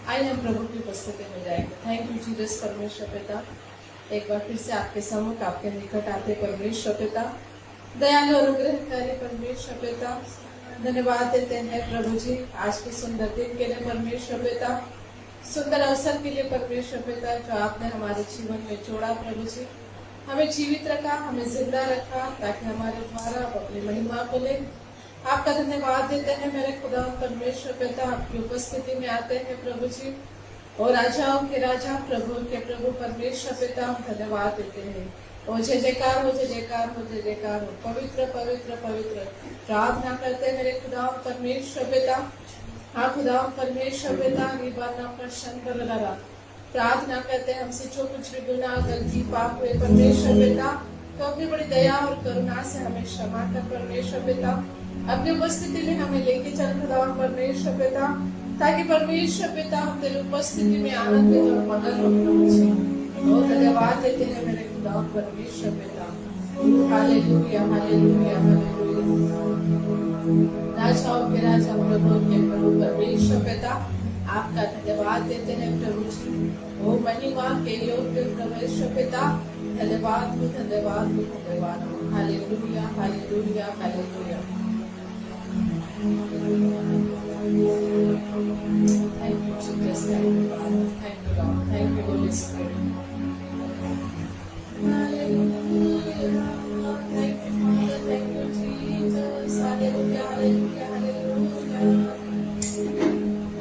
आइए हम प्रभु की उपस्थिति में जाएंगे। थैंक यू जीसस परमेश्वर पिता, एक बार फिर से आपके सम्मुख आपके निकट आते परमेश्वर पिता, दयालु अनुग्रहकारी परमेश्वर पिता, धन्यवाद देते हैं प्रभु जी आज के सुंदर दिन के लिए परमेश्वर पिता, सुंदर अवसर के लिए परमेश्वर पिता जो आपने हमारे जीवन में जोड़ा प्रभु जी, हमें जीवित रखा, हमें जिंदा रखा ताकि हमारे द्वारा आप अपनी महिमा को ले। आपका धन्यवाद देते हैं मेरे खुदा परमेश्वर पिता, आपकी उपस्थिति में आते हैं प्रभु जी और राजाओं के राजा प्रभु के प्रभु परमेश्वर पिता हम धन्यवाद देते हैं। ओ जय जयकार हो, जय जयकार हो, जय जयकार हो। पवित्र पवित्र पवित्र प्रार्थना करते हैं मेरे खुदा परमेश्वर पिता। हाँ खुदा परमेश्वर पिता, प्रार्थना करते हैं हमसे जो कुछ भी गुनाह गलती पाप हुए परमेश्वर पिता, तो अपनी बड़ी दया और करुणा से हमें क्षमा कर परमेश्वर पिता, अपनी उपस्थिति में हमें लेके चल खुदा परमेश्वर पिता, ताकि परमेश्वर पिता हम तेरी उपस्थिति में आनंदित और मगन हो प्रभु जी। बहुत धन्यवाद देते हैं मेरे खुदा परमेश्वर पिता। Hallelujah hallelujah hallelujah. राजाओं के राजा प्रभु के प्रभु परमेश्वर पिता, आपका धन्यवाद देते हैं प्रभु जी। ओ महिमा के योग्य परमेश्वर पिता, धन्यवाद हो धन्यवाद हो धन्यवाद हो। Hallelujah hallelujah hallelujah. Thank you Jesus, thank you Father, thank you Lord, thank you Holy Spirit. Hallelujah, thank you Father, thank you Jesus. Hallelujah hallelujah hallelujah.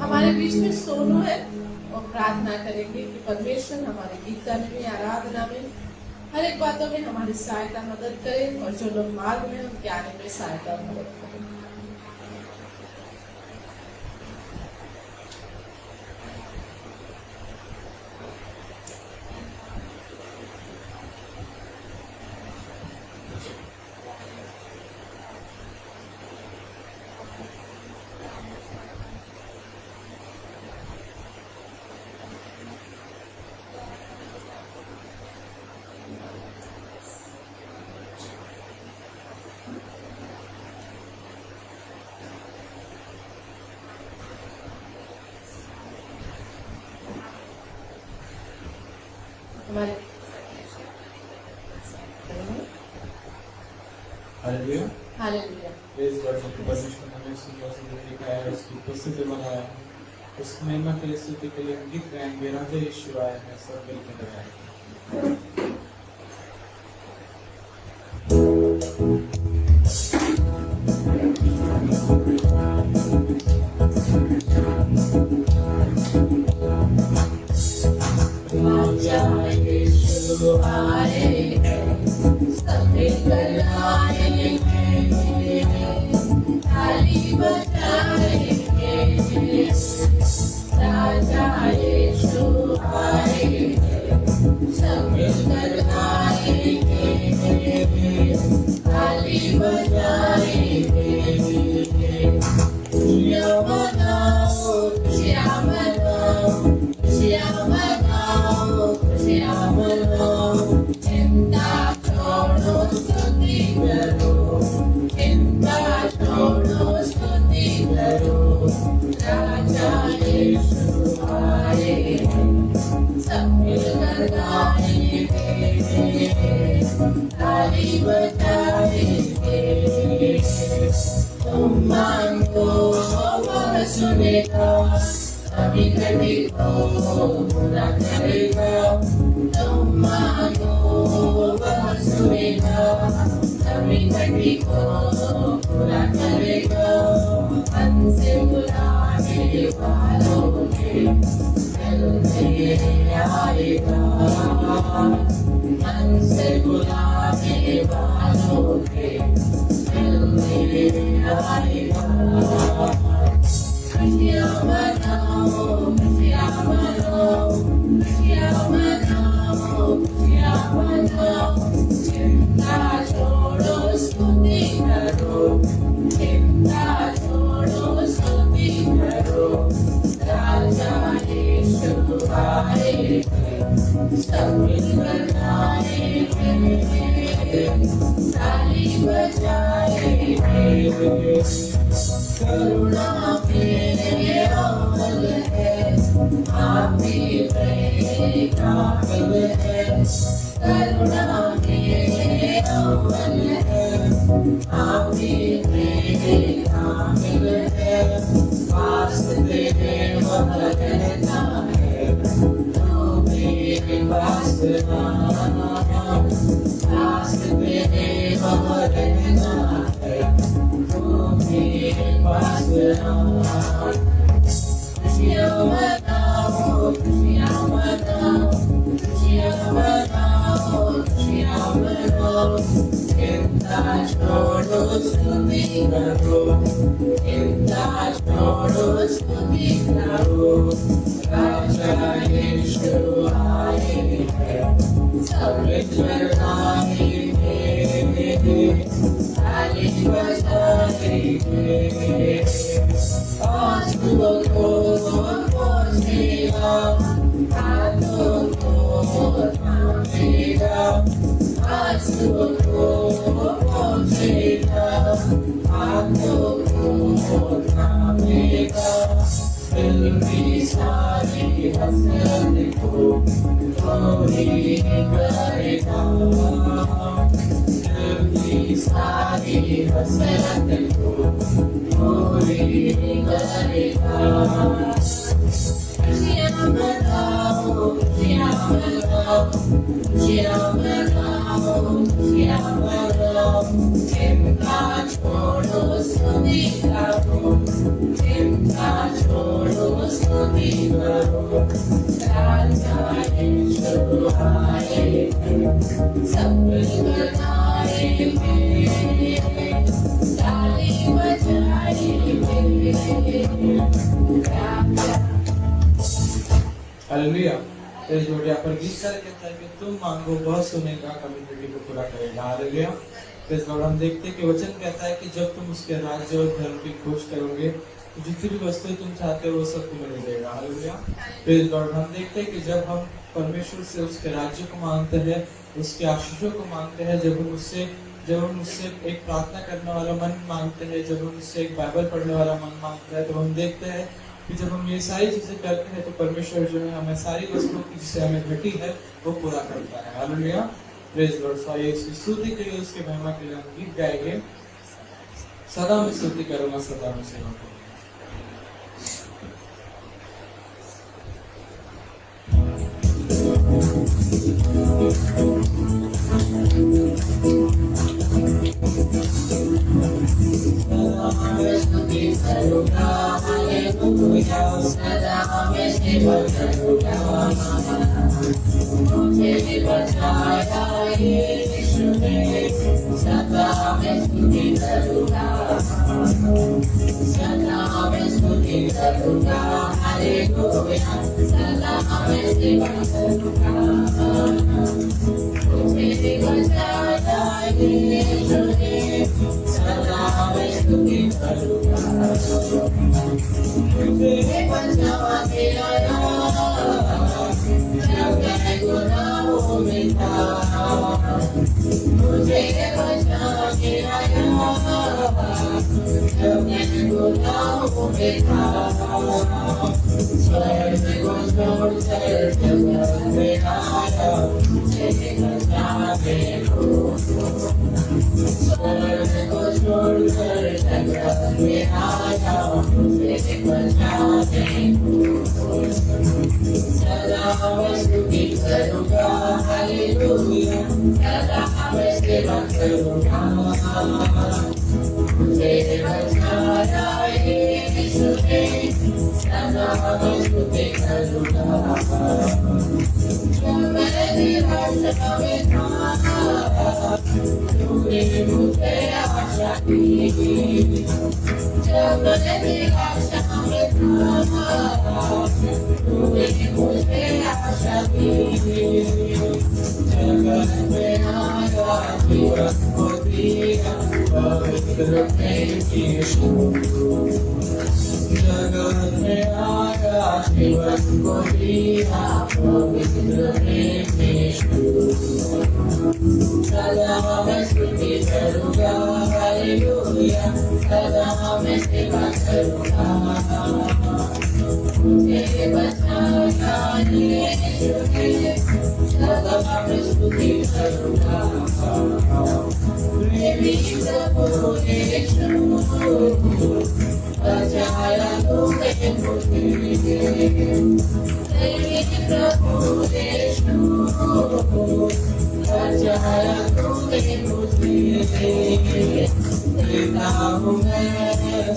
हमारे बीच में सोनू है और प्रार्थना करेंगे कि परमेश्वर हमारे गीता में आराधना में हर एक बातों में हमारी सहायता मदद करे और जो लोग मार्ग में उनके आने में सहायता मदद करे। Hallelujah hallelujah. प्रेज़ गॉड कि परमेश्वर हमें सुंदर से देखा है, उसकी उपस्थिति बनाया है, उस महिमा के लिए स्तुति के लिए हम गीत गाएंगे। राधे यीशु आए हैं, सब मिलकर गाएंगे। करुणा मेरे अमल है आपकी प्रेम कामिल है, करुणा में अव्वल है, आपकी प्रेम कामिल है, वास्ते वह रहता है, तू मेरे पास वास्ते वह रहता है, तू मेरे पास खुशियाँ मनाओ, खुशियाँ मनाओ, खुशियाँ मनाओ, खुशियाँ मनाओ, चिंता छोड़ो स्तुति करो, चिंता छोड़ो स्तुति करो, राजा यीशु आए हैं, सब बजाएंगे, ताली बजाएंगे, आज को पहुँचेगा, हाथों को थामेगा, आज को पहुँचेगा, हाथों को थामेगा, दिल की सारी हसरत को पूरी करेगा, दिल की सारी हसरत को पूरी करेगा। खुशियाँ मनाओ, खुशियाँ मनाओ, खुशियाँ मनाओ, खुशियाँ मनाओ, चिंता छोड़ो स्तुति करो, चिंता छोड़ो स्तुति करो, राजा यीशु आए हैं, सब बजाएंगे, ताली बजाएंगे, हालेलुया। इस जोड़िया पर गीत कहता है कि तुम मांगो वह सुनेगा, कमिटी को पूरा करेगा। हालेलुया। इस दौरान हम देखते हैं कि वचन कहता है कि जब तुम उसके राज्य और धर्म की खोज करोगे तो जितनी भी वस्तुएं तुम चाहते हो वो सब तुम्हें मिल जाएगा। हालेलुया। तो इस दौरान हम देखते हैं कि जब हम परमेश्वर से उसके राज्य को मांगते हैं, उसके आशीषों को मांगते हैं, जब हम उससे एक प्रार्थना करने वाला मन मांगते हैं, जब हम उससे एक बाइबल पढ़ने वाला मन मांगते हैं, तो हम देखते हैं कि जब हम ये सारी चीजें करते हैं तो परमेश्वर जो है हमें सारी वस्तुओं की जिसे हमें घटी है वो पूरा करता है। हालेलुया। Praise Lord. सो आइए इसकी स्तुति के लिए, उसके महिमा के लिए हम गीत गाएंगे। सदा मैं स्तुति करूंगा, सदा मैं सेवा करूंगा। मुझे बचाया यीशु ने, सदा मैं स्तुति करूँगा, सदा मैं स्तुति करूँगा, हालेलुया, सदा मैं सेवा करूँगा। मुझे बचाया यीशु ने, सदा मैं स्तुति करूँगा, मुझे बचा के आया, जब मैं गुनाहों में था, मुझे बचा के आया, जब मैं गुनाहों में था, स्वर्ग को छोड़कर जगत में आया, मुझे बचा के स्वर्ग को छोड़कर जगत में आया, मुझे बचा के सदा मैं स्तुति करूँगा, हालेलुया, सदा मैं सेवा करूँगा। मुझे बचाया यीशु ने, सदा मैं स्तुति करूँगा। जब मैं निराशा में था, तूने मुझे आशा दी, जब मैं निराशा में था, तूने मुझे आशा दी, जगत में आया जीवन को दिया, पवित्र प्रेम यीशु, जगत में आया जीवन को दिया, पवित्र प्रेम यीशु, सदा मैं स्तुति करूँगा, हालेलुया, सदा मैं सेवा करूँगा। मुझे बचाया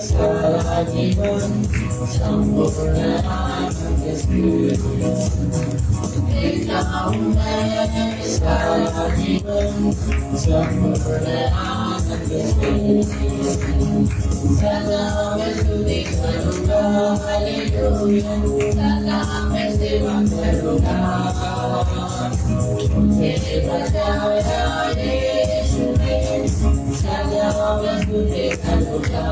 सारा जीवन संपूर्ण आनंद से देता हूँ मैं सारा जीवन संपूर्ण आनंद से सदा मैं स्तुति करूँगा हालेलुया सदा मैं सेवा करूँगा मुझे बचाया यीशु ने सदा मैं स्तुति करूँगा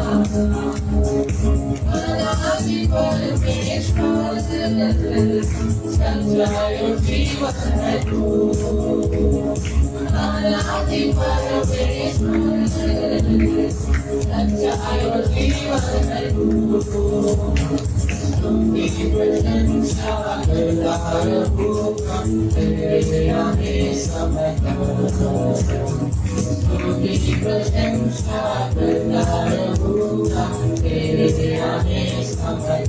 संजय जीवन है तू अनादि परमेश्वर संजय जीवन है तू तुम्ही प्रशंसा करता रहूँगा तेरे आने समय तुम्ही प्रशंसा करता रहूँगा तेरे आने समय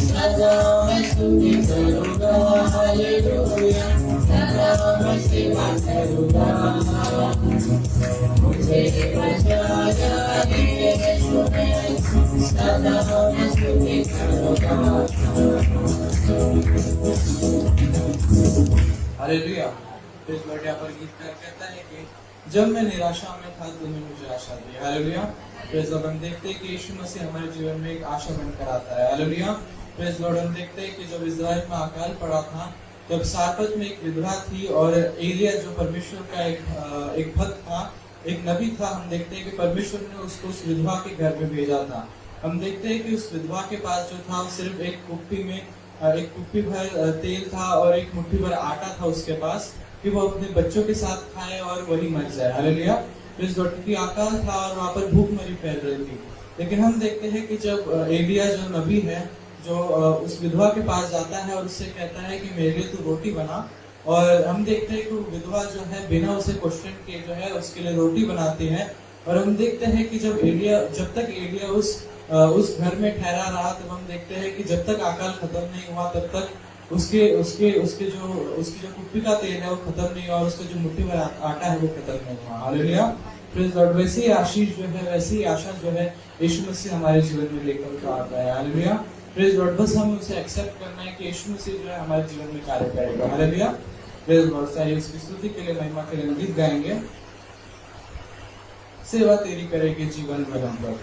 सदा मैं स्तुति करूँगा हालेलुया सदा मैं सेवा करूँगा मुझे बचाया यीशु ने सदा मैं स्तुति करूँगा हालेलुया। इस बढ़िया पर गीतकार कहता है कि जब मैं निराशा में था तूने मुझे आशा दी। हालेलुया। Praise Lord. हम देखते हैं कि यीशु मसीह हमारे जीवन में एक आशा बनकर आता है। हालेलुया। Praise Lord. हम देखते हैं कि जब इज़राइल में अकाल पड़ा था तब सारपत में एक विधवा थी और एलिया जो परमेश्वर का एक भक्त था, एक नबी था, हम देखते हैं कि परमेश्वर ने उसको उस विधवा के घर में भेजा था। हम देखते हैं कि उस विधवा के पास जो था सिर्फ एक कुप्पी भर तेल था और एक मुट्ठी भर आटा था उसके पास कि वो अपने बच्चों के साथ खाए और वही मर जाए। हालेलुया। इस की अकाल था और वहाँ पर भूखमरी फैल रही थी। लेकिन हम देखते हैं कि जब एलिया जो नबी है जो उस विधवा के पास जाता है और उससे कहता है कि मेरे लिए तू रोटी बना, और हम देखते हैं कि वो विधवा जो है बिना उसे क्वेश्चन किए जो है उसके लिए रोटी बनाती है। और हम देखते हैं कि जब तक एलिया उस घर में ठहरा रहा तब हम देखते हैं कि जब तक अकाल खत्म नहीं हुआ तब तक उसकी जो कुप्पी का तेल है वो खत्म नहीं हुआ और उसका जो मुट्ठी भर आटा है वो खत्म नहीं हुआ। हालेलुया। Praise Lord. वैसी ही आशीष जो है, वैसी ही आशा जो है यीशु मसीह हमारे जीवन में लेकर आता है। हालेलुया। Praise Lord. बस हमें उसे एक्सेप्ट करना है कि यीशु मसीह जो है हमारे जीवन में कार्य करेगा। हालेलुया। Praise Lord. चाहिए उसकी स्तुति के लिए, महिमा के लिए गीत गाएंगे। सेवा तेरी करेगी जीवन भर हम पर।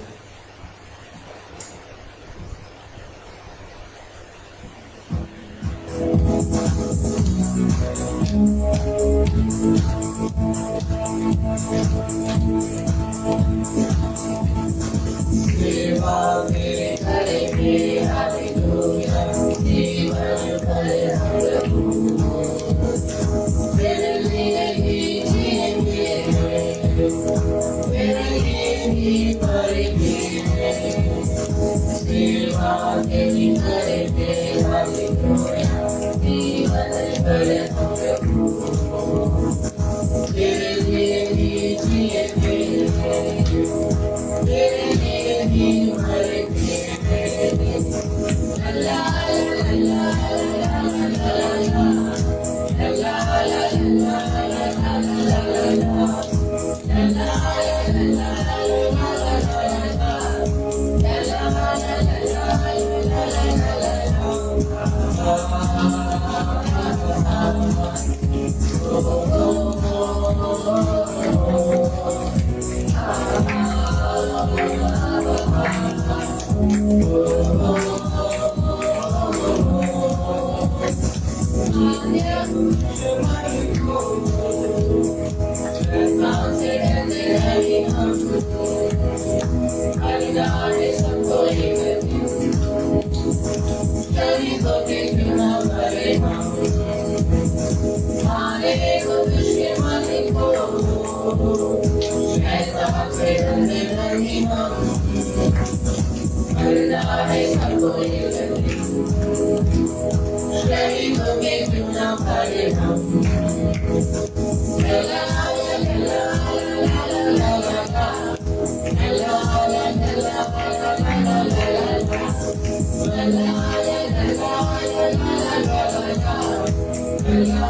सेवा तेरी करेंगे हालेलुया जीवन भर हम तेरे लिए ही जिएंगे तेरे लिए ही मरेंगे। सेवा तेरी करेंगे हालेलुया जीवन भर हम तेरे लिए ही जिएंगे तेरे लिए ही मरेंगे। ला ला ला दुनिया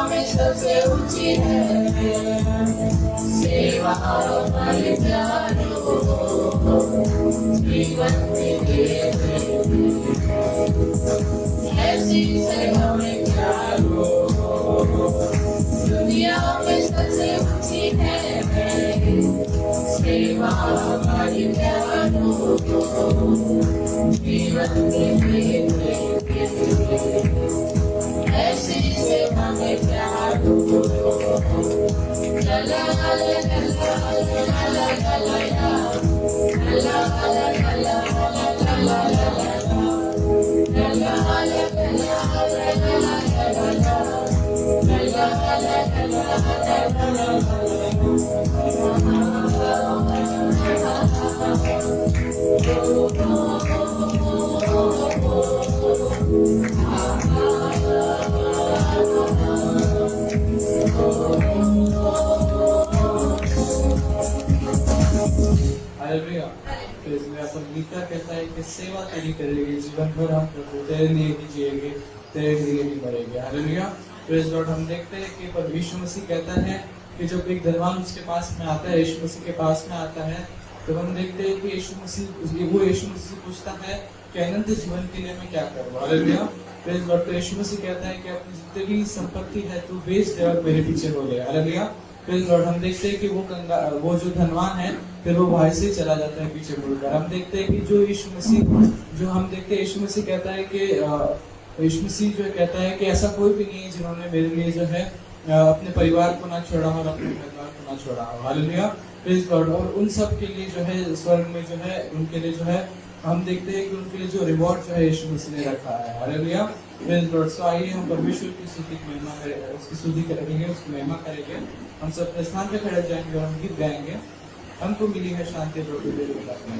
में सबसे ऊंची है सेवा परिचारो जीवन ऐसी सेवा में प्यारो दुनिया में सबसे ऊंची है सेवा परिचारो जीवन ऐसी सेवा में प्यारो ला ला ला ला ला ला ला हालेलुया। तो इसमें अपन गीता कहता है कि सेवा तेरी करेगी, जीवन भर हम प्रभु तेरे लिए ही जिएंगे, तेरे लिए ही मरेंगे। हालेलुया। Praise Lord. हम देखते हैं कि प्रभु यीशु मसीह कहता है कि जब एक धनवान उसके पास में आता है, यीशु मसीह के पास में आता है, तो हम देखते हैं कि यीशु मसीह पूछता है कि अनंत जीवन के लिए मैं क्या करूँ। हालेलुया। Praise Lord. तो यीशु मसीह कहता है कि अपनी जितनी भी संपत्ति है तू बेच दे और मेरे पीछे हो ले। हालेलुया। Praise Lord. हम देखते हैं कि वो जो धनवान है फिर वो भाई से चला जाता है पीछे मुड़कर। हम देखते हैं कि जो यीशु मसीह कहता है कि यीशु मसीह जो कहता है कि ऐसा कोई भी नहीं है जिन्होंने मेरे लिए जो है अपने परिवार को ना छोड़ा और अपने परिवार को ना छोड़ा हो। हालेलुया। Praise Lord. और उन सब के लिए जो है स्वर्ग में जो है उनके लिए जो है हम देखते हैं कि उनके लिए जो रिवॉर्ड जो है यीशु मसीह ने रखा है। हालेलुया। Praise Lord. सो आइए हम परमेश्वर की स्तुति की महिमा करें, उसकी स्तुति करेंगे, उसकी महिमा करेंगे। हम सब अपने स्थान पे खड़े जाएंगे और हम गीत गाएंगे। हमको मिली है शांति प्रभु तेरे दास में।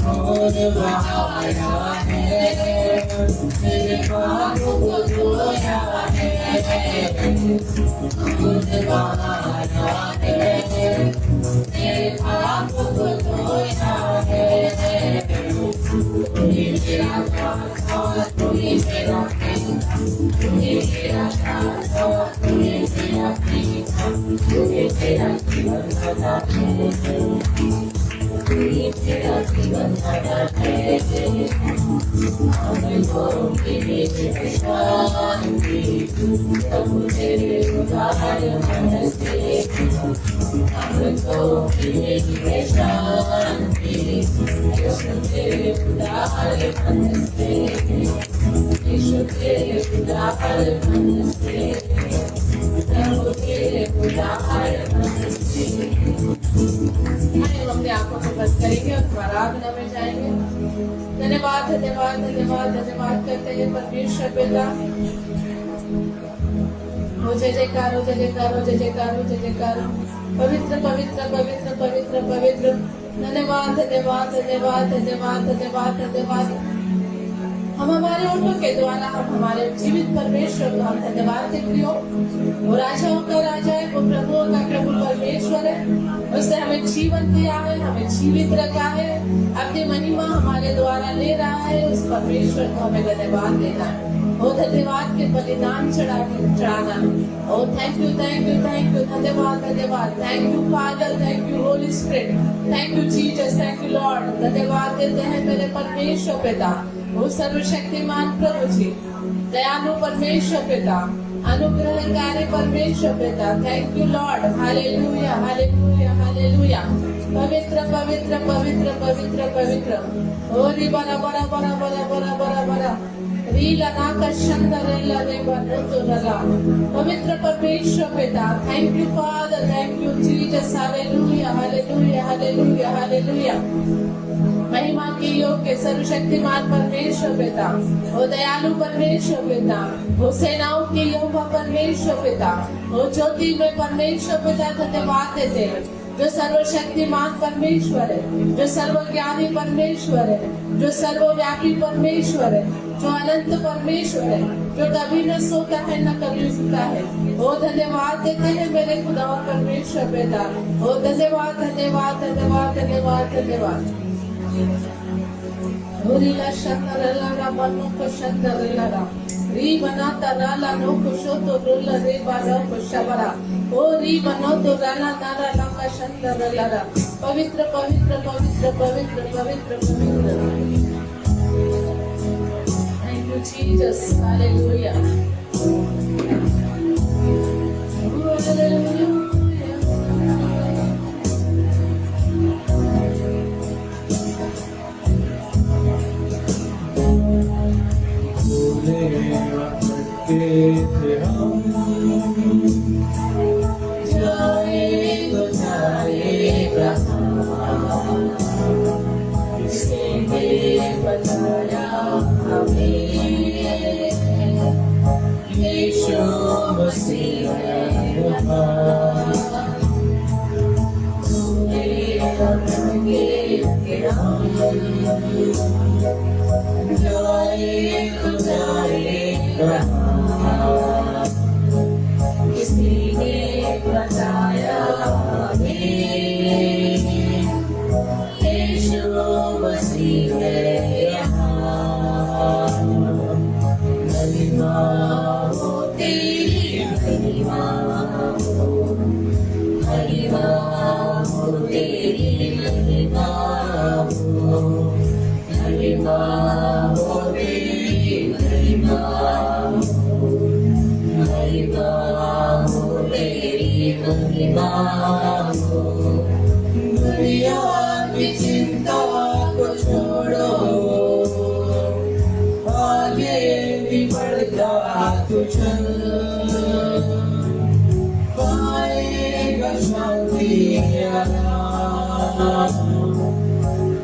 और बहाया है मेरे पापों को धोया है, दूध बहाया है मेरे पापों को धोया है। तू ही मेरा दाता, तू ही मेरा पिता, तू ही मेरा दाता, तू ही मेरा पिता, तू ही मेरा जीवन दाता है, तू ही मेरा जीवन दाता है। अमलों के लिए शांति, प्रभु तेरे उदार मन से, अमलों के लिए शांति, यीशु तेरे उदार मन से, यीशु तेरे उदार मन से, प्रभु तेरे उदार मन से। हम अपनी आंखों को बंद करेंगे और आराधना में जाएंगे। धन्यवाद धन्यवाद धन्यवाद धन्यवाद करते हैं परमेश्वर पिता। हो जय जयकार, हो जय जयकार, हो जय जयकार, हो जय जयकार। पवित्र पवित्र पवित्र पवित्र पवित्र। धन्यवाद धन्यवाद धन्यवाद धन्यवाद धन्यवाद धन्यवाद। हम हमारे ओठों के द्वारा हम हमारे जीवित परमेश्वर को हम धन्यवाद देते हो। वो राजाओं का राजा है, वो प्रभुओं का प्रभु परमेश्वर है। उसने हमें जीवन दिया है, हमें जीवित रखा है, अपनी महिमा हमारे द्वारा ले रहा है। उस परमेश्वर को हमें धन्यवाद देना है। वो धन्यवाद के बलिदान चढ़ाना। Oh thank you thank you thank you. धन्यवाद धन्यवाद। Thank you Father, thank you Holy Spirit, thank you Jesus, thank you Lord. धन्यवाद देते हैं मेरे परमेश्वर पिता, वो सर्वशक्तिमान प्रभु जी, दयालु परमेश्वर पिता, अनुग्रहकारी परमेश्वर पिता। Thank you Lord. Hallelujah hallelujah hallelujah. पवित्र पवित्र पवित्र पवित्र पवित्र। ओरी बरा बरा बरा बरा बरा बरा बरा। रीला नाका शंदरेला रे बरतो लगा। पवित्र परमेश्वर पिता, thank you Father, thank you Jesus. Hallelujah hallelujah hallelujah hallelujah. महिमा के योग्य सर्वशक्तिमान परमेश्वर पिता, वो दयालु परमेश्वर पिता, वो सेनाओं के यहोवा परमेश्वर पिता, वो ज्योति में परमेश्वर पिता धन्यवाद देते हैं, जो सर्वशक्तिमान परमेश्वर है, जो सर्वज्ञानी परमेश्वर है, जो सर्वव्यापी परमेश्वर है, जो अनंत परमेश्वर है, जो कभी न सोता है न कभी उठता है। वो धन्यवाद देते हैं मेरे खुदा और परमेश्वर पिता। वो धन्यवाद धन्यवाद धन्यवाद धन्यवाद धन्यवाद। Urila shandarala rabano ko shandarala ri banata rala no ko shoto rola re bala ko shabara o ri banoto rala nara langa shandarala pavitra pavitra pavitra pavitra pavitra pavitra. Thank you Jesus. Hallelujah. Hallelujah.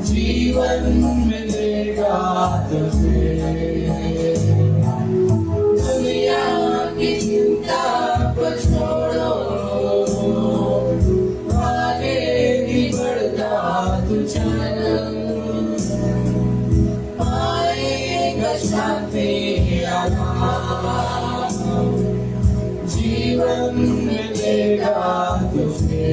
जीवन मिलेगा तुझे शांति आराम जीवन मिलेगा तुझे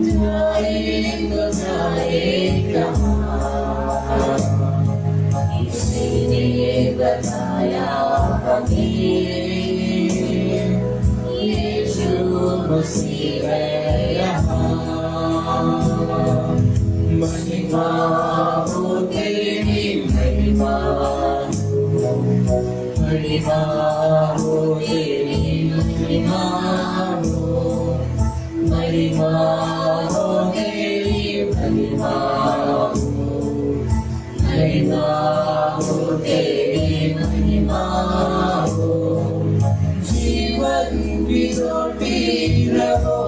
जाए तो जाए कहाँ इसने बताया हमें यीशु मसीह है यहाँ महिमा हो तेरी महिमा महिमा हो तेरी महिमा हो महिमा हो तेरी महिमा हो महिमा हो तेरी महिमा हो जीवन की रोटी रहो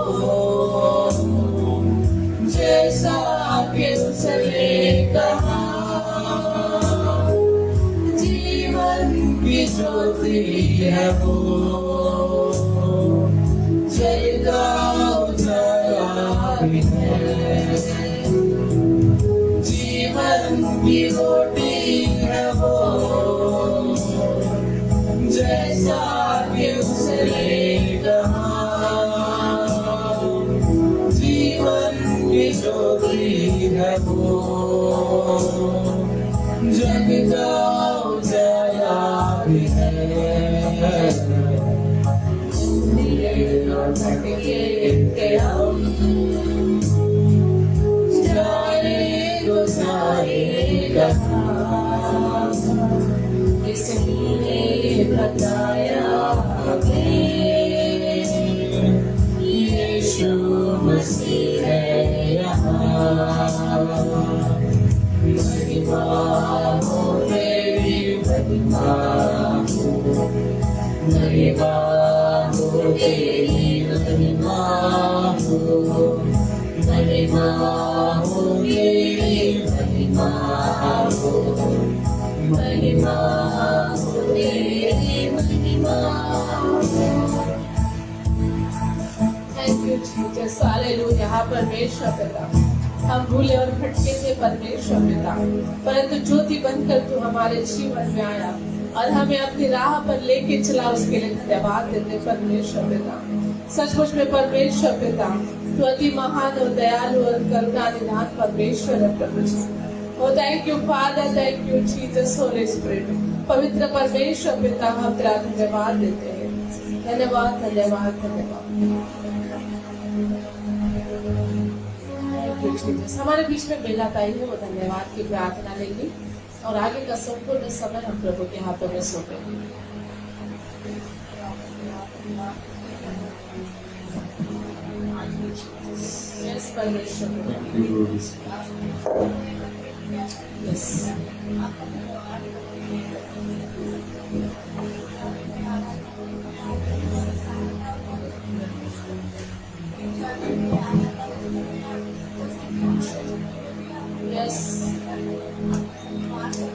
जैसा कि उसने कहा जीवन की ज्योति है वो जलता उजाला भी है जीवन की रोटी है वो जैसा कि उसने कहा जीवन की ज्योति है वो जग का उजाला भी है भटके हम जाए तो जाए कहाँ किसने बताया हमें यीशु मसीह है यहाँ महिमा हो तेरी महिमा हो महिमा हो तेरी महिमा हो महिमा हो तेरी महिमा हो महिमा हो तेरी महिमा थैंक यू जीसस हालेलुया। हाँ परमेश्वर पिता, हम भूले और भटके थे परमेश्वर पिता, परंतु ज्योति बनकर तू हमारे जीवन में आया और हमें अपनी राह पर लेके चला, उसके लिए धन्यवाद देते परमेश्वर पिता। सचमुच में परमेश्वर पिता तू अति महान और दयालु और करुणा निधान परमेश्वर है प्रभु ji. Oh thank you Father, thank you Jesus Holy Spirit. पवित्र परमेश्वर पिता हम तेरा धन्यवाद देते हैं। धन्यवाद धन्यवाद धन्यवाद। हमारे बीच में बेला ताई है, वो धन्यवाद की प्रार्थना लेंगी और आगे का संपूर्ण समय हम प्रभु के हाथों में सौंपेंगे। यस परमेश्वर yes Yes.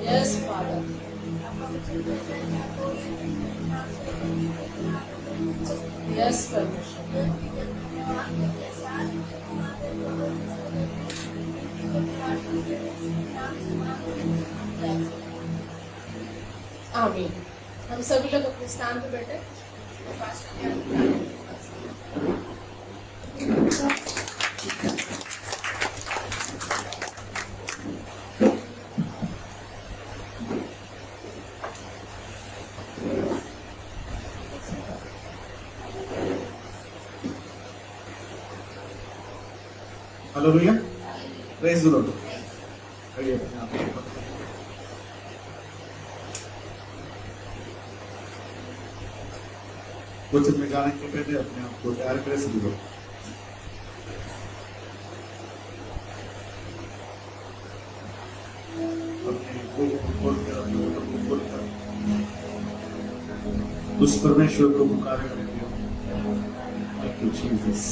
Yes, Father. Yes, Permission. आमीन। हम सभी लोग अपने स्थान पर बैठे। Hallelujah, praise the Lord. आइए अपने आप को वचन में जाने के पहले अपने आप को तैयार करें सभी लोग। अपने को खोलकर अपने को खोलकर उस परमेश्वर को पुकारे करेंगे। Thank you, Jesus.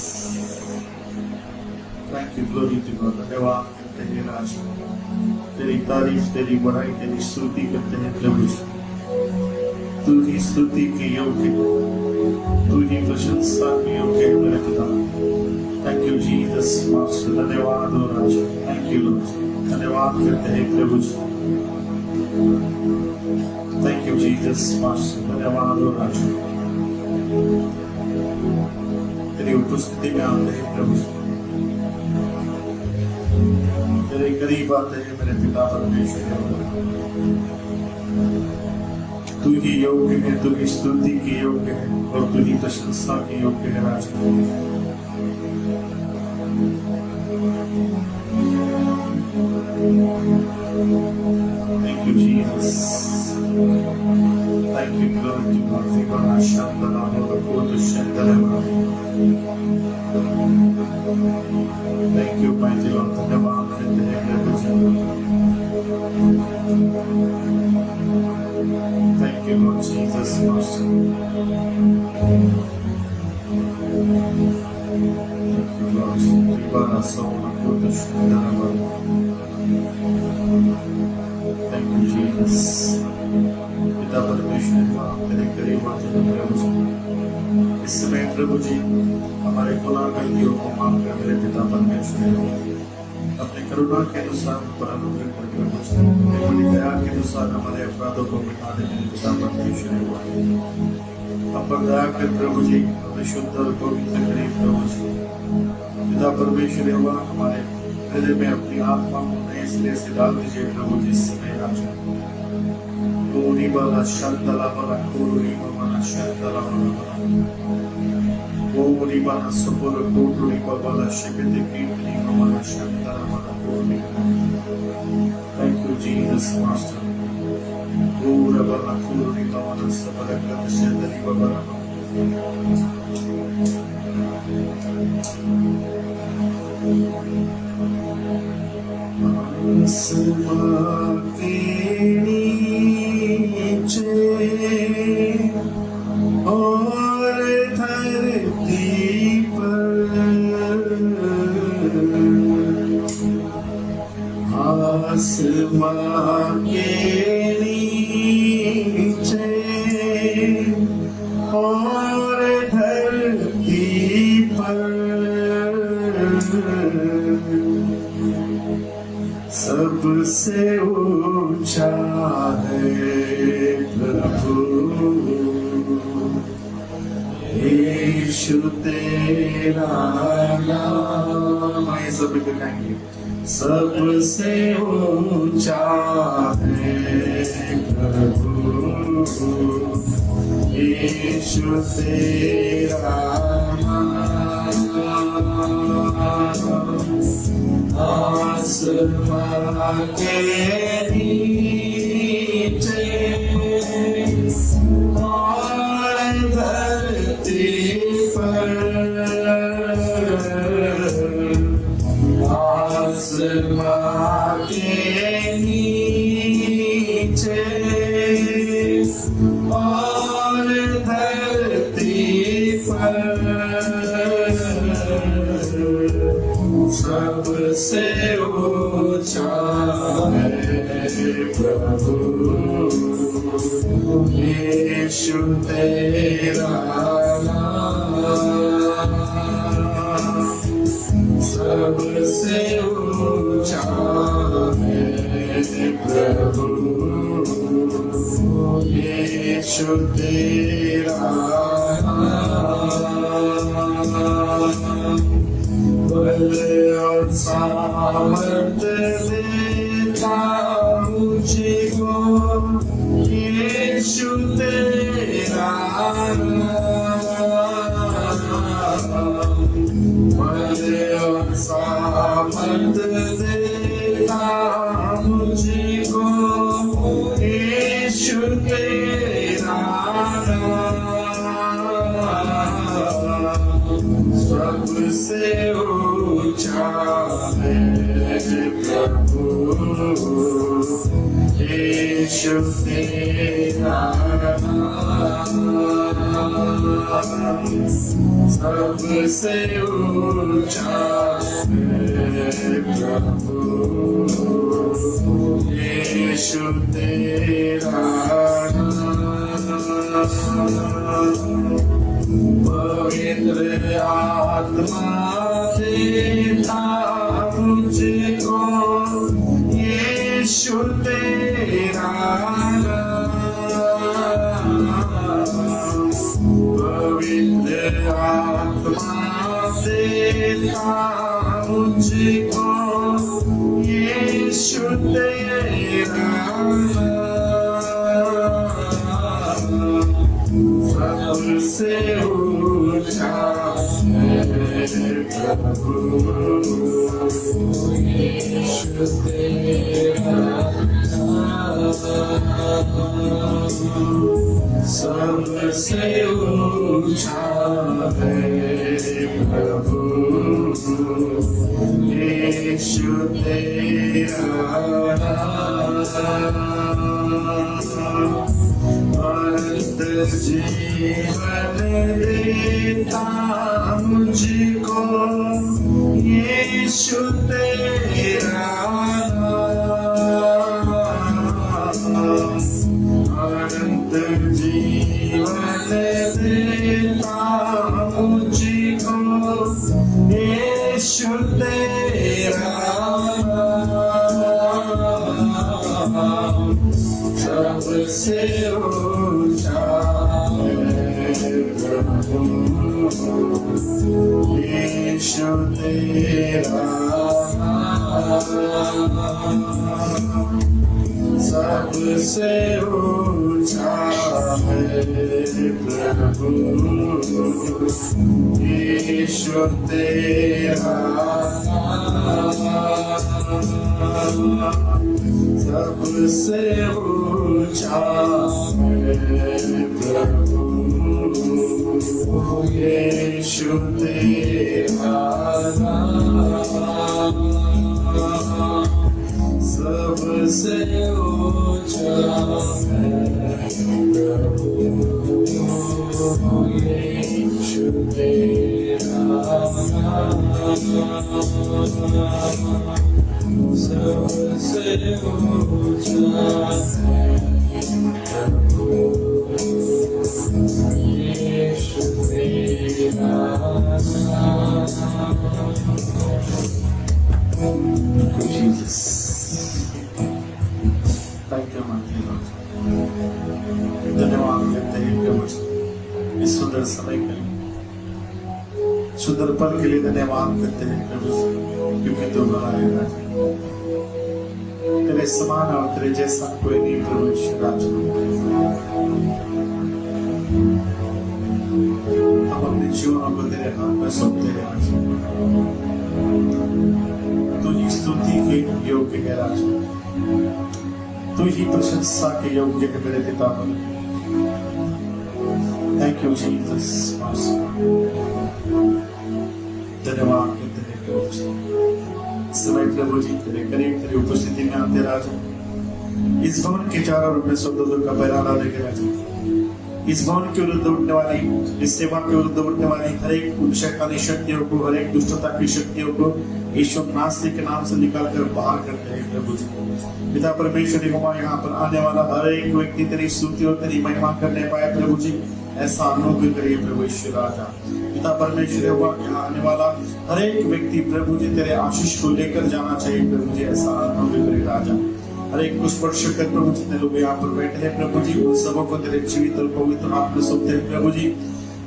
Thank you, glory to God. धन्यवाद करते हैं राज, तेरी तारीफ, तेरी बड़ाई, तेरी स्तुति करते हैं प्रभु। तू ही स्तुति के योग्य, तू ही प्रशंसा के योग्य है मेरे पिता। Thank you you Jesus master, धन्यवाद हो राजा, थैंक यू लॉर्ड, धन्यवाद करते हैं प्रभु जी, थैंक यू जीसस मास्टर, धन्यवाद हो राजा, तेरी उपस्थिति में आते हैं प्रभु जी, तेरे करीब आते हैं मेरे पिता परमेश्वर, तू ही योग्य है, तू ही स्तुति की योग्य है और तू ही प्रशंसा की योग्य है राजा। Thank you, Jesus. Thank you, Lord. You are the God. Shandala, Lord, the Shandala. Thank you, mighty Lord. धन्यवाद देते हैं प्रभु जी। Thank you, Lord Jesus, Master. Thank you, Lord. Ribara Soma, Lord, Shandala. Thank you, Jesus. पिता परमेश्वर तेरे करीब आते हैं प्रभु जी, इस समय प्रभु जी हमारे गुनाह गलतियों को माफ कर मेरे पिता परमेश्वर, अपने करुणा के अनुसार पर अनुग्रह कर प्रभु जी, अपनी दया के अनुसार हमारे अपराधों को मिटा दे मेरे पिता परमेश्वर। हम पर दया कर प्रभु जी, हमें शुद्ध और पवित्र करे प्रभु जी। पिता परमेश्वर हमारे हृदय में अपनी आत्मा को नए सिरे से डाल दीजिए प्रभु जी, इस समय राजा। कोरी बाला शंतला बाला कोरी बाला शंतला बाला कोरी बाला सुपर कोरी बाला शिबित कीर्ति बाला शंतला बाला कोरी। Thank you Jesus Master. कोरा बाला कोरी बाला सुपर कत शंतली बाला। और धरती पर आसमां के नीचे और धरती पर सबसे ऊंचा है प्रभु यीशु तेरा नाम। ये सब गाएंगे। सबसे ऊंचा है प्रभु यीशु तेरा आसमां के नीचे और धरती पर आसमां के नीचे और धरती पर सबसे ऊंचा है प्रभु यीशु तेरा नाम। सबसे ऊंचा है प्रभु यीशु तेरा नाम। बल और सामर्थ्य देता मुझको यीशु तेरा नाम। बल और सामर्थ्य देता मुझको यीशु तेरा नाम। सबसे ऊंचा है प्रभु यीशु तेरा नाम। सबसे ऊंचा है प्रभु यीशु तेरा नाम। पवित्र आत्मा देता मुझको यीशु तेरा पवित्र आत्मा देता मुझको यीशु तेरा सबसे ऊंचा है प्रभु यीशु तेरा सबसे ऊंचा है प्रभु यीशु तेरा अनंत जीवन देता मुझको यीशु तेरा अनंत जीवन देता मुझको यीशु तेरा सबसे ऊंचा है प्रभु यीशु तेरा सबसे ऊंचा है प्रभु यीशु तेरा सबसे ऊंचा है प्रभु यीशु तेरा सबसे ऊंचा है प्रभु यीशु तेरा सबसे ऊंचा है प्रभु यीशु तेरा Jesus. Thank you, mighty Lord. धन्यवाद करते हैं प्रभु इस सुंदर समय के लिए सुंदर पल के लिए धन्यवाद करते हैं प्रभु क्योंकि तू बड़ा है राजा तेरे समान और तेरे जैसा कोई नहीं प्रभु राजा हम अपने जीवन को तेरे हाथ में सौंपते हैं राजा तू ही स्तुति के योग्य है राजा तू ही प्रशंसा के योग्य है मेरे पिता थैंक यू जीसस धन्यवाद कहते हैं प्रभु समय प्रभु जी तेरे करीब तेरी उपस्थिति में आते राजा इस भवन के चारों ओर में स्वर्गदूतों का पहरावा लेके राजा इस भवन के विरुद्ध उठने वाली इस सेवा के विरुद्ध उठने वाली हर एक शैतानी शक्तियों को हर एक दुष्टता की शक्तियों को यीशु नासरी के नाम से निकाल कर बाहर करते हैं प्रभु जी पिता परमेश्वर यहोवा यहाँ पर आने वाला हर एक व्यक्ति तेरी स्तुति और तेरी महिमा करने पाए प्रभु जी ऐसा अनुग्रह करिए प्रभु ईश्वर राजा पिता परमेश्वर यहोवा यहाँ आने वाला हर एक व्यक्ति प्रभु जी तेरे आशीष को लेकर जाना चाहिए प्रभु जी ऐसा अनुग्रह करिए राजा हर एक को स्पर्श कर प्रभु जितने लोग यहाँ पर बैठे हैं प्रभु जी उन सबों को तेरे जीवित और पवित्र नाम में सौंपते हैं प्रभु जी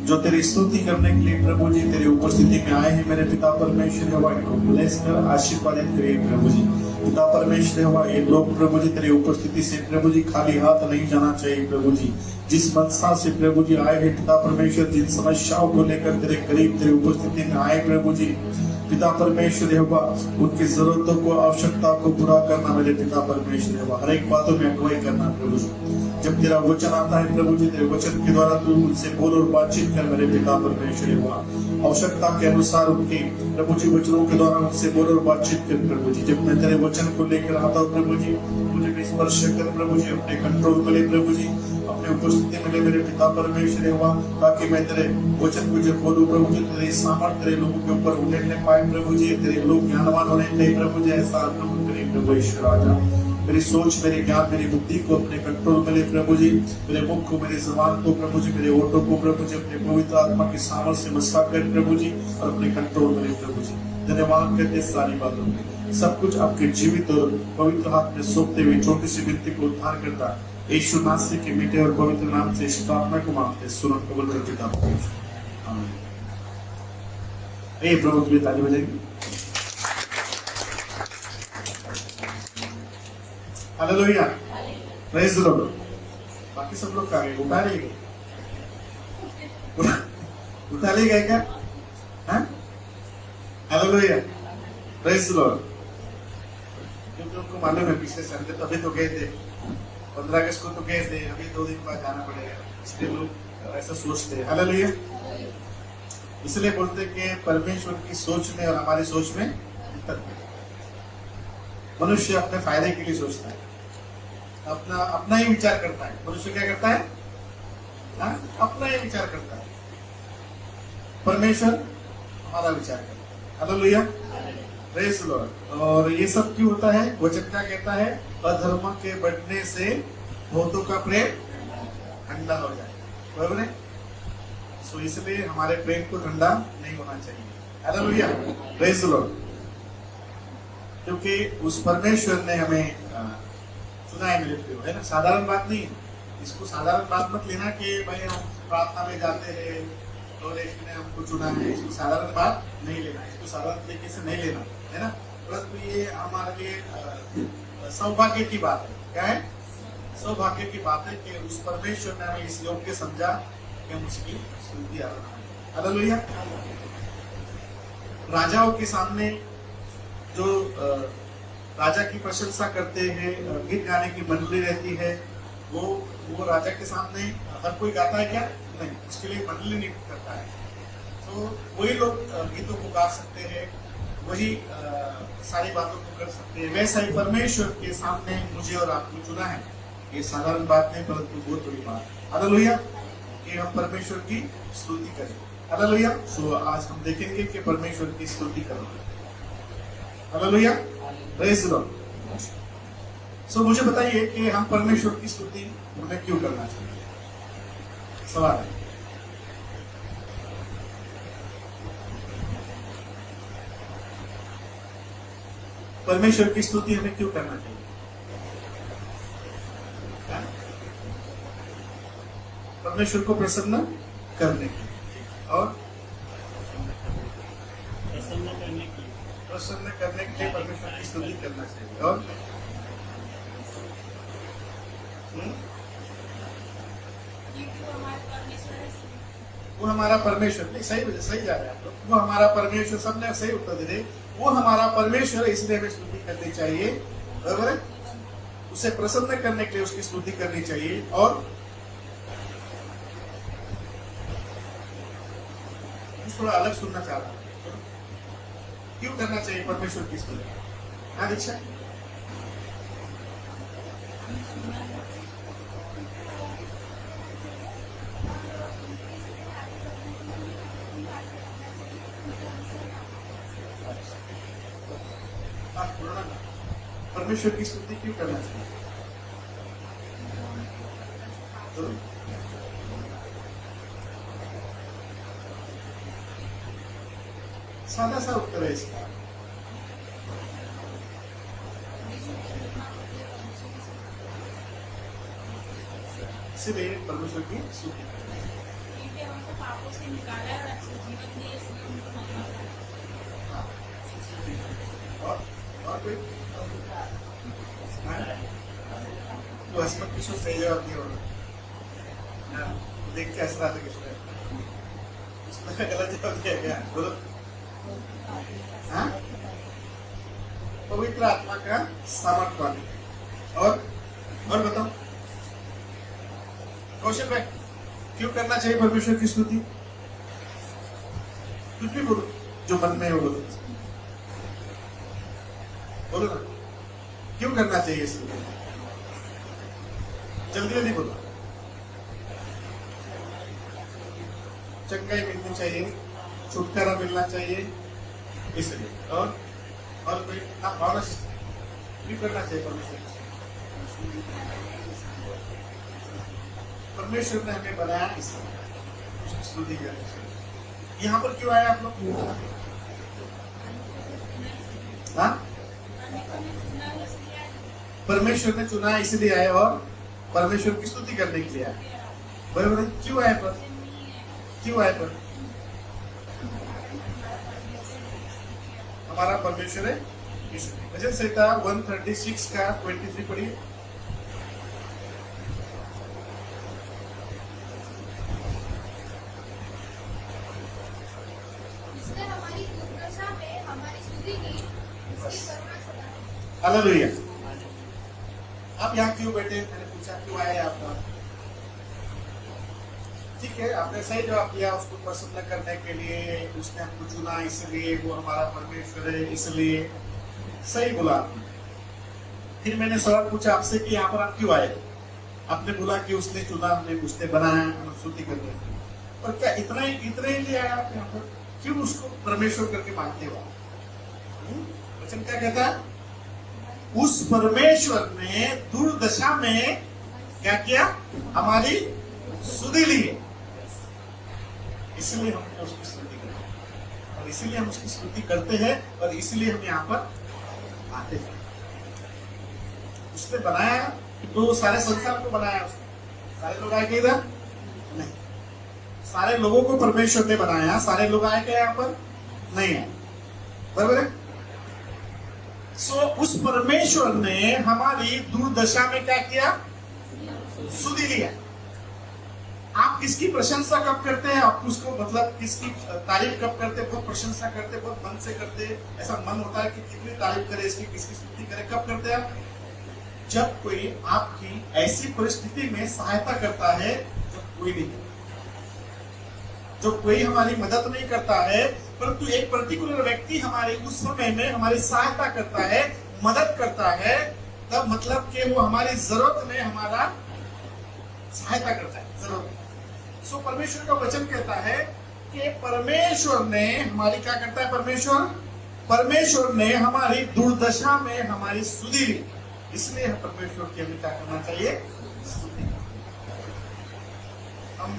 जो तेरी स्तुति करने के लिए प्रभु जी तेरी उपस्थिति में आए हैं मेरे पिता परमेश्वर यहोवा इनको ब्लेस कर आशीर्वादित करिए प्रभु जी पिता परमेश्वर यहोवा ये लोग प्रभु जी तेरी उपस्थिति से प्रभु जी खाली हाथ नहीं जाना चाहिए प्रभु जी जिस मनसा से प्रभु जी आए हैं पिता परमेश्वर जिन समस्याओं को लेकर तेरे करीब तेरी उपस्थिति में आए प्रभु जी पिता परमेश्वर यहोवा उनकी जरूरतों को आवश्यकताओं को पूरा करना मेरे पिता परमेश्वर यहोवा हर एक बातों में अगुवाई करना प्रभु जी जब तेरा वचन आता है प्रभु जी तेरे वचन के द्वारा तू उनसे बोल और बातचीत कर मेरे पिता परमेश्वर यहोवा आवश्यकता के अनुसार उनके प्रभु जी वचनों के द्वारा उनसे बोल और बातचीत कर प्रभु जी जब मैं तेरे वचन को लेकर आता हूँ प्रभु जी मुझे भी स्पर्श कर प्रभु जी अपने कंट्रोल को ले प्रभु जी अपने उपस्थिति में ले मेरे पिता परमेश्वर यहोवा ताकि मैं तेरे वचन को जब बोलूं प्रभु जी तेरे सामर्थ्य तेरे लोगों के ऊपर उठने पाए प्रभु जी तेरे लोग ज्ञानवान होने चाहिए प्रभु जी ऐसा अनुग्रह करें प्रभु ईश्वर राजा मेरी सोच, मेरे ज्ञान, मेरी बुद्धि को अपने कंट्रोल में ले प्रभु जी। मेरे मुख को, मेरे जबान को प्रभु जी, मेरे ओठों को प्रभु जी अपने पवित्र आत्मा की सामर्थ से बसा कर प्रभु जी, और अपने कंट्रोल में ले प्रभु जी। धन्यवाद करते सारी बातों में, सब कुछ आपके जीवित और पवित्र हाथ में सौंपते हुए छोटी सी विनती को उद्धार करता यीशु नासरी के मीठे और पवित्र नाम से इस प्रार्थना को मांगते, सुनो कबूल कर पिता। आमीन। ए प्रभु के लिए ताली बजाएंगे। Hallelujah, praise the Lord. बाकी सब लोग कहाँ गए? उठा ले गए? उठा ले गए क्या? हाँ? Hallelujah, praise the Lord. क्योंकि उनको मालूम है पिछले संडे तो अभी तो गए थे, 15 अगस्त को तो गए थे, अभी 2 दिन बाद जाना पड़ेगा, इसलिए लोग ऐसा सोचते हैं। हालेलुया, इसलिए बोलते हैं कि परमेश्वर की सोच में और हमारी सोच में अंतर है। मनुष्य अपने फायदे के लिए सोचता है, अपना अपना ही विचार करता है। मनुष्य क्या करता है? अपना ही विचार करता है। परमेश्वर हमारा विचार करता है। Hallelujah, praise the Lord. और ये सब क्यों होता है? वचन क्या कहता है? अधर्म के बढ़ने से बहुतों का प्रेम ठंडा हो जाए, बराबर है? सो इसलिए हमारे प्रेम को ठंडा नहीं होना चाहिए। Hallelujah, praise the Lord. क्योंकि उस परमेश्वर ने हमें चुना है मेरे प्रियो, है ना? साधारण बात नहीं है। इसको साधारण बात मत लेना कि भाई हम प्रार्थना में जाते हैं और यीशु ने हमको चुना है, इसको साधारण बात नहीं लेना, इसको साधारण तरीके से नहीं लेना, है ना? परंतु ये हमारे लिए सौभाग्य की बात है। क्या है? सौभाग्य की बात है कि उस परमेश्वर ने हमें इस योग्य समझा कि हम उसकी स्तुति आराधना। हालेलुया। राजाओं के सामने जो राजा की प्रशंसा करते हैं, गीत गाने की मंडली रहती है, वो राजा के सामने हर कोई गाता है क्या? नहीं, उसके लिए मंडली नहीं करता है। तो वही लोग गीतों को गा सकते हैं, वही सारी बातों को कर सकते हैं। वैसा ही परमेश्वर के सामने मुझे और आपको चुना है। ये साधारण बात नहीं, परंतु बहुत बड़ी बात है। हालेलुया, कि हम परमेश्वर की स्तुति करें। हालेलुया। सो आज हम देखेंगे कि परमेश्वर की स्तुति करें। Hallelujah, praise the Lord. So मुझे बताइए कि हम परमेश्वर की स्तुति हमें क्यों करना चाहिए? सवाल है। परमेश्वर की स्तुति हमें क्यों करना चाहिए? परमेश्वर को प्रसन्न करने के लिए और प्रसन्न करने के लिए परमेश्वर की स्तुति करना चाहिए। और वो हमारा परमेश्वर, नहीं सही जा रहे हैं आप लोग। वो हमारा परमेश्वर, सबने सही उत्तर दे रहे। वो हमारा परमेश्वर, इसलिए हमें स्तुति करनी चाहिए, बराबर है? उसे प्रसन्न करने के लिए उसकी स्तुति करनी चाहिए। और थोड़ा अलग सुनना चाह रहा हूं, क्यों करना चाहिए परमेश्वर की स्तुति? हाँ दीक्षा, परमेश्वर की स्तुति क्यों करना चाहिए? तो सादा सा उत्तर है इसका। इसलिए परमेश्वर की स्तुति हमको पापों से निकाला और अच्छे जीवन दिए, इसलिए उनको धन्यवाद। और कोई वो हस्पत किसको सही जवाब दिया होगा? देख के हंस रहा था किसने? उसने गलत जवाब दिया क्या? बोलो। हाँ? पवित्र आत्मा का सामर्थ पाने। और बताओ कौशल भाई, क्यों करना चाहिए परमेश्वर की स्तुति? कुछ भी बोलो जो मन में है, बोलो ना, क्यों करना चाहिए स्तुति? जल्दी बोलो। चंगाई मिलनी चाहिए, छुटकारा मिलना चाहिए, इसलिए। और कोई भावना क्यों करना चाहिए परमेश्वर? परमेश्वर ने हमें बनाया इसलिए उसकी स्तुति करनी चाहिए। यहाँ पर क्यों आए आप लोग? हाँ? परमेश्वर ने चुना इसलिए आए और परमेश्वर की स्तुति करने के लिए आए। बराबर है? क्यों आए पर? क्यों आए पर? हमारा परमेश्वर है इसलिए। भजन संहिता 136 का 23 पढ़िए। इसने हमारी दुर्दशा में हमारी स्तुति की, उसकी करुणा सदा। हालेलुया। आप यहाँ क्यों बैठे? मैंने पूछा क्यों आए आप? ठीक है, आपने सही जवाब दिया। उसको प्रसन्न करने के लिए, उसने हमको चुना इसलिए, वो हमारा परमेश्वर है इसलिए। सही बोला आपने। फिर मैंने सवाल पूछा आपसे कि यहाँ पर आप क्यों आए? आपने बोला कि उसने चुना, उसने बनाया, हम स्तुति करने के लिए। और क्या इतने ही लिए आए आप यहाँ पर? क्यों उसको परमेश्वर करके मानते हो? वचन क्या कहता है? उस परमेश्वर ने दुर्दशा में क्या किया? हमारी सुधि ली, इसलिए हमने उसकी स्तुति करते और इसीलिए हम उसकी स्तुति करते हैं और इसीलिए हम यहाँ पर आते हैं। उसने बनाया तो सारे संसार को बनाया उसने। सारे लोग आए क्या इधर? नहीं। सारे लोगों को परमेश्वर ने बनाया। सारे लोग आए क्या यहाँ पर? नहीं आए। बराबर है? सो उस परमेश्वर ने हमारी दुर्दशा में क्या किया? सुधि लिया। आप किसकी प्रशंसा कब करते हैं? आप उसको मतलब किसकी तारीफ कब करते हैं? बहुत प्रशंसा करते, बहुत मन से करते। ऐसा मन होता है कि कितनी तारीफ करे इसकी, किसकी स्तुति करे। कब करते हैं? जब कोई आपकी ऐसी परिस्थिति में सहायता करता है जब कोई नहीं, जब कोई हमारी मदद नहीं करता है, परंतु एक पर्टिकुलर व्यक्ति हमारे उस समय में हमारी सहायता करता है, मदद करता है, तब मतलब कि वो हमारी जरूरत में हमारा सहायता करता है। जरूरत। सो परमेश्वर का वचन कहता है कि परमेश्वर ने हमारी क्या करता है? परमेश्वर ने हमारी दुर्दशा में हमारी सुधि ली, इसलिए हम परमेश्वर की हमें क्या करना चाहिए? हम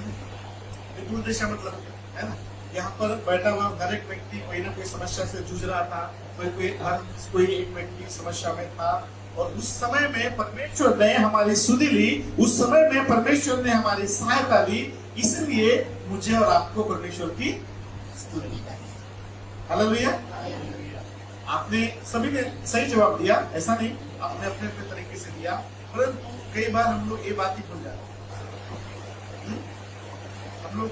दुर्दशा मतलब है ना, यहाँ पर बैठा हुआ हर एक व्यक्ति कोई ना कोई समस्या से जूझ रहा था, कोई एक व्यक्ति समस्या में था और उस समय में परमेश्वर ने हमारी सुधि ली, उस समय में परमेश्वर ने हमारी सहायता ली, इसलिए मुझे और आपको परमेश्वर की स्तुति। हालेलुया। आपने सभी ने सही जवाब दिया, ऐसा नहीं, आपने अपने अपने तरीके से दिया, परंतु कई बार हम लोग ये बात ही भूल जाते हैं। हम लोग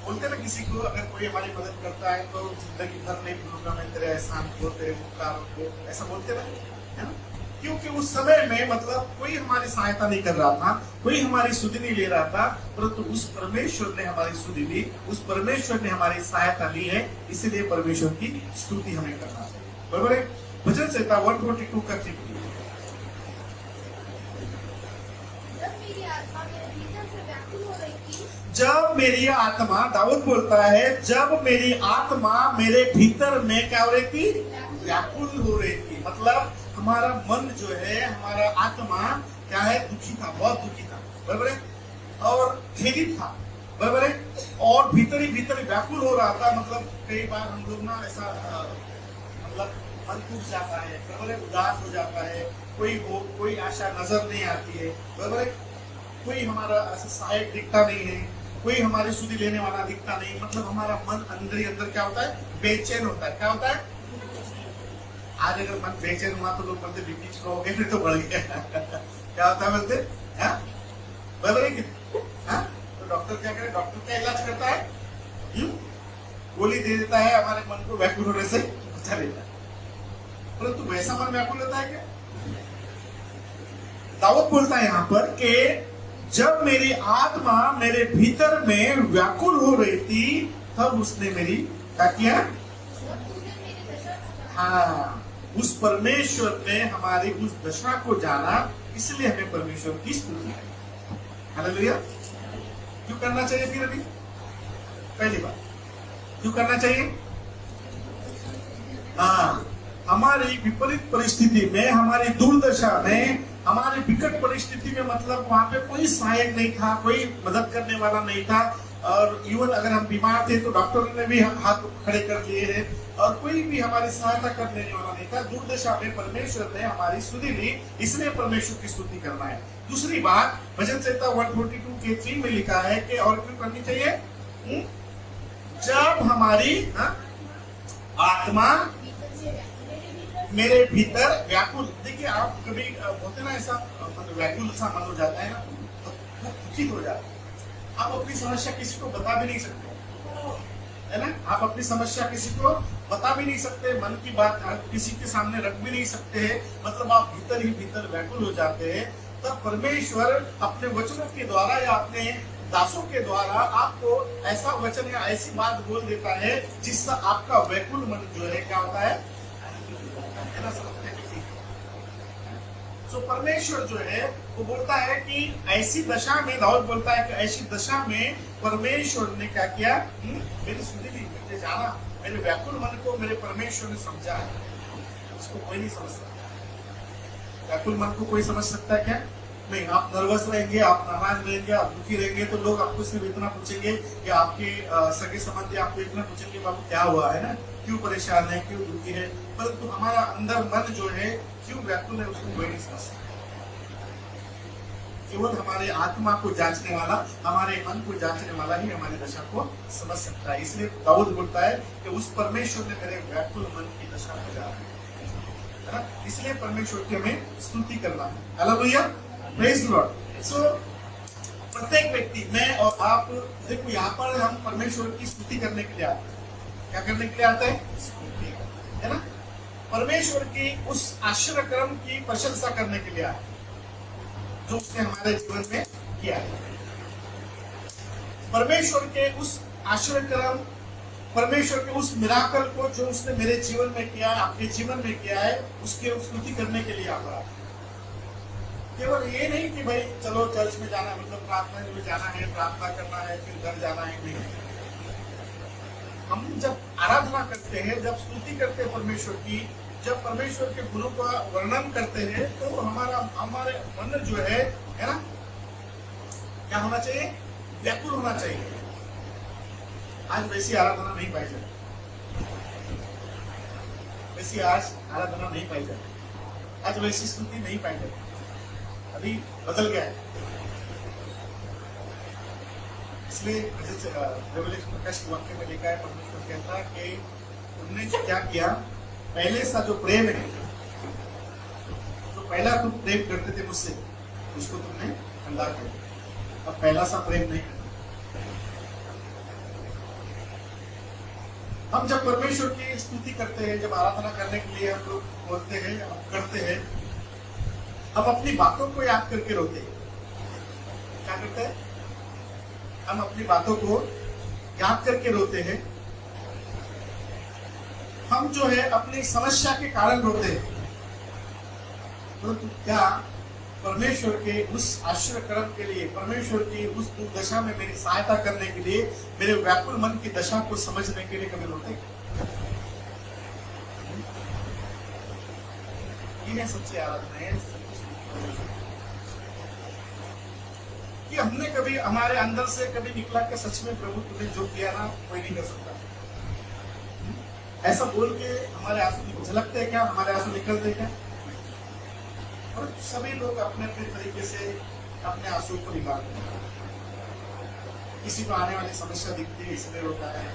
बोलते ना किसी को, अगर कोई हमारी मदद करता है तो जिंदगी भर नहीं भूलूंगा मैं तेरे एहसान को, तेरे उपकारों को, ऐसा बोलते ना, है ना? क्योंकि उस समय में मतलब कोई हमारी सहायता नहीं कर रहा था, कोई हमारी सुधि नहीं ले रहा था, परंतु उस परमेश्वर ने हमारी सुधि ली, उस परमेश्वर ने हमारी सहायता ली है, इसलिए परमेश्वर की स्तुति हमें करना चाहिए। बराबर है? भजन संहिता 142 का 3। जब मेरी आत्मा, दाऊद बोलता है, जब मेरी आत्मा मेरे भीतर में क्या हो रही थी? व्याकुल हो रही थी। मतलब हमारा मन जो है, हमारा आत्मा क्या है? दुखी था, बहुत दुखी था। बराबर है? और खेदित था। बराबर है? और भीतर ही भीतर व्याकुल हो रहा था। मतलब कई बार हम लोग ना ऐसा मतलब मन टूट जाता है, बराबर है? उदास हो जाता है, कोई आशा नजर नहीं आती है। बराबर है? कोई हमारा ऐसा सहायक दिखता नहीं है, कोई हमारी सुधि लेने वाला दिखता नहीं। मतलब हमारा मन अंदर ही अंदर क्या होता है? बेचैन होता है। क्या होता है? आज अगर मन बेचैन हुआ तो लोग बोलते बीपी स्लो हो गया, फिर तो बढ़ गया। क्या होता है बोलते? बराबर है कि? तो डॉक्टर क्या करे? डॉक्टर क्या इलाज करता है? गोली दे देता है, हमारे मन को व्याकुल होने से बचा लेता है। परंतु वैसा मन व्याकुल होता है क्या? दाऊद बोलता है यहाँ पर कि जब मेरी आत्मा मेरे भीतर में व्याकुल हो रही थी, तब उसने मेरी क्या किया? हाँ, उस परमेश्वर ने हमारी उस दशा को जाना, इसलिए हमें परमेश्वर की स्तुति है। हालेलुया। क्यों करना चाहिए फिर? अभी पहली बात क्यों करना चाहिए? हाँ, हमारी विपरीत परिस्थिति में, हमारी दुर्दशा में हमारे विकट परिस्थिति में मतलब वहां पे कोई सहायक नहीं था, कोई मदद करने वाला नहीं था। और इवन अगर हम बीमार थे तो डॉक्टरों ने भी हाथ खड़े कर लिए हैं और कोई भी हमारी सहायता करने वाला नहीं था। दुर्दशा में परमेश्वर ने हमारी सुधि ली, इसलिए परमेश्वर की स्तुति करना है। दूसरी बात, भजन संहिता 142 के 3 में लिखा है कि और क्यों करनी चाहिए? जब हमारी आत्मा मेरे भीतर व्याकुल। देखिए, आप कभी होते ना ऐसा, मतलब व्याकुल सा मन हो जाता है ना, तो दुखित हो जाता है। आप अपनी समस्या किसी को बता भी नहीं सकते, है ना? आप अपनी समस्या किसी को बता भी नहीं सकते, मन की बात आप किसी के सामने रख भी नहीं सकते हैं, मतलब आप भीतर ही भीतर व्याकुल हो जाते हैं। तब परमेश्वर अपने वचनों के द्वारा या अपने दासों के द्वारा आपको ऐसा वचन या ऐसी बात बोल देता है जिससे आपका व्याकुल मन जो है क्या होता है ना, समझते हैं? तो परमेश्वर जो है वो बोलता है कि ऐसी दशा में, दाऊद बोलता है कि ऐसी दशा में परमेश्वर ने क्या किया? मेरी सुधि ली, मुझे जाना, मेरे व्याकुल मन को मेरे परमेश्वर ने समझा है। इसको कोई नहीं समझ सकता। व्याकुल मन को कोई समझ सकता है क्या? नहीं। आप नर्वस रहेंगे, आप नाराज रहेंगे, आप दुखी रहेंगे तो लोग आपको सिर्फ इतना पूछेंगे कि आपके सगे संबंधी आपको इतना पूछेंगे बाबू क्या हुआ है ना, क्यों परेशान है, क्यों दुखी है। परंतु हमारा अंदर मन जो है क्यों व्याकुल है उसको कोई नहीं समझ सकता। केवल हमारे आत्मा को जांचने वाला, हमारे मन को जांचने वाला ही हमारी दशा को समझ सकता है। इसलिए दाऊद बोलता है कि उस परमेश्वर ने मेरे व्याकुल मन की दशा को जाना है ना। इसलिए परमेश्वर की हमें स्तुति करना है। Hallelujah, praise the Lord. So प्रत्येक व्यक्ति, मैं और आप, देखो यहाँ पर हम परमेश्वर की स्तुति करने के लिए आते हैं। क्या करने के लिए आते हैं? स्तुति, है ना। परमेश्वर की उस आश्चर्य कर्म की प्रशंसा करने के लिए आते हैं जो उसने हमारे जीवन में किया है। परमेश्वर के उस आश्चर्य कर्म, परमेश्वर के उस मिराकल को जो उसने मेरे जीवन में किया है, आपके जीवन में किया है, उसके स्तुति करने के लिए आता है। केवल ये नहीं कि भाई चलो चर्च में जाना, मतलब प्रार्थना में जाना है, प्रार्थना करना है, फिर घर जाना है, नहीं। हम जब आराधना करते हैं, जब स्तुति करते हैं परमेश्वर की, जब परमेश्वर के गुणों का वर्णन करते हैं, तो हमारे मन जो है ना, क्या होना चाहिए? व्याकुल होना चाहिए। आज वैसी आराधना नहीं पाई जाती, वैसी आज आराधना नहीं पाई जाती, आज वैसी स्तुति नहीं पाई जाती। अभी बदल गया है। इसलिए रेवलेशन प्रकाश के वाक्य में लिखा है, परमेश्वर कहता है कि तुमने क्या किया, पहले सा जो प्रेम है, जो पहला तुम प्रेम करते थे मुझसे, उसको तुमने ठंडा कर दिया। अब पहला सा प्रेम नहीं करते। हम जब परमेश्वर की स्तुति करते हैं, जब आराधना करने के लिए हम लोग बोलते हैं, हम करते हैं, हम अपनी बातों को याद करके रोते हैं। क्या करते हैं? हम अपनी बातों को याद करके रोते हैं। हम जो है अपनी समस्या के कारण रोते हैं। परंतु क्या परमेश्वर के उस आश्चर्य कर्म के लिए, परमेश्वर की उस दुर्दशा में मेरी सहायता करने के लिए, मेरे व्याकुल मन की दशा को समझने के लिए कभी रोते? ये सबसे आराधना है कि हमने कभी हमारे अंदर से कभी निकला कि सच में प्रभु तुमने जो किया ना, कोई नहीं कर सकता। ऐसा बोल के हमारे आंसू झलकते हैं क्या? हमारे आंसू निकलते हैं क्या? और सभी लोग अपने अपने तरीके से अपने आंसू को निकालते हैं। किसी को आने वाली समस्या दिखती है इसलिए रोता है,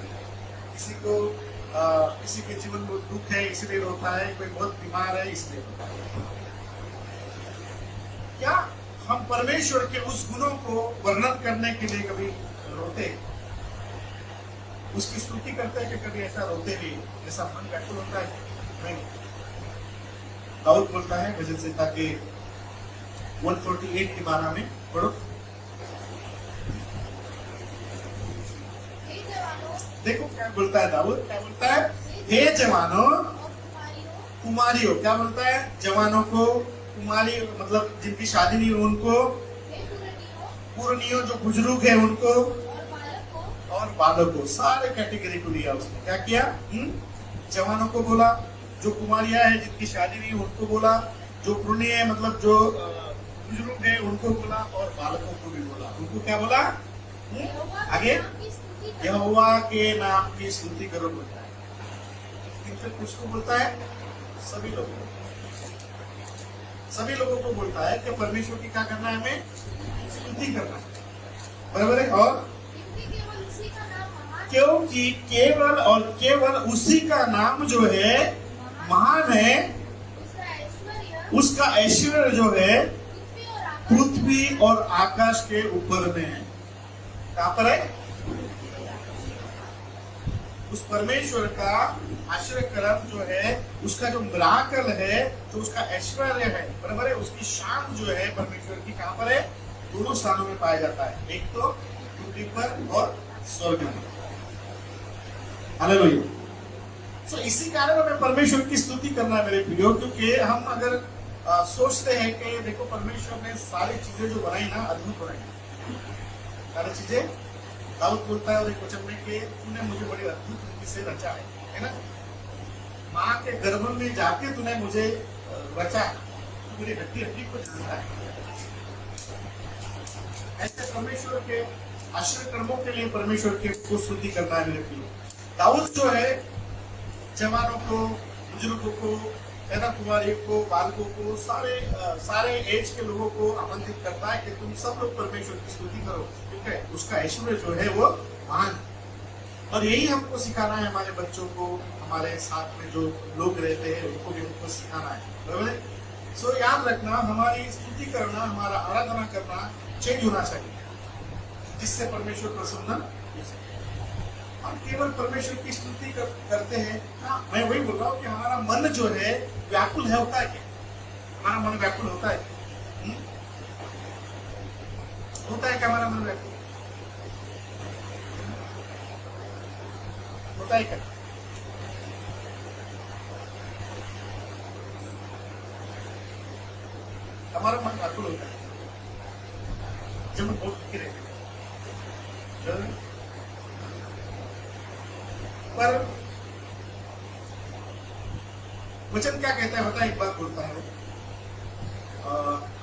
किसी को किसी के जीवन में दुख है इसलिए रोता है, कोई बहुत बीमार है इसलिए रोता है। क्या हम परमेश्वर के उस गुणों को वर्णन करने के लिए कभी रोते, उसकी स्तुति करते हैं कि कभी ऐसा रोते भी, ऐसा मन व्याकुल होता है? नहीं। दाऊद बोलता है भजन संहिता के 148 के 12 में, पढ़ो। देखो क्या बोलता है दाऊद, क्या बोलता है? हे जवानों, कुमारियों। क्या बोलता है? जवानों को, कुमारी मतलब जिनकी शादी नहीं उनको, पुरनियों जो बुजुर्ग है उनको, और बालकों, सारे कैटेगरी को लिया उसने। क्या किया? जवानों को बोला, जो कुमारियां हैं जिनकी शादी नहीं उनको बोला, जो पुण्य मतलब जो बुजुर्ग है उनको बोला और बालकों को भी बोला। उनको क्या बोला? आगे यहोवा के नाम की स्तुति करो बोलता है। फिर किसको बोलता है? सभी लोगों को बोलता है कि परमेश्वर की क्या करना है, हमें स्तुति करना है, बराबर है। और क्योंकि केवल और केवल उसी का नाम जो है महान है, उसका ऐश्वर्य जो है पृथ्वी और आकाश के ऊपर में है। कहां पर है? उस परमेश्वर का आश्चर्य कर्म जो है, उसका जो मिराकल है, जो उसका ऐश्वर्य है, बराबर है, उसकी शान जो है परमेश्वर की कहां पर है? दोनों स्थानों में पाया जाता है, एक तो पृथ्वी पर और स्वर्ग में। हालेलुया। सो इसी कारण हमें परमेश्वर की स्तुति करना है मेरे प्रियो, क्योंकि हम अगर सोचते हैं कि देखो परमेश्वर ने सारी चीजें जो बनाई ना, अद्भुत बनाई सारी चीजें। दाऊद बोलता है और एक वचन में कि तूने मुझे बड़ी अद्भुत रीति से रचा है ना, माँ के गर्भ में जाके तूने मुझे रचा, तू मेरी हड्डी हड्डी को जानता है। ऐसे परमेश्वर के आश्चर्य कर्मों के लिए परमेश्वर के को स्तुति करना है मेरे प्रियो। दाऊद जो है जवानों को, बुजुर्गों को, पैदा कुमारी को, बालकों को, सारे एज के लोगों को आमंत्रित करता है कि तुम सब लोग परमेश्वर की स्तुति करो, ठीक है। उसका ऐश्वर्य जो है वो महान। और यही हमको सिखाना है हमारे बच्चों को, हमारे साथ में जो लोग रहते हैं उनको भी हमको सिखाना है, बराबर है। सो याद रखना, हमारी स्तुति करना, हमारा आराधना करना चेंज होना चाहिए, जिससे परमेश्वर प्रसन्न हो सके। हम केवल परमेश्वर की स्तुति करते हैं। हाँ, मैं वही बोल रहा हूँ कि हमारा मन जो है व्याकुल है, होता है क्या? हमारा मन व्याकुल होता है? होता है क्या हमारा मन व्याकुल? होता है क्या? हमारा मन व्याकुल होता है जब हम बहुत दुखी रहते हैं। पर वचन क्या कहता है? बता, एक बात बोलता है,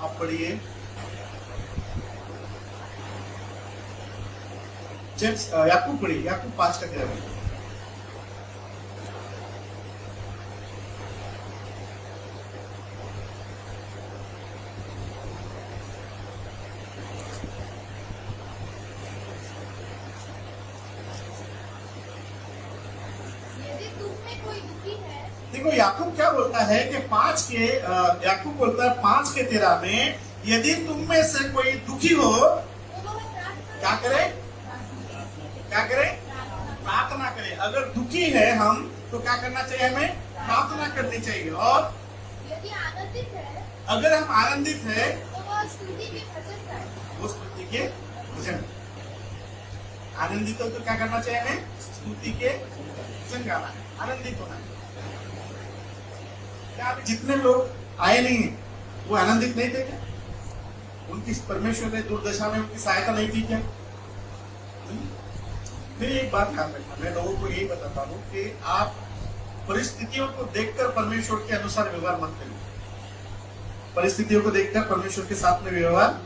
आप पढ़िए जेम्स, याकूब पढ़िए, याकूब 5 का 13। देखो याकूब क्या बोलता है कि याकूब बोलता है 5 के 13 में, यदि तुम में से कोई दुखी हो क्या करे? क्या करे? प्रार्थना करे। अगर दुखी है हम तो क्या करना चाहिए? हमें प्रार्थना करनी चाहिए। और यदि आनंदित है, अगर हम आनंदित है तो वो स्तुति के भजन गाए। वो स्तुति के भजन। आनंदित हो तो क्या करना चाहिए? हमें स्तुति के भजन गाना है, आनंदित होना है। क्या अभी जितने लोग आए नहीं है वो आनंदित नहीं थे क्या? उनकी परमेश्वर ने दुर्दशा में उनकी सहायता नहीं की क्या? मेरी एक बात याद रखना, मैं लोगों को यही बताता हूँ कि आप परिस्थितियों को देखकर परमेश्वर के अनुसार व्यवहार मत करिए। परिस्थितियों को देखकर परमेश्वर के साथ में व्यवहार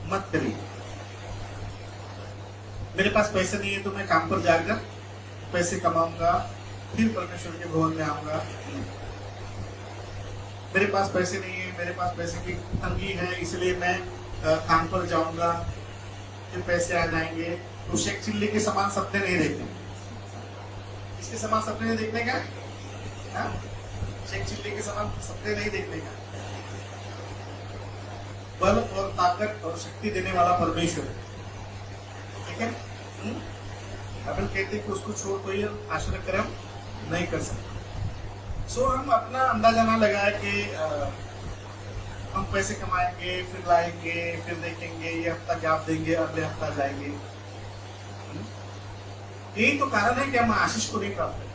मत करिए। मेरे पास पैसे नहीं है तो मैं काम पर जाकर पैसे कमाऊंगा, फिर परमेश्वर के भवन में आऊंगा। मेरे पास पैसे नहीं है, मेरे पास पैसे की तंगी है, इसलिए मैं काम पर जाऊंगा, फिर पैसे आ जाएंगे। तो शेख चिल्ली के समान सपने नहीं देखने। इसके समान सपने नहीं देखने का, शेख चिल्ली के समान सपने नहीं देखने का। बल और ताकत और शक्ति देने वाला परमेश्वर, ठीक है। अपन कहते कि उसको छोड़ कोई आश्रय कर्म नहीं कर सकता। सो हम अपना अंदाजा ना लगाए कि हम पैसे कमाएंगे, फिर लाएंगे, फिर देखेंगे, ये हफ्ता गैप देंगे, अगले हफ्ता जाएंगे। यही तो कारण है कि हम आशीष को नहीं प्राप्त करते।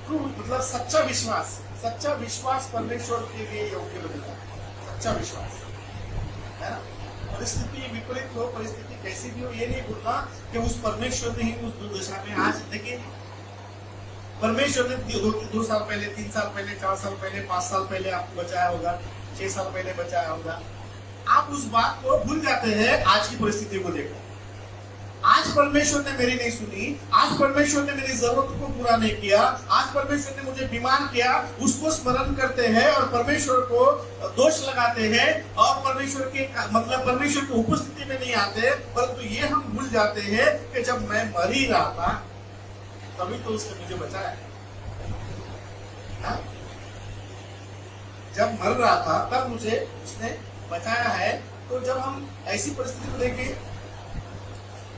तो मतलब सच्चा विश्वास परमेश्वर के लिए योग्य बनता है। सच्चा विश्वास है ना। परिस्थिति विपरीत हो, परिस्थिति कैसी भी हो, ये नहीं बोलना कि उस परमेश्वर ने ही उस दुर्दशा में आज देखिए परमेश्वर ने 2 साल पहले, 3 साल पहले, 4 साल पहले, 5 साल पहले आपको बचाया होगा, 6 साल पहले बचाया होगा। आप उस बात को भूल जाते हैं आज की परिस्थिति को देखकर। आज परमेश्वर ने मेरी नहीं सुनी, आज परमेश्वर ने मेरी जरूरत को पूरा नहीं किया, आज परमेश्वर ने मुझे बीमार किया, उसको स्मरण करते हैं और परमेश्वर को दोष लगाते हैं और परमेश्वर के मतलब परमेश्वर की उपस्थिति में नहीं आते। परंतु ये हम भूल जाते हैं कि जब मैं मर ही रहा था तभी तो उसने मुझे बचाया। हाँ? जब मर रहा था तब मुझे उसने बचाया है। तो जब हम ऐसी परिस्थिति को देखें,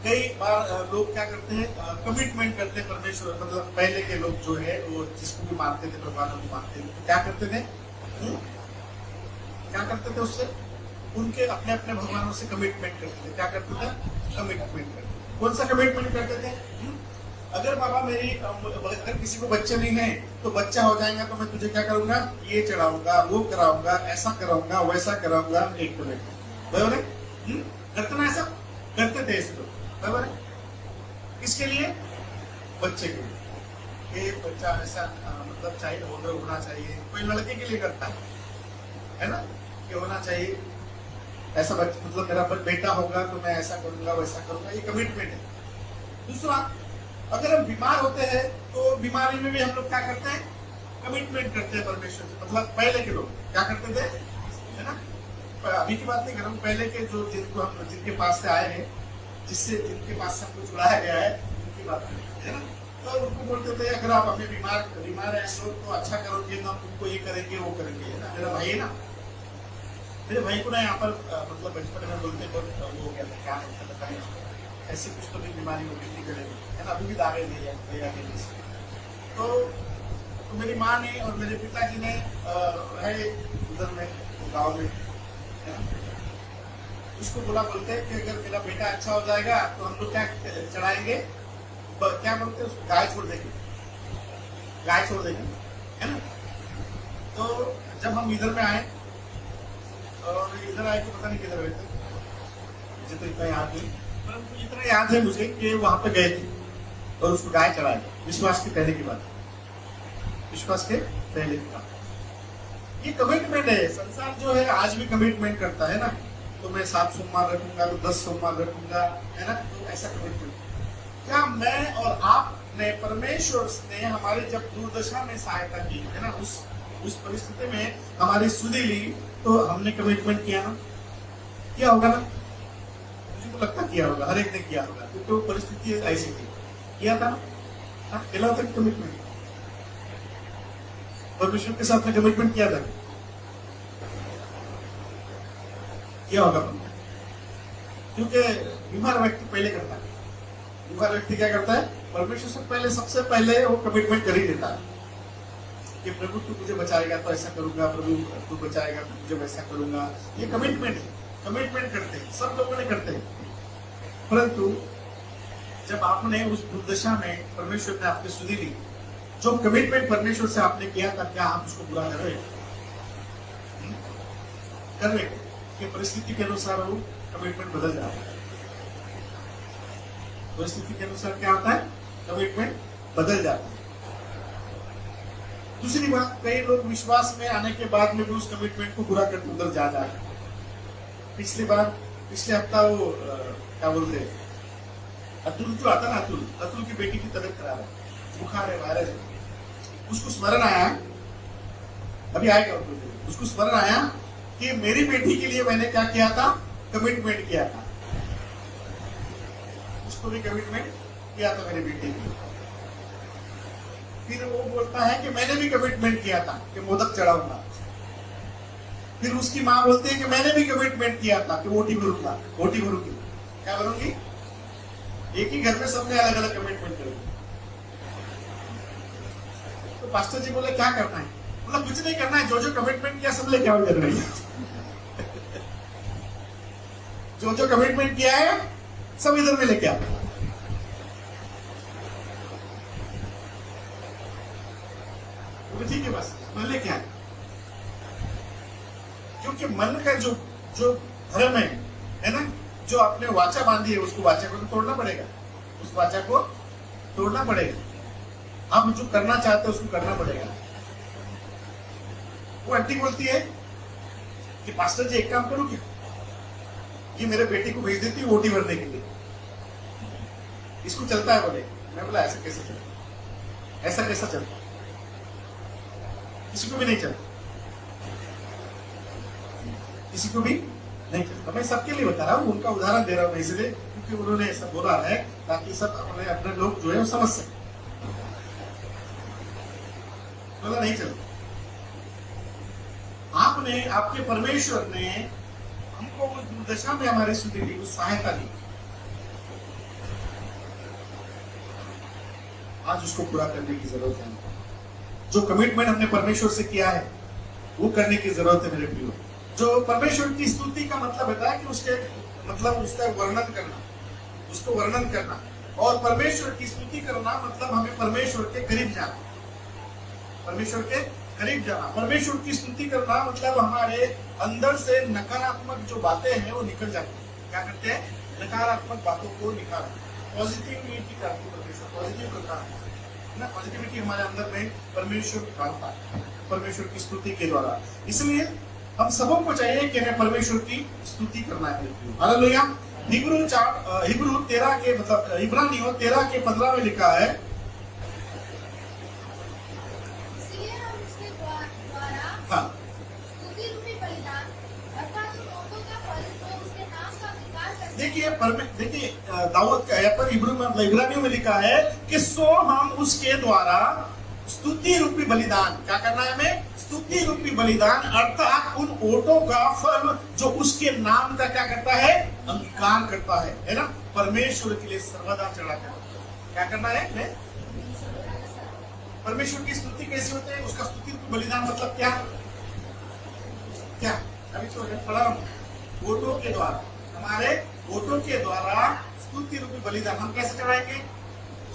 कई बार लोग क्या करते हैं, कमिटमेंट करते हैं परमेश्वर, मतलब पहले के लोग जो है वो जिसको भी मानते थे, भगवान को मानते थे, तो क्या करते थे? क्या करते थे उससे? उनके अपने अपने भगवानों से कमिटमेंट करते थे। क्या करते थे? कमिटमेंट करते। कौन सा कमिटमेंट करते थे? अगर बाबा अगर किसी को बच्चे नहीं है तो बच्चा हो जाएगा तो मैं तुझे क्या करूंगा, ये चढ़ाऊंगा, वो कराऊंगा, ऐसा कराऊंगा, वैसा कराऊंगा। एक कमिटमेंट बराबर है। करते ना, ऐसा करते थे इसको, बराबर है। किसके लिए? बच्चे के लिए। ये बच्चा ऐसा मतलब चाइल्ड होल्डर होना चाहिए। कोई लड़के के लिए करता है ना, कि होना चाहिए ऐसा बच्चा, मतलब मेरा बेटा होगा तो मैं ऐसा करूंगा, वैसा करूंगा। ये कमिटमेंट है। दूसरा, अगर हम बीमार होते हैं तो बीमारी में भी हम लोग क्या करते हैं? कमिटमेंट करते हैं परमेश्वर से। मतलब पहले के लोग क्या करते थे, है ना? अभी की बात नहीं कर रहा हूँ, पहले के जो जिनके पास से आए हैं, जिनके पास से हमको छुड़ाया गया है, उनकी बात है ना। तो उनको बोलते थे अगर आप हमें बीमार है तो अच्छा करोगे तो हम तुमको ये करेंगे, वो करेंगे, है ना। मेरा भाई है ना, मेरे भाई को ना यहाँ पर मतलब बचपन में बोलते बहुत वो हो गया था, क्या होता था, ऐसी कुछ तो भी बीमारी होती थी गले में, है ना। अभी भी दावे नहीं है भैया के लिए। तो मेरी माँ ने और मेरे पिताजी ने रहे उधर में गाँव में, है ना, उसको बोलते हैं कि अगर मेरा बेटा अच्छा हो जाएगा तो हम लोग क्या चढ़ाएंगे, क्या बोलते हैं उसको, गाय छोड़ देंगे, गाय छोड़ देंगे, है ना। तो जब हम इधर में आए और इधर आए तो पता नहीं किधर गए थे, मुझे तो इतना याद नहीं, परंतु इतना याद है मुझे कि वहां पे गए थे और उसको गाय चढ़ाए, विश्वास के पहले की बात, विश्वास के पहले की बात। ये कमिटमेंट है। संसार जो है आज भी कमिटमेंट करता है ना, तो मैं 7 सोमवार रखूंगा तो 10 सोमवार रखूंगा, है ना। तो ऐसा कमिटमेंट क्या मैं और आपने, परमेश्वर ने हमारे जब दुर्दशा में सहायता की, है ना, उस परिस्थिति में हमारी सुधि ली, तो हमने कमिटमेंट किया ना, किया होगा ना, मुझे तो लगता किया होगा, हर एक ने किया होगा, क्योंकि वो परिस्थिति ऐसी थी, किया था ना। कहला होता है कमिटमेंट, परमेश्वर के साथ में कमिटमेंट किया था, किया होगा। क्योंकि बीमार व्यक्ति पहले करता है, बीमार व्यक्ति क्या करता है, परमेश्वर से पहले, सबसे पहले वो कमिटमेंट कर ही देता है कि प्रभु तू मुझे बचाएगा तो ऐसा करूंगा, प्रभु तू बचाएगा तो मुझे वैसा करूंगा। ये कमिटमेंट है, कमिटमेंट करते हैं, सब लोगों ने करते हैं। परंतु जब आपने उस दुर्दशा में परमेश्वर ने आपकी सुधि ली, जो कमिटमेंट परमेश्वर से आपने किया था, क्या आप उसको पूरा कर रहे कर रहे कि परिस्थिति के अनुसार वो कमिटमेंट बदल जाता है। परिस्थिति के अनुसार क्या होता है, कमिटमेंट बदल जाता है। दूसरी बात, कई लोग विश्वास में आने के बाद में भी उस कमिटमेंट को पूरा करके उधर जा रहे हैं। पिछले हफ्ता वो क्या बोलते हैं, अतुल जो आता ना, अतुल की बेटी की तबीयत खराब है, बुखार है, वायरस है। उसको स्मरण आया, अभी आएगा उसको स्मरण आया कि मेरी बेटी के लिए मैंने क्या किया था, कमिटमेंट किया था। उसको भी कमिटमेंट किया था मेरी बेटी के लिए। फिर वो बोलता है कि मैंने भी कमिटमेंट किया था कि मोदक चढ़ाऊंगा। फिर उसकी माँ बोलती है कि मैंने भी कमिटमेंट किया था कि ओटी भरूंगा, ओटी भरूंगी। क्या भरूंगी? एक ही घर में सबने अलग अलग कमिटमेंट करेंगे। तो पास्टर जी बोले क्या करना है? मतलब कुछ नहीं करना है, जो जो कमिटमेंट किया सब लेके आओ घर में। जो जो कमिटमेंट किया है सब इधर में लेके आओ। ठीक है, बस मन लेके आए। क्योंकि मन का जो धर्म है ना, जो आपने वाचा बांधी है, उसको वाचा को तो तोड़ना पड़ेगा, उस वाचा को तोड़ना पड़ेगा। आप जो करना चाहते हो उसको करना पड़ेगा। वो आंटी बोलती है कि पास्टर जी एक काम करो क्या, ये मेरे बेटी को भेज देती है वोटी भरने के लिए, इसको चलता है बोले। मैं बोला ऐसा कैसे चलता, ऐसा कैसा चलता, किसी को भी नहीं चलता, किसी को भी नहीं चलता। मैं सबके लिए बता रहा हूँ, उनका उदाहरण दे रहा हूँ इसलिए क्योंकि उन्होंने ऐसा बोला है ताकि सब अपने लोग जो है वो समझ सके। बोला नहीं चलता। आपने, आपके परमेश्वर ने हमको उस दुर्दशा में हमारी स्तुति दी, उस सहायता दी, आज उसको पूरा करने की जरूरत है। जो कमिटमेंट हमने परमेश्वर से किया है वो करने की जरूरत है मेरे प्रियो। जो परमेश्वर की स्तुति का मतलब होता है कि उसके मतलब उसका वर्णन करना, उसको वर्णन करना, और परमेश्वर की स्तुति करना मतलब हमें परमेश्वर के करीब जाना, परमेश्वर के करीब जाना। परमेश्वर की स्तुति करना मतलब हमारे अंदर से नकारात्मक जो बातें हैं वो निकल जाती है। क्या करते हैं? नकारात्मक बातों को निकालना, पॉजिटिविटी करती है परमेश्वर, पॉजिटिव करता है ना, पॉजिटिविटी हमारे अंदर में परमेश्वर निकालता है परमेश्वर की स्तुति के द्वारा। इसलिए हम सबों को चाहिए कि हमें परमेश्वर की स्तुति करना है। हालेलुया। हिब्रू 13 के मतलब इब्रानियों 13 के 15 में लिखा है, इसलिए हम उसके द्वारा हाँ स्तुति रूपी बलिदान अर्थात उन ओटों का फल जो उसके नाम का विकास करते हैं। देखिए दाऊद का यहाँ पर हिब्रू में इब्रानियों में लिखा है कि सो हम उसके द्वारा स्तुति रूपी बलिदान, क्या करना है हमें? स्तुति रूपी बलिदान अर्थात उन ओटों का फल जो उसके नाम का क्या करता है? अंगीकार करता है ना, परमेश्वर के लिए सर्वदा चढ़ाता है। क्या करना है हमें? परमेश्वर की स्तुति कैसे होती है? उसका स्तुति रूपी बलिदान मतलब क्या क्या अभी तो पढ़ा हूं, ओटों के द्वारा, हमारे ओटों के द्वारा स्तुति रूपी बलिदान हम कैसे चढ़ाएंगे?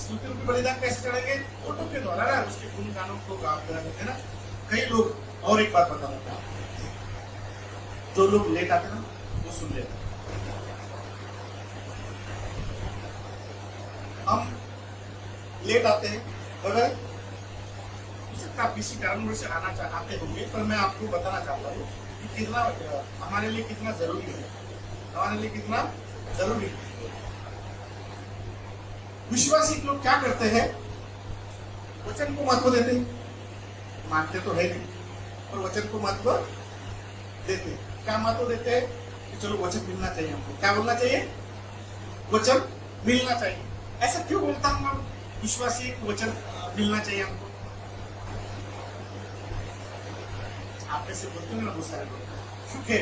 स्तुति रूपी बलिदान कैसे चढ़ेंगे? ओटों के द्वारा ना, उसके गुणगानों को गाते हैं ना। कई लोग, और एक बात बता दूं, जो लोग लेट आते ना वो सुन लेते, हम लेट आते हैं अगर आप किसी कारणवश से आते होंगे, पर मैं आपको बताना चाहता हूँ कि कितना हमारे लिए कितना जरूरी है, हमारे लिए कितना जरूरी है। विश्वासी लोग क्या करते हैं? वचन को महत्व देते हैं, मानते तो है नहीं और वचन को महत्व देते हैं। क्या महत्व देते हैं? कि चलो वचन मिलना चाहिए हमको। क्या बोलना चाहिए? वचन मिलना चाहिए। ऐसा क्यों बोलता हूँ मैं? विश्वासी वचन मिलना चाहिए हमको। आप ऐसे बोलते हैं ना बहुत सारे लोग, क्योंकि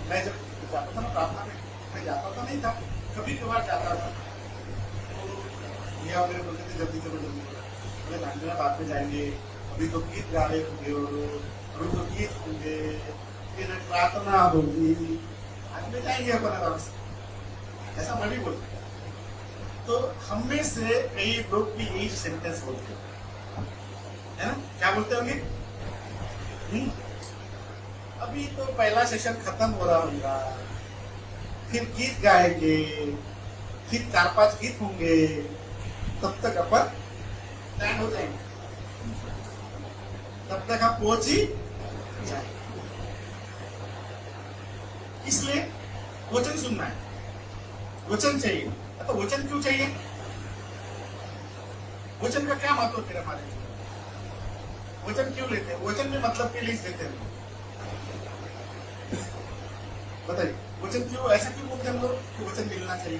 मैं जब जाता था ना प्रार्थना में, मैं जाता तो नहीं था, कभी कभार जाता था, तो मेरे बोलते थे जल्दी करो जल्दी करो, बोले घंटे बाद में जाएंगे, अभी तो गीत गा रहे होंगे और अभी तो गीत होंगे, फिर प्रार्थना होगी, आज में जाएंगे अपन आराम से, ऐसा बड़ी बोलते। तो हम में से कई लोग भी यही सेंटेंस बोलते है ना। क्या बोलते होंगे? अभी तो पहला सेशन खत्म हो रहा होगा, फिर गीत गाएंगे, फिर 4-5 गीत होंगे, तब तक अपन लैंड हो जाएंगे, तब तक आप पहुंच ही जाएंगे। इसलिए वचन सुनना है, वचन चाहिए। तो वचन क्यों चाहिए? वचन का क्या महत्व है हमारे लिए? वचन क्यों लेते हैं? वचन में मतलब के लिए लेते हैं, बताइए। वचन क्यों, ऐसा क्यों बोलते हैं हम लोग कि वचन मिलना चाहिए?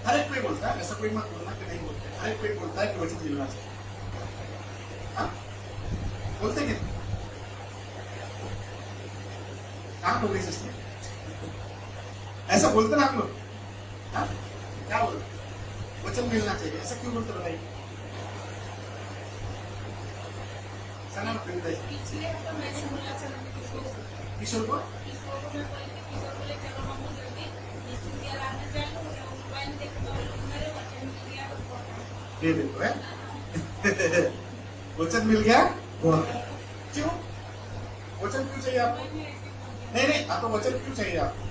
हर एक कोई बोलता है, ऐसा कोई मत बोलना कि नहीं बोलते, हर एक कोई बोलता है कि वचन मिलना चाहिए। हाँ बोलते कि कहाँ हो गई सिस्टम? ऐसा बोलते ना आप लोग? हाँ क्या बोलते? वचन मिलना चाहिए, ऐसा क्यों बोलते बताइए? सना पिछले हफ्ते मैंने बोला चलो किशोर को किशोर को मैं बोली थी, किशोर बोले चलो हम जल्दी स्टूडियो लाने जाएंगे, मोबाइल देखो मेरे वचन मिल गया तो ये देखो है वचन मिल गया बहुत। क्यों वचन क्यों चाहिए आपको? नहीं आपको वचन क्यों चाहिए आपको?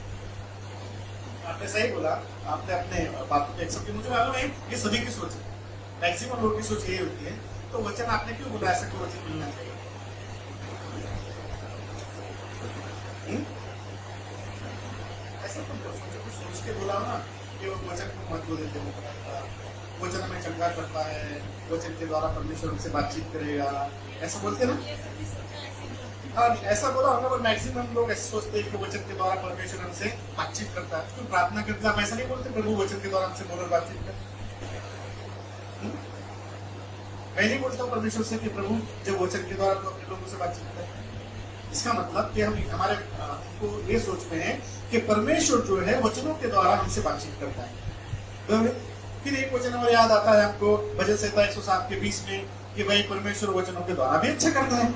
आपने सही बोला, आपने अपने बातों को एक्सेप्ट किया। मुझे मालूम है ये सभी की सोच है, मैक्सिमम लोगों की सोच यही होती है। तो वचन आपने क्यों बोला ऐसा कोई वचन मिलना चाहिए? ऐसा तुम सोचो, कुछ सोच के बोला ना कि वो वचन को मत बोल देते हो, वचन हमें चंगा करता है, वचन के द्वारा परमेश्वर हमसे बातचीत करेगा, ऐसा बोलते ना। ये सभी सोचा ऐसे ही बोलते हैं। हाँ ऐसा बोला होगा, पर मैक्सिमम लोग ऐसे सोचते हैं कि वचन के द्वारा परमेश्वर हमसे बातचीत करता है। क्यों प्रार्थना करते हैं, आप ऐसा नहीं बोलते प्रभु वचन के द्वारा हमसे बोलो, बातचीत कर। मैं नहीं बोलता हूँ परमेश्वर से कि प्रभु जब वचन के द्वारा तो अपने लोगों से बातचीत करते हैं। इसका मतलब कि हम हमारे को ये सोच में है कि परमेश्वर जो है वचनों के द्वारा हमसे बातचीत करता है। तो फिर एक वचन हमें याद आता है हमको भजन संहिता 107 के 20 में कि भाई परमेश्वर वचनों के द्वारा भी अच्छा करता है,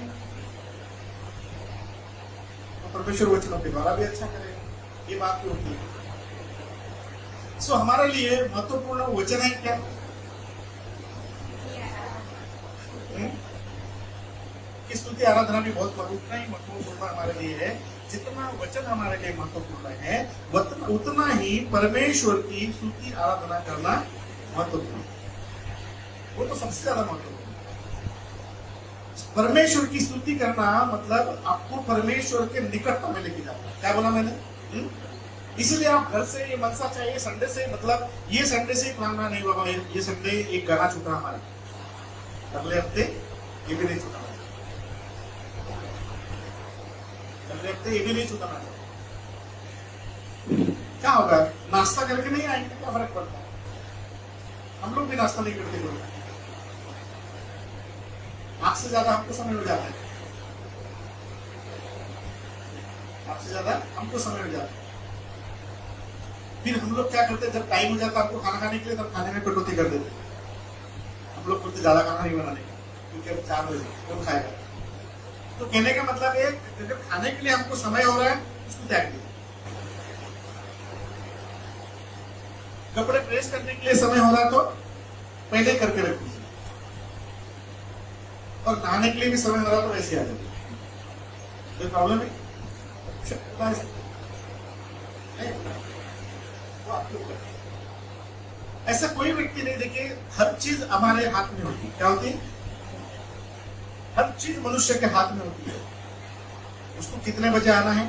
तो परमेश्वर वचनों के द्वारा भी अच्छा करेगा। ये बात क्यों होती है? सो हमारे लिए महत्वपूर्ण वचन है क्या? कि स्तुति आराधना भी बहुत उतना ही महत्वपूर्ण हमारे लिए है। जितना वचन हमारे लिए महत्वपूर्ण है उतना ही परमेश्वर की स्तुति आराधना करना महत्वपूर्ण है। वो तो सबसे ज्यादा महत्वपूर्ण है। परमेश्वर की स्तुति करना मतलब आपको परमेश्वर के निकटता में लेके जाना। क्या बोला मैंने? इसलिए आप घर से ये मनसा चाहिए संडे से, मतलब ये संडे से प्रार्थना नहीं बाबा, ये संडे एक गाना छूटा हमारे, अगले हफ्ते ये भी नहीं छूटा, अगले हफ्ते ये भी नहीं छूटाना। क्या होगा? नाश्ता करके नहीं आएंगे, क्या फर्क पड़ता है? हम लोग भी नाश्ता नहीं करते लोग, आपसे ज्यादा हमको समय हो जाता है, आपसे ज्यादा हमको समय हो जाता है। फिर हम लोग क्या करते हैं, जब टाइम हो जाता है हमको खाना खाने के लिए, तब खाने में कटौती कर देते हैं। हम लोग खुद ज्यादा खाना नहीं बनाने का, क्योंकि अब 4 बजे कौन खाएगा। तो कहने का मतलब है अगर खाने के लिए हमको समय हो रहा है उसको त्याग दीजिए। कपड़े प्रेस करने के लिए समय हो रहा तो पहले करके रख दीजिए, और नहाने के लिए भी समय हो रहा तो वैसे आ जाइए। कोई प्रॉब्लम है? ऐसा कोई व्यक्ति नहीं, देखिए हर चीज हमारे हाथ में होती है। क्या होती है? हर चीज मनुष्य के हाथ में होती है। उसको कितने बजे आना है,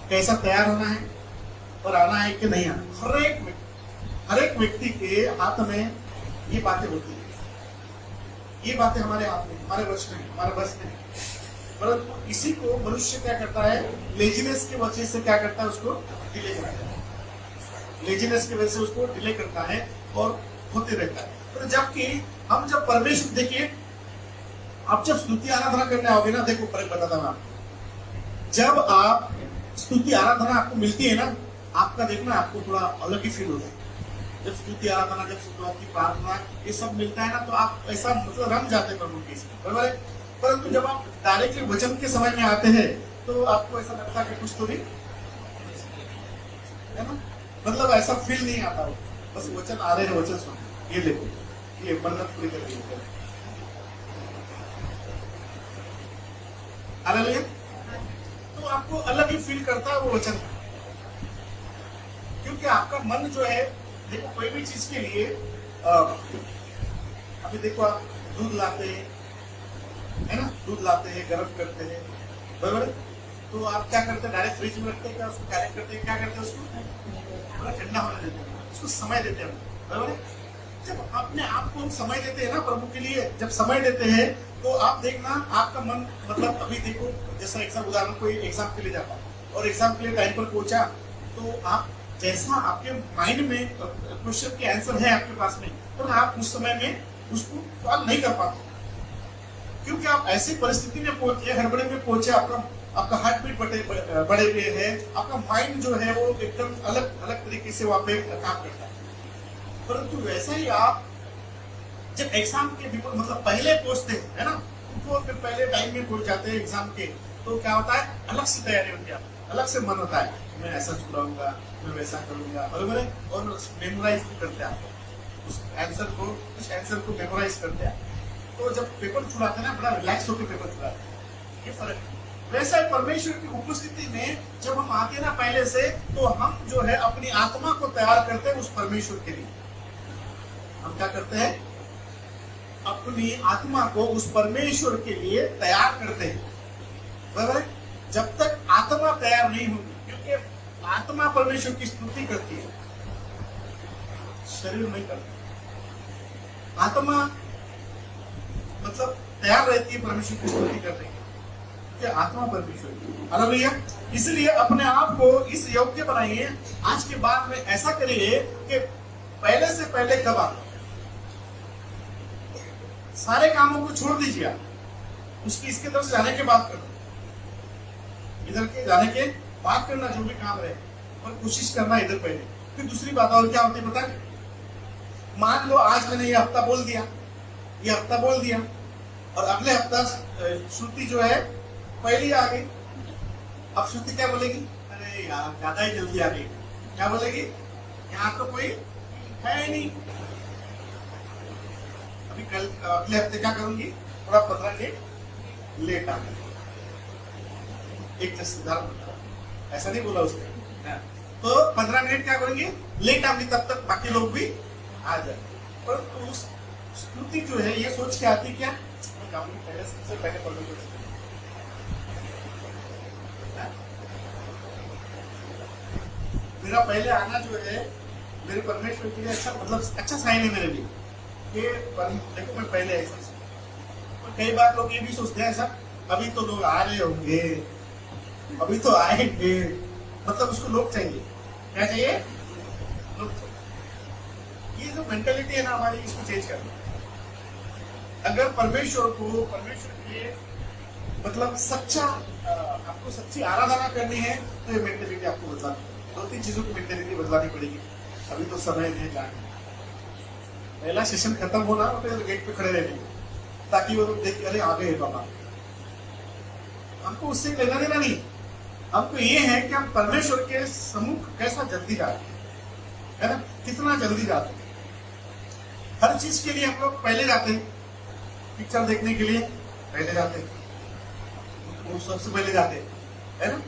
कैसा तैयार होना है, और आना है कि नहीं आना, हर एक व्यक्ति के हाथ में ये बातें होती है। ये बातें हमारे हाथ में, हमारे वश में, हमारे बस में। परंतु इसी को मनुष्य क्या करता है, लेजीनेस की वजह से क्या करता है, उसको डिले करता है। लेजीनेस की वजह से उसको डिले करता है और होते रहता है। तो जबकि हम जब परमेश्वर, देखिए आप जब स्तुति आराधना करने आओगे ना, देखो फर्क बताता मैं आपको। जब आप स्तुति आराधना आपको मिलती है ना, आपका देखना आपको थोड़ा अलग ही फील होता है। जब स्तुति आराधना, जब शुरुआत की प्रार्थना, ये सब मिलता है ना, तो आप ऐसा मतलब रम जाते हैं प्रभु के इसमें, बराबर है। परंतु जब आप डायरेक्टली वचन के समय में आते हैं तो आपको ऐसा लगता है कि कुछ तो भी है ना, मतलब ऐसा फील नहीं आता हो, बस वचन आ रहे हैं, वचन सुन, ये देखो, ये मन्नत पूरी कर दी। हालेलुया। तो आपको अलग ही फील करता है वो वचन, क्योंकि आपका मन जो है, देखो कोई भी चीज के लिए अभी देखो आप दूध लाते हैं, है ना, दूध लाते हैं, गर्म करते हैं, बराबर। तो आप क्या करते हैं, डायरेक्ट फ्रिज में रखते हैं क्या, उसको डायरेक्ट करते हैं, क्या करते हैं, उसको ठंडा होने देते हैं, उसको समय देते हैं, बराबर। जब अपने आप को समय देते हैं ना प्रभु के लिए, जब समय देते हैं तो आप देखना आपका मन, मतलब अभी देखो जैसा एग्जाम, उदाहरण कोई एग्जाम के लिए जाता और एग्जाम के लिए टाइम पर पहुंचा, तो आप जैसा आपके माइंड में क्वेश्चन के आंसर है आपके पास में, तो आप उस समय में उसको सॉल्व नहीं कर पाते, क्योंकि आप ऐसी परिस्थिति में पहुंचे, हड़बड़ी में पहुंचे, आपका हार्ट बीट बढ़े हुए है, आपका माइंड जो है वो एकदम अलग अलग तरीके से वहां पे काम करता है। परंतु वैसा ही आप जब एग्जाम के बिल्कुल मतलब पहले पहुंचते हैं, है ना, तो फिर पहले टाइम में पहुंच जाते हैं एग्जाम के, तो क्या होता है, अलग से तैयारी होती है, अलग से मन होता है, मैं ऐसा छुड़ाऊंगा, मैं वैसा करूंगा, बराबर है। और मेमोराइज भी करते हैं आप उस आंसर को, उस आंसर को मेमोराइज करते हैं। तो जब पेपर छुड़ाते हैं ना, बड़ा रिलैक्स होकर पेपर छुड़ाते हैं, ये फर्क है। वैसा ही परमेश्वर की उपस्थिति में जब हम आते ना पहले से, तो हम जो है अपनी आत्मा को तैयार करते हैं उस परमेश्वर के लिए। हम क्या करते हैं, अपनी आत्मा को उस परमेश्वर के लिए तैयार करते हैं। बराबर है? जब तक आत्मा तैयार नहीं होगी, क्योंकि आत्मा परमेश्वर की स्तुति करती है, शरीर नहीं करता। आत्मा मतलब तैयार रहती है परमेश्वर की स्तुति करने की, कि आत्मा परमेश्वर की। हालेलुया। इसलिए अपने आप को इस योग्य बनाइए। आज के बाद में ऐसा करिए कि पहले से पहले कब आप सारे कामों को छोड़ दीजिए, आप उसकी इसके तरफ से जाने के बाद करो, इधर के जाने के बाद करना जो भी काम रहे, और कोशिश करना इधर पहले। फिर दूसरी बात और क्या होती है पता है? मान लो आज मैंने ये हफ्ता बोल दिया, ये हफ्ता बोल दिया, और अगले हफ्ता श्रुति जो है पहली आ गई। अब श्रुति क्या बोलेगी? अरे यार ज्यादा ही जल्दी आ गई। क्या बोलेगी? यहाँ तो कोई है ही नहीं। अभी कल अगले हफ्ते क्या करूंगी? थोड़ा 15 मिनट लेट आ गई। एक उदाहरण, ऐसा नहीं बोला उसने। तो 15 मिनट क्या करेंगे? लेट आऊंगी, तब तक बाकी लोग भी आ जाए। पर तो उस स्तुति जो है ये सोच के आती क्या? मैं जाऊंगी पहले, सबसे पहले परमेश्वर से। मेरा पहले आना जो है मेरे परमेश्वर के लिए अच्छा, मतलब अच्छा साइन है मेरे लिए कि देखो मैं पहले ऐसा। तो कई बार लोग ये भी सोचते हैं ऐसा, अभी तो लोग आ रहे होंगे, अभी तो आएंगे, मतलब उसको लोग चाहिए। क्या चाहिए? लोग चाहिए। ये जो मेंटालिटी है ना हमारी, इसको चेंज करना। अगर परमेश्वर को, परमेश्वर के मतलब सच्चा आपको सच्ची आराधना करनी है तो ये मेंटालिटी आपको बदलानी है। 2-3 चीजों की मेंटालिटी बदलानी पड़ेगी। अभी तो समय नहीं जाने, पहला सेशन खत्म होना और फिर गेट पे खड़े रहने, ताकि वो लोग देख के अरे आ गए बाबा। हमको उससे लेना देना नहीं, हमको ये है कि हम परमेश्वर के सम्मुख कैसा जल्दी जाते है ना, कितना जल्दी जाते हैं। हर चीज के लिए हम लोग पहले जाते हैं। पिक्चर देखने के लिए पहले जाते हैं, वो सबसे पहले जाते हैं, है ना।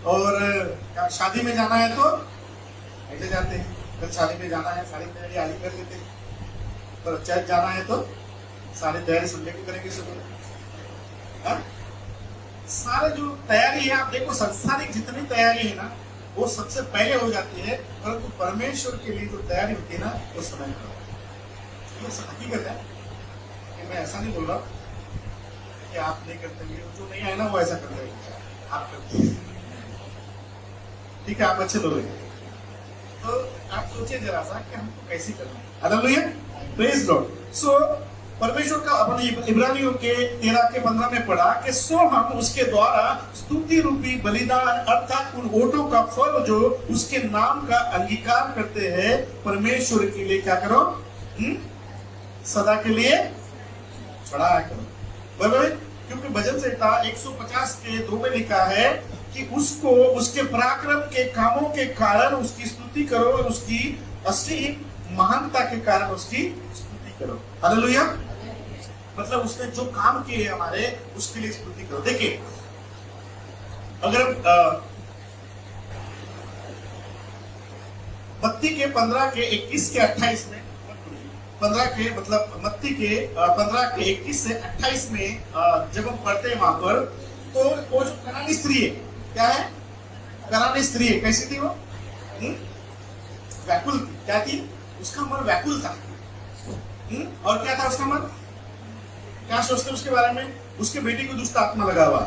और शादी में जाना है तो पहले जाते हैं। अगर शादी में जाना है सारी तैयारी आज ही कर लेते हैं, पर चर्च जाना है तो सारी तैयारी संडे को करेंगे सुबह। सारे जो तैयारी है, आप देखो संसारिक जितनी तैयारी है ना वो सबसे पहले हो जाती है, परंतु परमेश्वर के लिए जो तैयारी होती है ना वो समय में। ये हकीकत है कि मैं ऐसा नहीं बोल रहा कि आप नहीं करते, जो नहीं आए ना वो ऐसा करते हैं, आप करते हैं, ठीक है, आप अच्छे लोग हैं। तो आप सोचिए जरा सा कि हमको कैसे करना है। Hallelujah, praise Lord. सो परमेश्वर का अपने इब्रानियों के 13-15 में पढ़ा कि सो हम उसके द्वारा स्तुति रूपी बलिदान अर्थात उन ओटों का फल जो उसके नाम का अंगीकार करते हैं परमेश्वर के लिए क्या करो? सदा के लिए चढ़ाया करो। बराबर? क्योंकि भजन संहिता 150 के 2 में लिखा है कि उसको उसके पराक्रम के कामों के कारण उसकी स्तुति करो और उसकी असीम महानता के कारण उसकी स्तुति करो। हालेलुया। मतलब उसने जो काम किए हमारे उसके लिए स्तुति करो। देखिए अगर मत्ती के 15 के 21 के 28 में 15 के मतलब मत्ती के 15 के 21 से 28 में जब हम पढ़ते हैं वहां पर, तो वो जो कनानी स्त्री है, क्या है? कनानी स्त्री है, कैसी थी वो? व्याकुल। क्या थी? उसका मन व्याकुल था। और क्या था उसका मन? क्या सोचते उसके बारे में? उसके बेटी को दुष्ट आत्मा लगा हुआ।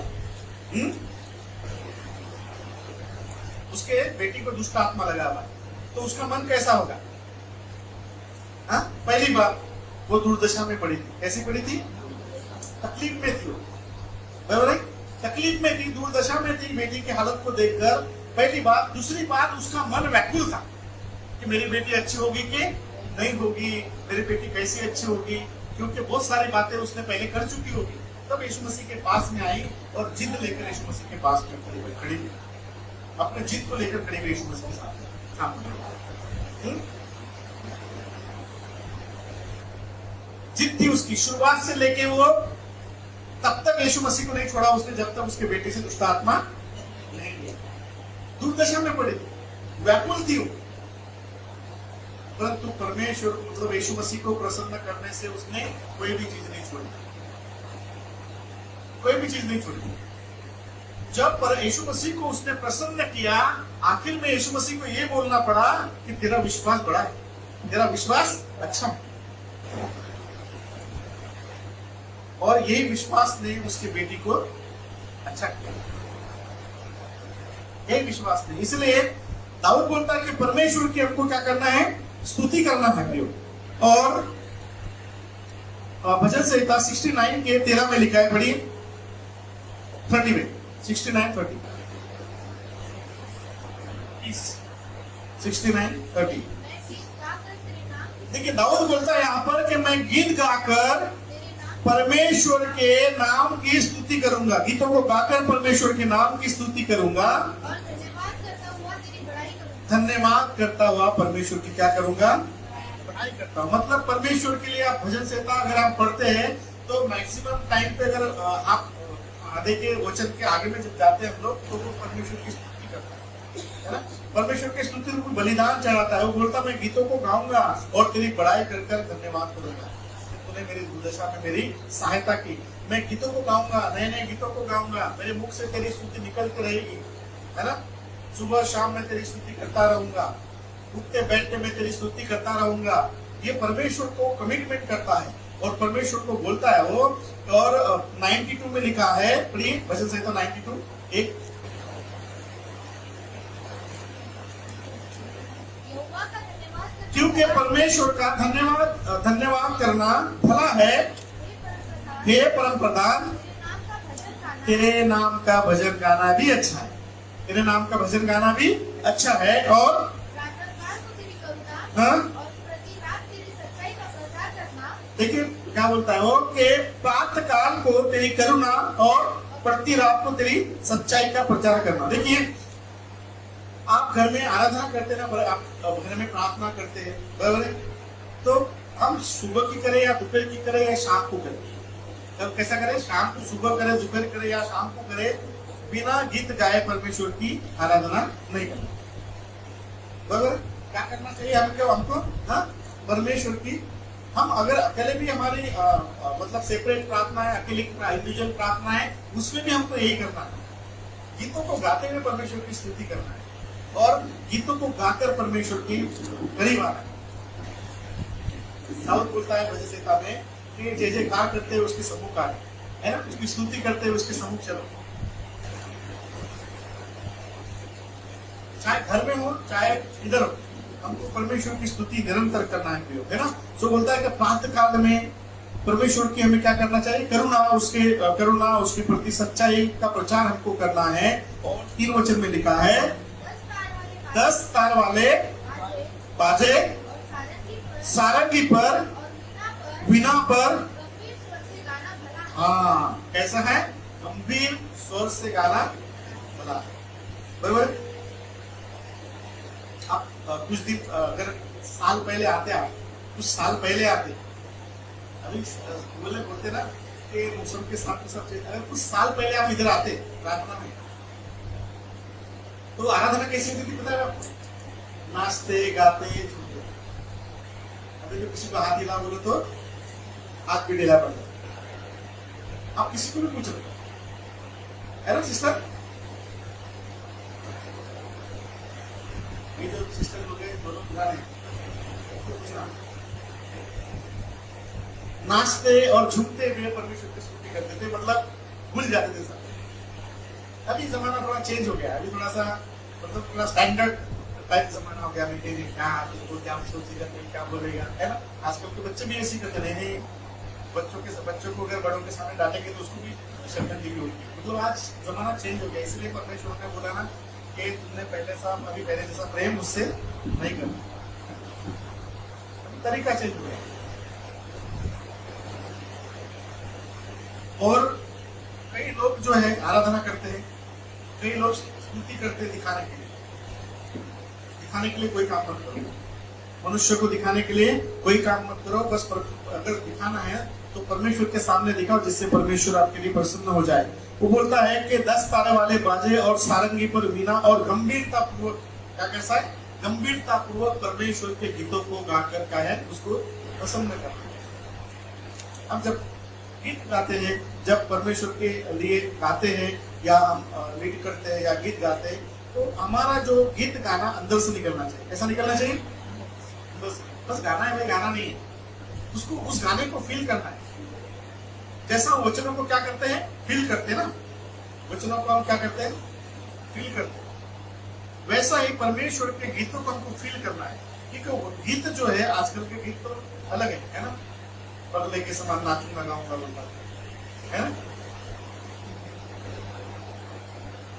उसके बेटी को दुष्ट आत्मा लगा हुआ, तो उसका मन कैसा होगा? हाँ, पहली बार वो दुर्दशा में पड़ी थी। कैसी पड़ी थी? तकलीफ में थी वो, बराबर है? तकलीफ में थी, दुर्दशा में थी बेटी की हालत को देखकर, पहली बात। दूसरी बात, उसका मन व्याकुल था कि मेरी बेटी अच्छी होगी कि नहीं होगी, मेरी बेटी कैसी अच्छी होगी, क्योंकि बहुत सारी बातें उसने पहले कर चुकी होगी। तब यीशु मसीह के पास में आई और जिद लेकर यीशु मसीह के पास में खड़ी हुई, अपने जिद को लेकर खड़ी हुई यीशु मसीह के साथ सामने। जिद थी उसकी शुरुआत से लेके वो तब तक यीशु मसीह को नहीं छोड़ा उसने जब तक उसके बेटे से दुष्ट आत्मा नहीं लिया। दुर्दशा में पड़ी थी, व्याकुल थी वो, परंतु परमेश्वर मतलब यीशु मसीह को प्रसन्न करने से उसने कोई भी चीज नहीं छोड़ी, कोई भी चीज नहीं छोड़ी। जब पर यीशु मसीह को उसने प्रसन्न किया, आखिर में यीशु मसीह को यह बोलना पड़ा कि तेरा विश्वास बड़ा है, तेरा विश्वास अच्छा है। और यही विश्वास ने उसकी बेटी को अच्छा किया, यही विश्वास ने। इसलिए दाऊद बोलता है कि परमेश्वर की हमको क्या करना है, स्तुति करना है प्रियो। और भजन संहिता 69 के 13 में लिखा है, पढ़िए 30 में, 69:30 69:30। मैं गीत गाकर तेरे नाम देखिए दाऊद बोलता है यहाँ पर कि मैं गीत गाकर तेरे नाम परमेश्वर के नाम की स्तुति करूंगा, गीतों को गाकर परमेश्वर के नाम की स्तुति करूंगा, और धन्यवाद करता हुआ तेरी बड़ाई करूंगा। धन्यवाद करता हुआ परमेश्वर की क्या करूंगा, बड़ाई करता हूँ। मतलब परमेश्वर के लिए आप भजन संहिता अगर आप पढ़ते हैं तो मैक्सिमम टाइम पे अगर आप आधे के वचन के आगे में जब जाते हैं हम लोग, तो वो परमेश्वर की स्तुति करता है ना, परमेश्वर की स्तुति रूपी बलिदान चढ़ाता है। वो बोलता मैं गीतों को गाऊंगा और तेरी बड़ाई कर कर धन्यवाद करूंगा, तूने मेरी दुर्दशा में मेरी सहायता की। मैं गीतों को गाऊंगा, नए नए गीतों को गाऊंगा, मेरे मुख से तेरी स्तुति निकलती रहेगी, है ना। सुबह शाम में तेरी स्तुति करता रहूंगा, उठते बैठते में तेरी स्तुति करता रहूंगा। ये परमेश्वर को कमिटमेंट करता है और परमेश्वर को बोलता है वो। और 92 में लिखा है, प्लीज भजन संहिता 92 एक, यहोवा का धन्यवाद करना क्योंकि परमेश्वर का धन्यवाद करना भला है, हे परम हे परम प्रधान, प्रधान, तेरे नाम का भजन गाना तेरे नाम का भजन गाना भी अच्छा है, तेरे नाम का भजन गाना भी अच्छा है। और प्रातःकाल को तेरी करुणा हाँ? और प्रति रात तेरी सच्चाई का प्रचार करना। देखिए क्या बोलता है वो कि प्रातः काल को तेरी करुणा और प्रति रात को तेरी सच्चाई का प्रचार करना। देखिए आप घर में आराधना करते ना, आप घर में प्रार्थना करते हैं, बराबर है, तो हम सुबह की करें या दोपहर की करें या शाम को करें, तब कैसा करें, शाम को सुबह करें, दोपहर करें या शाम को करें, बिना गीत गाए परमेश्वर की आराधना नहीं करना, बराबर। क्या करना चाहिए हमको हाँ, परमेश्वर की, हम अगर अकेले भी हमारी मतलब सेपरेट प्रार्थना है, अकेले इंडिविजुअल प्रार्थना है, उसमें भी हमको यही करना है, गीतों को गाते हुए परमेश्वर की स्तुति करना है और गीतों को गाकर परमेश्वर की करीब आना है। दाऊद बोलता है भजन संहिता में कि जय जयकार करते हुए उसके सम्मुख आए, है ना, उसकी स्तुति करते हुए उसके सम्मुख चलो। चाहे घर में हो चाहे इधर हो, हमको परमेश्वर की स्तुति निरंतर करना है प्रियो, है ना। सो बोलता है कि प्रातः काल में परमेश्वर की हमें क्या करना चाहिए, करुणा उसके प्रति सच्चाई का प्रचार हमको करना है। और 3 वचन में लिखा है 10 तार वाले बाजे और सारंगी पर और वीणा पर, गंभीर स्वर से गाना भला है। हाँ कैसा है, गंभीर स्वर से गाना भला, बराबर। आप कुछ दिन अगर साल पहले आते, आप कुछ साल पहले आते, अभी बोलते ना कि मौसम के साथ सब चीज, अगर कुछ साल पहले आप इधर आते प्रार्थना में, तो आराधना कैसी होती थी पता है आपको, नाचते गाते झूमते। अभी जो किसी को हाथ हिला बोले तो हाथ भी ढीला पड़ता। आप किसी को भी पूछो, है ना सिस्टर, ये जो सिस्टर लोग हैं दोनों पुराने, उनको पूछना, नाचते और झूमते हुए परमेश्वर की स्तुति करते थे, मतलब भूल जाते थे सब। अभी जमाना थोड़ा चेंज हो गया, अभी थोड़ा सा मतलब थोड़ा स्टैंडर्ड टाइप जमाना हो गया, बेटे ने क्या क्या सोचेगा, क्या बोलेगा, है ना। आजकल के बच्चे भी ऐसे करते नहीं, बच्चों को अगर बड़ों के सामने डालेंगे तो उसको भी शर्मिंदगी होगी। मतलब आज जमाना चेंज हो गया, इसलिए परमेश्वर ने बोला ना कि तुमने पहले जैसा प्रेम मुझसे नहीं करना, तरीका चेंज हो गया। और कई लोग जो है आराधना करते हैं, कई लोग स्तुति करते हैं दिखाने के लिए कोई काम मत करो, मनुष्य को दिखाने के लिए कोई काम मत करो, बस अगर दिखाना है तो परमेश्वर के सामने दिखाओ, जिससे परमेश्वर आपके लिए प्रसन्न हो जाए। वो बोलता है कि 10 तारे वाले बाजे और सारंगी पर वीणा और गंभीरता पूर्वक क्या कैसा है गंभीरता पूर्वक परमेश्वर के गीतों को गाकर क्या है उसको प्रसन्न करना है। हम जब गीत गाते हैं, जब परमेश्वर के लिए गाते हैं या हम लीड करते हैं या गीत गाते हैं, तो हमारा जो गीत गाना अंदर से निकलना चाहिए। कैसा निकलना चाहिए? बस गाना है भाई, गाना नहीं है, उसको उस गाने को फील करना है। जैसा वचनों को क्या करते हैं, फील करते हैं ना, वचनों को हम क्या करते हैं, फील करते हैं। वैसा ही परमेश्वर के गीतों को हमको फील करना है, क्योंकि गीत जो है आजकल के गीत तो अलग है ना, पगले के समान नाचूंगा गाऊंगा बोलता है ना,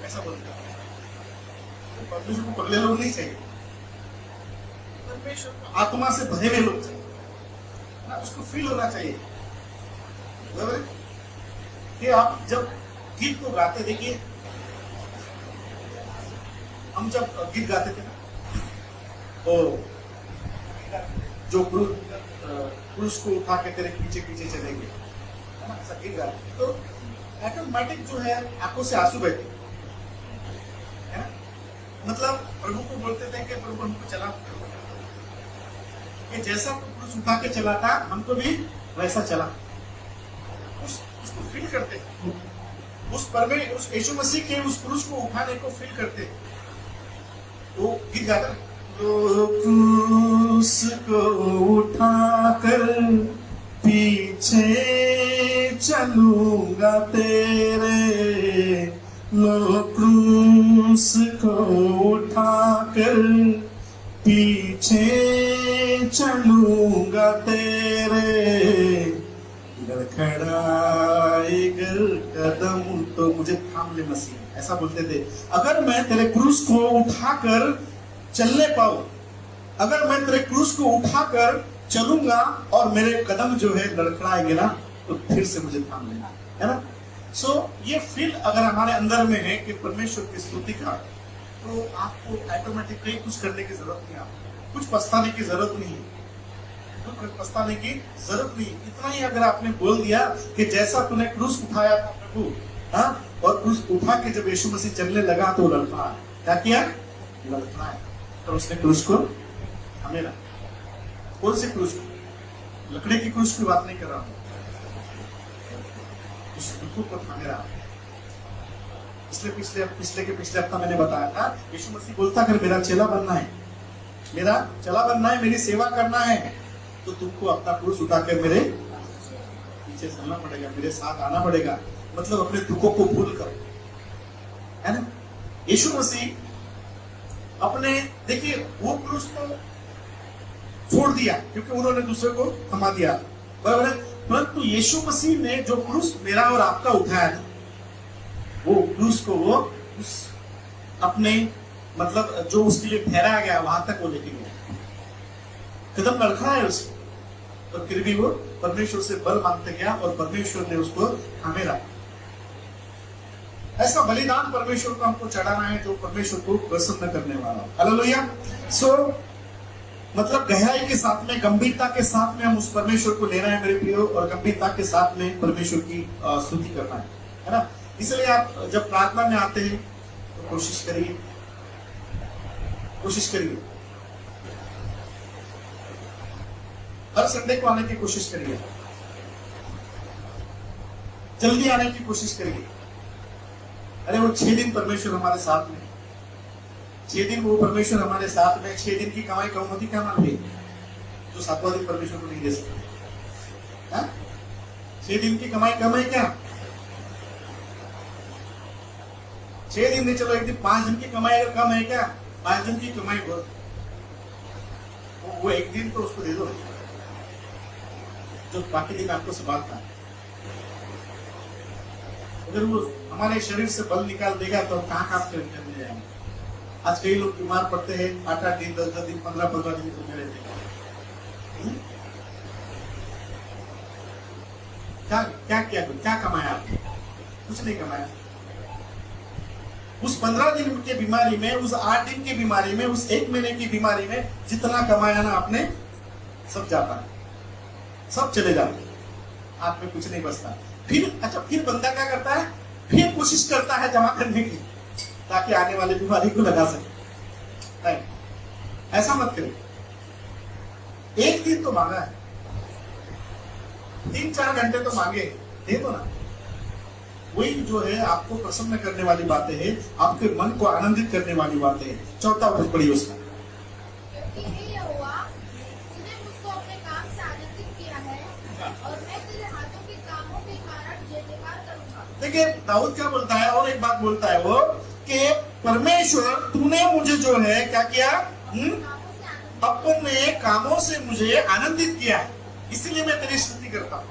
ऐसा बोलता है। तो परमेश्वर को पगले लोग नहीं चाहिए, परमेश्वर को आत्मा से भरे हुए लोग चाहिए ना, उसको फील होना चाहिए। कि आप जब गीत को गाते, देखिए हम जब गीत गाते थे ना, तो जो पुरुष को उठा के तेरे पीछे पीछे चलेंगे, है ना, ऐसा गीत गाते तो ऑटोमेटिक जो है आंखों से आंसू बहते हैं। मतलब प्रभु को बोलते थे कि प्रभु हमको चला, कि जैसा पुरुष उठा के चला था हमको भी वैसा चला। उसको फील करते, उस यीशु मसीह के उस पुरुष को उठाने को फील करते। तो गीत गाता, लो क्रूस को उठाकर पीछे चलूंगा तेरे, लो क्रूस को उठाकर पीछे चलूंगा तेरे, लड़खड़ाएगा कदम तो मुझे थाम ले मसीह, ऐसा बोलते थे। अगर मैं तेरे क्रूस को उठाकर चलने पाऊं, अगर मैं तेरे क्रूस को उठाकर चलूंगा और मेरे कदम जो है लड़खड़ाएंगे ना, तो फिर से मुझे थाम लेना, है ना। सो ये फील अगर हमारे अंदर में है कि परमेश्वर की स्तुति का, तो आपको ऑटोमेटिकली कुछ करने की जरूरत नहीं, आपको कुछ पछताने की जरूरत नहीं है, पछताने की जरूरत नहीं। इतना ही अगर आपने बोल दिया कि जैसा तूने क्रूस उठाया था प्रभु, हाँ, और क्रूस उठा के जब यीशु मसीह चलने लगा तो लड़खड़ाया, क्या किया, लड़खड़ाया, तो उसने क्रूस को थामे रखा। कौन से क्रूस को? लकड़ी की क्रूस की बात नहीं कर रहा हूं, उस दुख को थामे रहा। इसलिए पिछले हफ्ता मैंने बताया था, यीशु मसीह बोलता अगर मेरा चेला बनना है, मेरा चला बनना है, मेरी सेवा करना है, तो तुमको अपना क्रूस उठाकर मेरे पीछे चलना पड़ेगा, मेरे साथ आना पड़ेगा। मतलब अपने दुखों को भूल कर, है ना। यीशु मसीह अपने, देखिए वो क्रूस तो छोड़ दिया क्योंकि उन्होंने दूसरे को थमा दिया, बराबर है, परंतु यीशु मसीह ने जो क्रूस मेरा और आपका उठाया था, वो क्रूस को वो उस अपने मतलब जो उसके लिए ठहराया गया वहां तक वो लेके गया। कदम लड़खड़ा है उसको, और फिर भी वो परमेश्वर से बल मांगते गया और परमेश्वर ने उसको थामे रखा। ऐसा बलिदान परमेश्वर को हमको चढ़ाना है जो परमेश्वर को प्रसन्न करने वाला। हालेलुया। सो मतलब गहराई के साथ में, गंभीरता के साथ में हम उस परमेश्वर को लेना है मेरे प्रियो, और गंभीरता के साथ में परमेश्वर की स्तुति करना है ना। इसलिए आप जब प्रार्थना में आते हैं तो कोशिश करिए, हर संडे को आने की कोशिश करिए, जल्दी आने की कोशिश करिए। अरे वो 6 दिन परमेश्वर हमारे साथ में, 6 दिन वो परमेश्वर हमारे साथ में, 6 दिन की कमाई कम होती क्या मान ली, जो 7वां दिन परमेश्वर को नहीं दे सकते। 6 दिन की कमाई कम है क्या? 6 दिन नहीं, चलो एक दिन 5 दिन की कमाई अगर कम है क्या? 5 दिन की कमाई बहुत, वो एक दिन तो उसको दे दो जो बाकी दिन आपको संभालता है। अगर वो हमारे शरीर से बल निकाल देगा तो हम कहाँ काम करने जाएंगे। आज कई लोग बीमार पड़ते हैं, 8-8 दिन, 10-10 दिन, 15-15 दिन तो रहते हैं। क्या किया, क्या कमाया आपने? कुछ नहीं कमाया। उस 15 दिन के बीमारी में, उस 8 दिन की बीमारी में, उस 1 महीने की बीमारी में जितना कमाया ना आपने, सब जाता है, सब चले जाते हैं, आप में कुछ नहीं बचता। फिर बंदा क्या करता है, फिर कोशिश करता है जमा करने की, ताकि आने वाली बीमारी को लगा सके। ऐसा मत करिए। एक दिन तो मांगा है, 3-4 घंटे तो मांगे, दे दो ना। वही जो है आपको प्रसन्न करने वाली बातें हैं, आपके मन को आनंदित करने वाली बातें हैं। चौथा पद पढ़िए उसका। क्योंकि हे यहोवा, तूने मुझको अपने काम से आनंदित किया है और मैं तेरे हाथों के कामों के कारण जय जयकार करूंगा। देखिए दाऊद क्या बोलता है, और एक बात बोलता है वो कि परमेश्वर तूने मुझे जो है क्या किया, कामों से आनंदित अपने कामों से मुझे आनंदित किया है, इसलिए मैं तेरी स्तुति करता हूँ।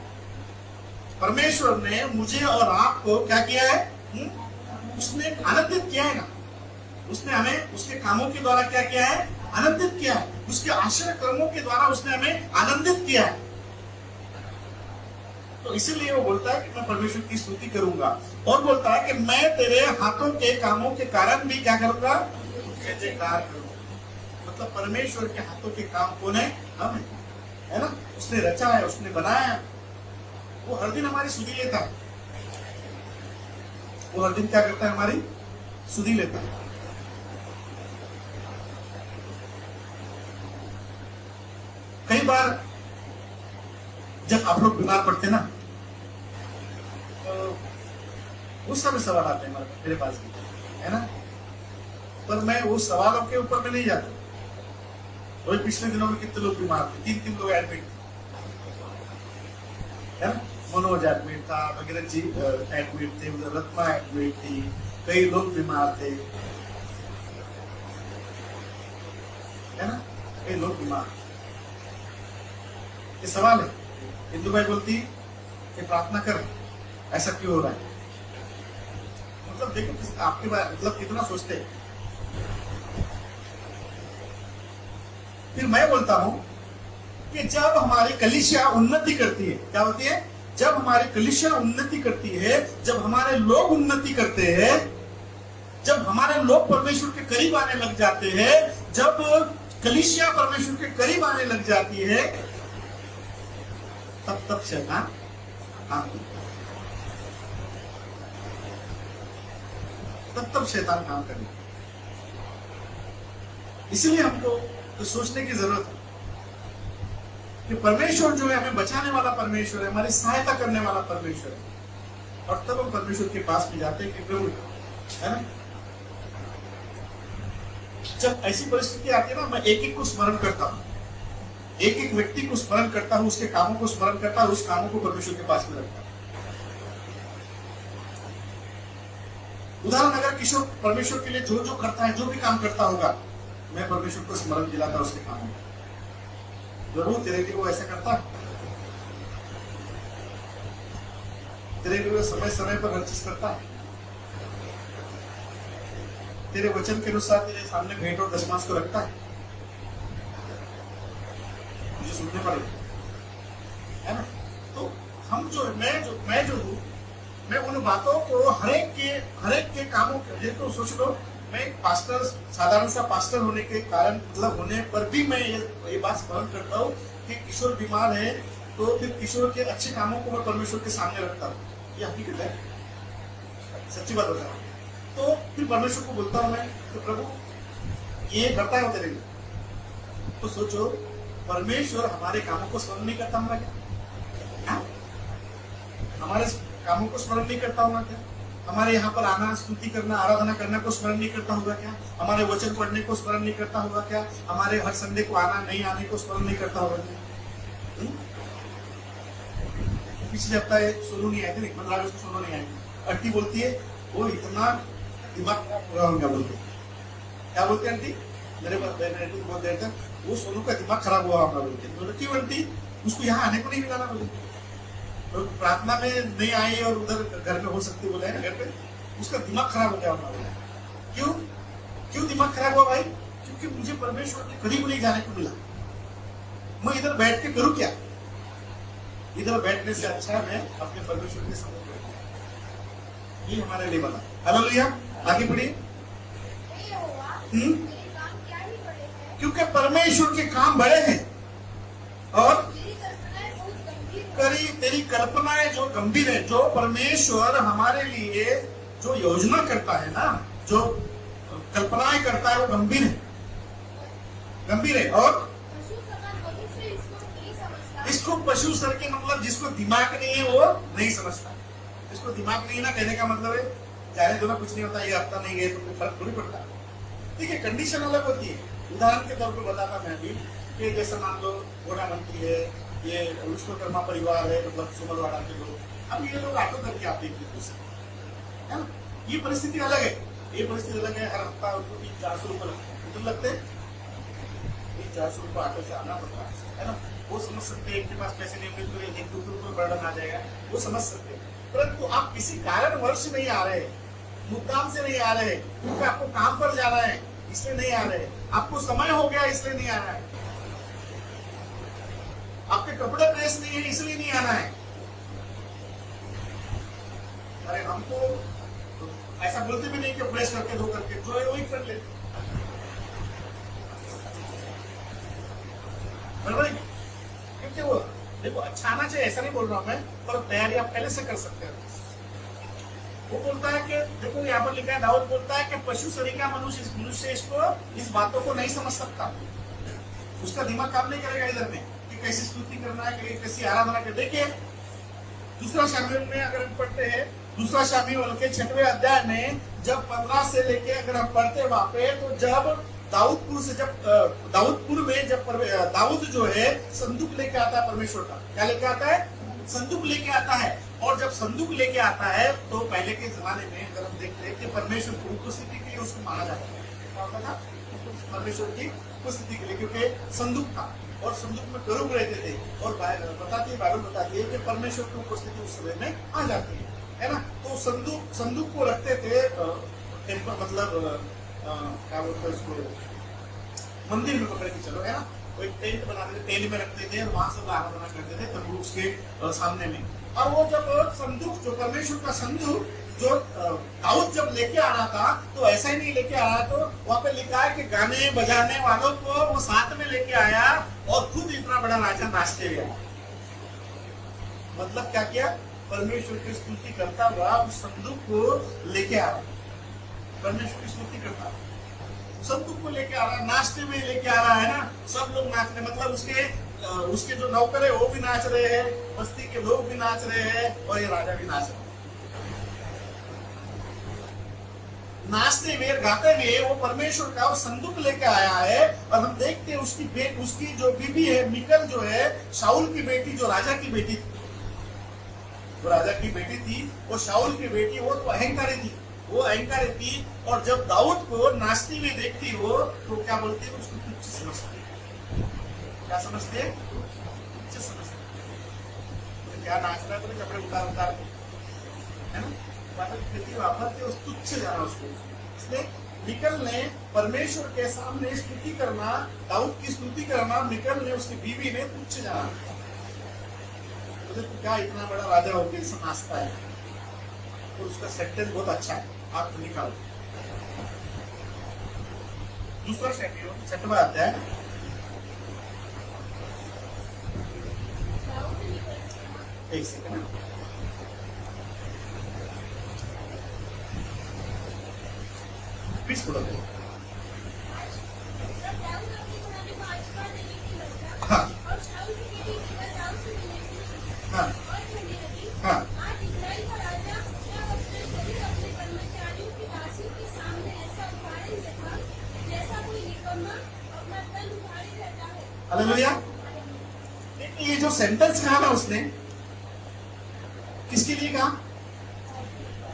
परमेश्वर ने मुझे और आपको क्या किया है, उसने आनंदित किया है ना। उसने हमें उसके कामों के द्वारा क्या किया है, आनंदित किया है। उसके आश्चर्य कर्मों के द्वारा उसने हमें आनंदित किया है। तो इसीलिए वो बोलता है कि मैं परमेश्वर की स्तुति करूंगा, और बोलता है कि मैं तेरे हाथों के कामों के कारण भी क्या करूंगा, जय जयकार करूंगा। मतलब परमेश्वर के हाथों के काम कौन है, हम है ना। उसने रचा है, उसने बनाया है। वो हर दिन हमारी सुधि लेता है, वो हर दिन क्या करता है, हमारी सुधि लेता है। कई बार जब आप लोग बीमार पड़ते ना, तो उस समय सवाल आते हैं मेरे पास भी, है ना। पर मैं उस सवालों के ऊपर में नहीं जाता। वही पिछले दिनों में कितने लोग बीमार थे, 3 लोग एडमिट है ना। मनोज एडमिट था, वगैरह जी एडमिट थे, उधर रत्ना एडमिट थी, कई लोग बीमार थे, है ना, कई लोग बीमार। ये सवाल है। हिंदू भाई बोलती कि प्रार्थना कर, ऐसा क्यों हो रहा है। मतलब देखो आपके बारे मतलब कितना सोचते हैं। फिर मैं बोलता हूं कि जब हमारी कलीसिया उन्नति करती है, क्या होती है, जब हमारी कलीसिया उन्नति करती है, जब हमारे लोग उन्नति करते हैं, जब हमारे लोग परमेश्वर के करीब आने लग जाते हैं, जब कलीसिया परमेश्वर के करीब आने लग जाती है, तब शैतान काम करता है, तब शैतान काम करेगा। इसलिए हमको तो सोचने की जरूरत है कि परमेश्वर जो है हमें बचाने वाला परमेश्वर है, हमारी सहायता करने वाला परमेश्वर है। और तब हम परमेश्वर के पास भी जाते हैं कि प्रभु, है ना। जब ऐसी परिस्थिति आती है ना, मैं एक एक को स्मरण करता हूं, एक एक व्यक्ति को स्मरण करता हूं, उसके कामों को स्मरण करता हूं, उस कामों को परमेश्वर के पास में रखता हूं। उदाहरण, अगर किशोर परमेश्वर के लिए जो जो करता है, जो भी काम करता होगा, मैं परमेश्वर को स्मरण दिलाता उसके कामों में। प्रभु तेरे लिए वो ऐसा करता है, तेरे लिए समय समय पर हर चीज करता है, तेरे वचन के अनुसार तेरे सामने भेंट और दशमांश को रखता है, मुझे सुनने पड़ेगा, है ना। तो हम जो मैं जो हूँ, मैं उन बातों को हर एक के कामों के, ये तो सोच लो, मैं एक पास्टर, साधारण सा पास्टर होने के कारण, मतलब होने पर भी मैं ये बात स्मरण करता हूँ कि किशोर बीमार है, तो फिर किशोर के अच्छे कामों को मैं परमेश्वर के सामने रखता हूँ। ये हकीकत है, सच्ची बात होता है। तो फिर परमेश्वर को बोलता हूँ मैं कि प्रभु ये करता है तेरे लिए। तो सोचो, परमेश्वर हमारे कामों को स्मरण नहीं करता हूँ क्या? हमारे कामों को स्मरण नहीं करता हूँ क्या? हमारे यहाँ पर आना, स्तुति करना, आराधना करना को स्मरण नहीं करता होगा क्या? हमारे वचन पढ़ने को स्मरण नहीं करता होगा क्या? हमारे हर संडे को आना, नहीं आने को स्मरण नहीं करता होगा क्या? पिछले हफ्ता सोनू नहीं आए थे, 15 अगस्त को सोनू नहीं आई। आंटी बोलती है वो इतना दिमाग पूरा हो गया, बोलते क्या बोलते हैं आंटी, मेरे बहुत देर तक वो सोनू का दिमाग खराब हुआ होगा बोलते। क्यों आंटी? उसको यहाँ आने को नहीं मिला ना, बोले तो प्रार्थना में नहीं आई और उधर घर में हो सकती, बोला है ना, घर पे उसका दिमाग खराब हो गया होगा। क्यों दिमाग खराब हुआ भाई? क्योंकि मुझे परमेश्वर के करीब नहीं जाने को मिला। मैं इधर बैठ के करूं क्या? इधर बैठने से अच्छा मैं अपने परमेश्वर के सामने बैठूं। ये हमारे लिए बना। हालेलुया। आगे बढ़िए। क्योंकि परमेश्वर के काम बड़े हैं और तेरी कल्पनाएं जो गंभीर है। जो परमेश्वर हमारे लिए जो योजना करता है ना, जो कल्पनाएं करता है, वो गंभीर है। गंभीर है। और पशु समान मनुष्य इसको नहीं समझता। इसको पशु सर के मतलब जिसको दिमाग नहीं है वो नहीं समझता। इसको दिमाग नहीं ना कहने का मतलब है जाने दो ना, कुछ नहीं होता, ये हफ्ता नहीं गए तो कोई फर्क थोड़ी पड़ता। ठीक है, कंडीशन अलग होती है। उदाहरण के तौर पर बताता मैं भी कि जैसे मान लो घोड़ा मंत्री है, ये विश्वकर्मा परिवार है, मतलब सुमरवाड़ा के लोग, अब ये लोग ऑटो करके आते हैं एक दूसरे, है ना। ये परिस्थिति अलग है, ये परिस्थिति अलग है। हर हफ्ता उनको 300-400 रुपये लगते हैं, 300-400 रुपये ऑटो से आना पड़ता है ना। वो समझ सकते हैं इनके पास पैसे नहीं होंगे तो 1-2 रुपये बर्डन आ जाएगा, वो समझ सकते हैं। परंतु आप किसी कारणवश नहीं आ रहे, मुद्दाम से नहीं आ रहे, क्योंकि आपको काम पर जाना है इसलिए नहीं आ रहे, आपको समय हो गया इसलिए नहीं आना है, आपके कपड़े प्रेस नहीं है इसलिए नहीं आना है। अरे हम तो ऐसा बोलते भी नहीं कि प्रेस करके दो करके, जो है वही कर लेते, बराबर है? क्योंकि वो देखो अच्छा आना चाहिए ऐसा नहीं बोल रहा हूं मैं, पर तैयारी आप पहले से कर सकते हैं। वो बोलता है कि देखो यहाँ पर लिखा है, दाऊद बोलता है कि पशु सरीखा मनुष्य इसको इस बातों को नहीं समझ सकता, उसका दिमाग काम नहीं करेगा इधर में कि कैसी स्तुति करना है, कैसी आराधना कर। देखिए दूसरा शामिल में अगर हम पढ़ते हैं, दूसरा शामिल के 6वें अध्याय में जब 15 से लेके अगर हम पढ़ते वहां पे, तो जब दाऊदपुर से जब दाऊदपुर में जब दाऊद जो है संदूक लेके आता है परमेश्वर का, क्या लेके आता है? संदूक लेके आता है। और जब संदूक लेके आता है तो पहले के जमाने में अगर हम देखते हैं कि परमेश्वर की उपस्थिति के लिए उसको माना जाता है, क्या होता था? परमेश्वर की उपस्थिति के लिए, क्योंकि संदूक था और संदूक में करूब रहते थे, और बाइबल बताती है कि परमेश्वर की उपस्थिति उस समय में आ जाती है ना। तो संदूक को रखते थे मतलब क्या बोलते हैं उसको, मंदिर में पकड़ के चलो, है ना। वो एक टेंट बनाते थे, टेंट में रखते थे और वहां से आराधना करते थे तंबू उसके सामने में। और वो जब संदूक, जो परमेश्वर का संदूक जो दाऊद जब लेके आ रहा था, तो ऐसा ही नहीं लेके आया, तो वहां पे लिखा है कि गाने बजाने वालों को वो साथ में लेके आया और खुद इतना बड़ा राजा नाचते हुए। मतलब क्या किया? परमेश्वर की स्तुति करता हुआ उस संदूक को लेके आ रहा, परमेश्वर की स्तुति करता, संदूक को लेके आ रहा, नाचते हुए लेके आ रहा है ना। सब लोग नाचने, मतलब उसके जो नौकर है वो भी नाच रहे हैं, बस्ती के लोग भी नाच रहे हैं और ये राजा भी नाच रहे हैं। नाचते हुए गाते हुए वो परमेश्वर का वो संदूक लेके आया है। और हम देखते हैं उसकी जो बीबी है मिकल, जो है शाऊल की बेटी, जो राजा की बेटी थी, वो राजा की बेटी थी, वो शाऊल की बेटी, वो तो अहंकारी थी, वो अहंकारी थी। और जब दाऊद को नाचती हुई देखती हो तो क्या बोलती है? उसको तुच्छ समझती है। क्या समझते हैं? तुच्छ समझते हैं। तो क्या नाच रहा है? तो कपड़े उतार है ना, वापरते उस तुच्छ जाना उसको। इसलिए मिकल ने परमेश्वर के सामने स्तुति करना, दाऊद की स्तुति करना, मिकल ने, उसकी बीवी ने तुच्छ जाना। तो क्या इतना बड़ा राजा होकर इसे नाचता है? और उसका सेंटेंस बहुत अच्छा है, आप निकालो। दूसरा शैतान 6वां अध्याय, एक सेकंड, प्लीज पढ़ो। हाँ हाँ हाँ हालेलुया। ये जो सेंटेंस कहा ना उसने, किसके लिए कहा?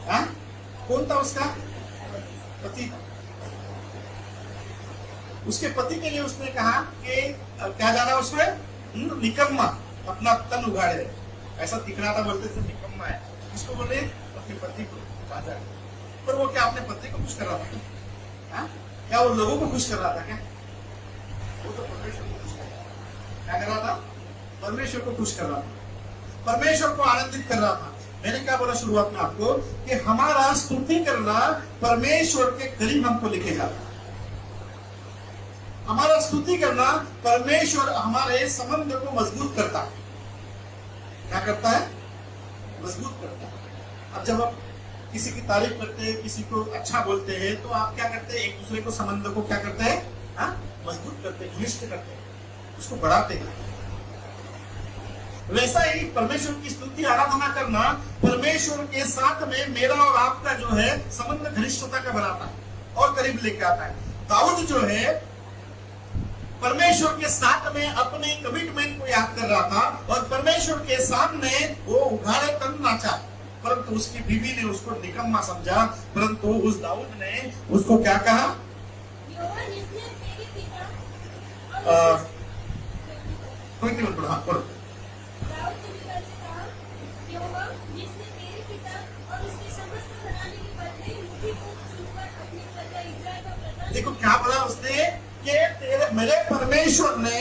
हाँ? कौन था उसका पति? उसके पति के लिए उसने कहा कि क्या जाना उसमें? निकम्मा, अपना तन उगाड़े। ऐसा दिख रहा था, बोलते थे निकम्मा है। किसको बोले? अपने पति को, राजा। पर वो क्या अपने पति को खुश कर रहा था? हाँ? क्या वो लोगों को खुश कर रहा था क्या? वो तो परमेश्वर को खुश कर रहा था। क्या कर रहा था? परमेश्वर को खुश कर रहा था, परमेश्वर को आनंदित कर रहा था। मैंने क्या बोला शुरुआत में आपको कि हमारा स्तुति करना परमेश्वर के करीब हमको लेके जाता है। हमारा स्तुति करना परमेश्वर हमारे संबंध को मजबूत करता है। क्या करता है? मजबूत करता है। अब जब आप किसी की तारीफ करते हैं, किसी को अच्छा बोलते हैं, तो आप क्या करते हैं? एक दूसरे को, संबंध को क्या करते हैं? हाँ? मजबूत करते हैं, घनिष्ठ करते हैं, उसको बढ़ाते हैं। वैसा ही परमेश्वर की स्तुति आराधना करना परमेश्वर के साथ में मेरा और आपका जो है संबंध घनिष्ठता का बनाता है और करीब लेके आता है। दाऊद जो है परमेश्वर के साथ में अपने कमिटमेंट को याद कर रहा था और परमेश्वर के सामने वो उघाड़े तन नाचा, परंतु उसकी बीवी ने उसको निकम्मा समझा। परंतु उस दाऊद ने उसको क्या कहा? यहोवा जिसने तेरे पिता और कोई नहीं पढ़ा, पढ़ो। दाऊद ने मिकाल से कहा, यहोवा जिसने तेरे पिता और उसके समस्त घराने के बदले मुझे को चुनकर अपनी प्रजा इस्राएल का प्रधान। देखो क्या बोला उसने कि तेरे मेरे परमेश्वर ने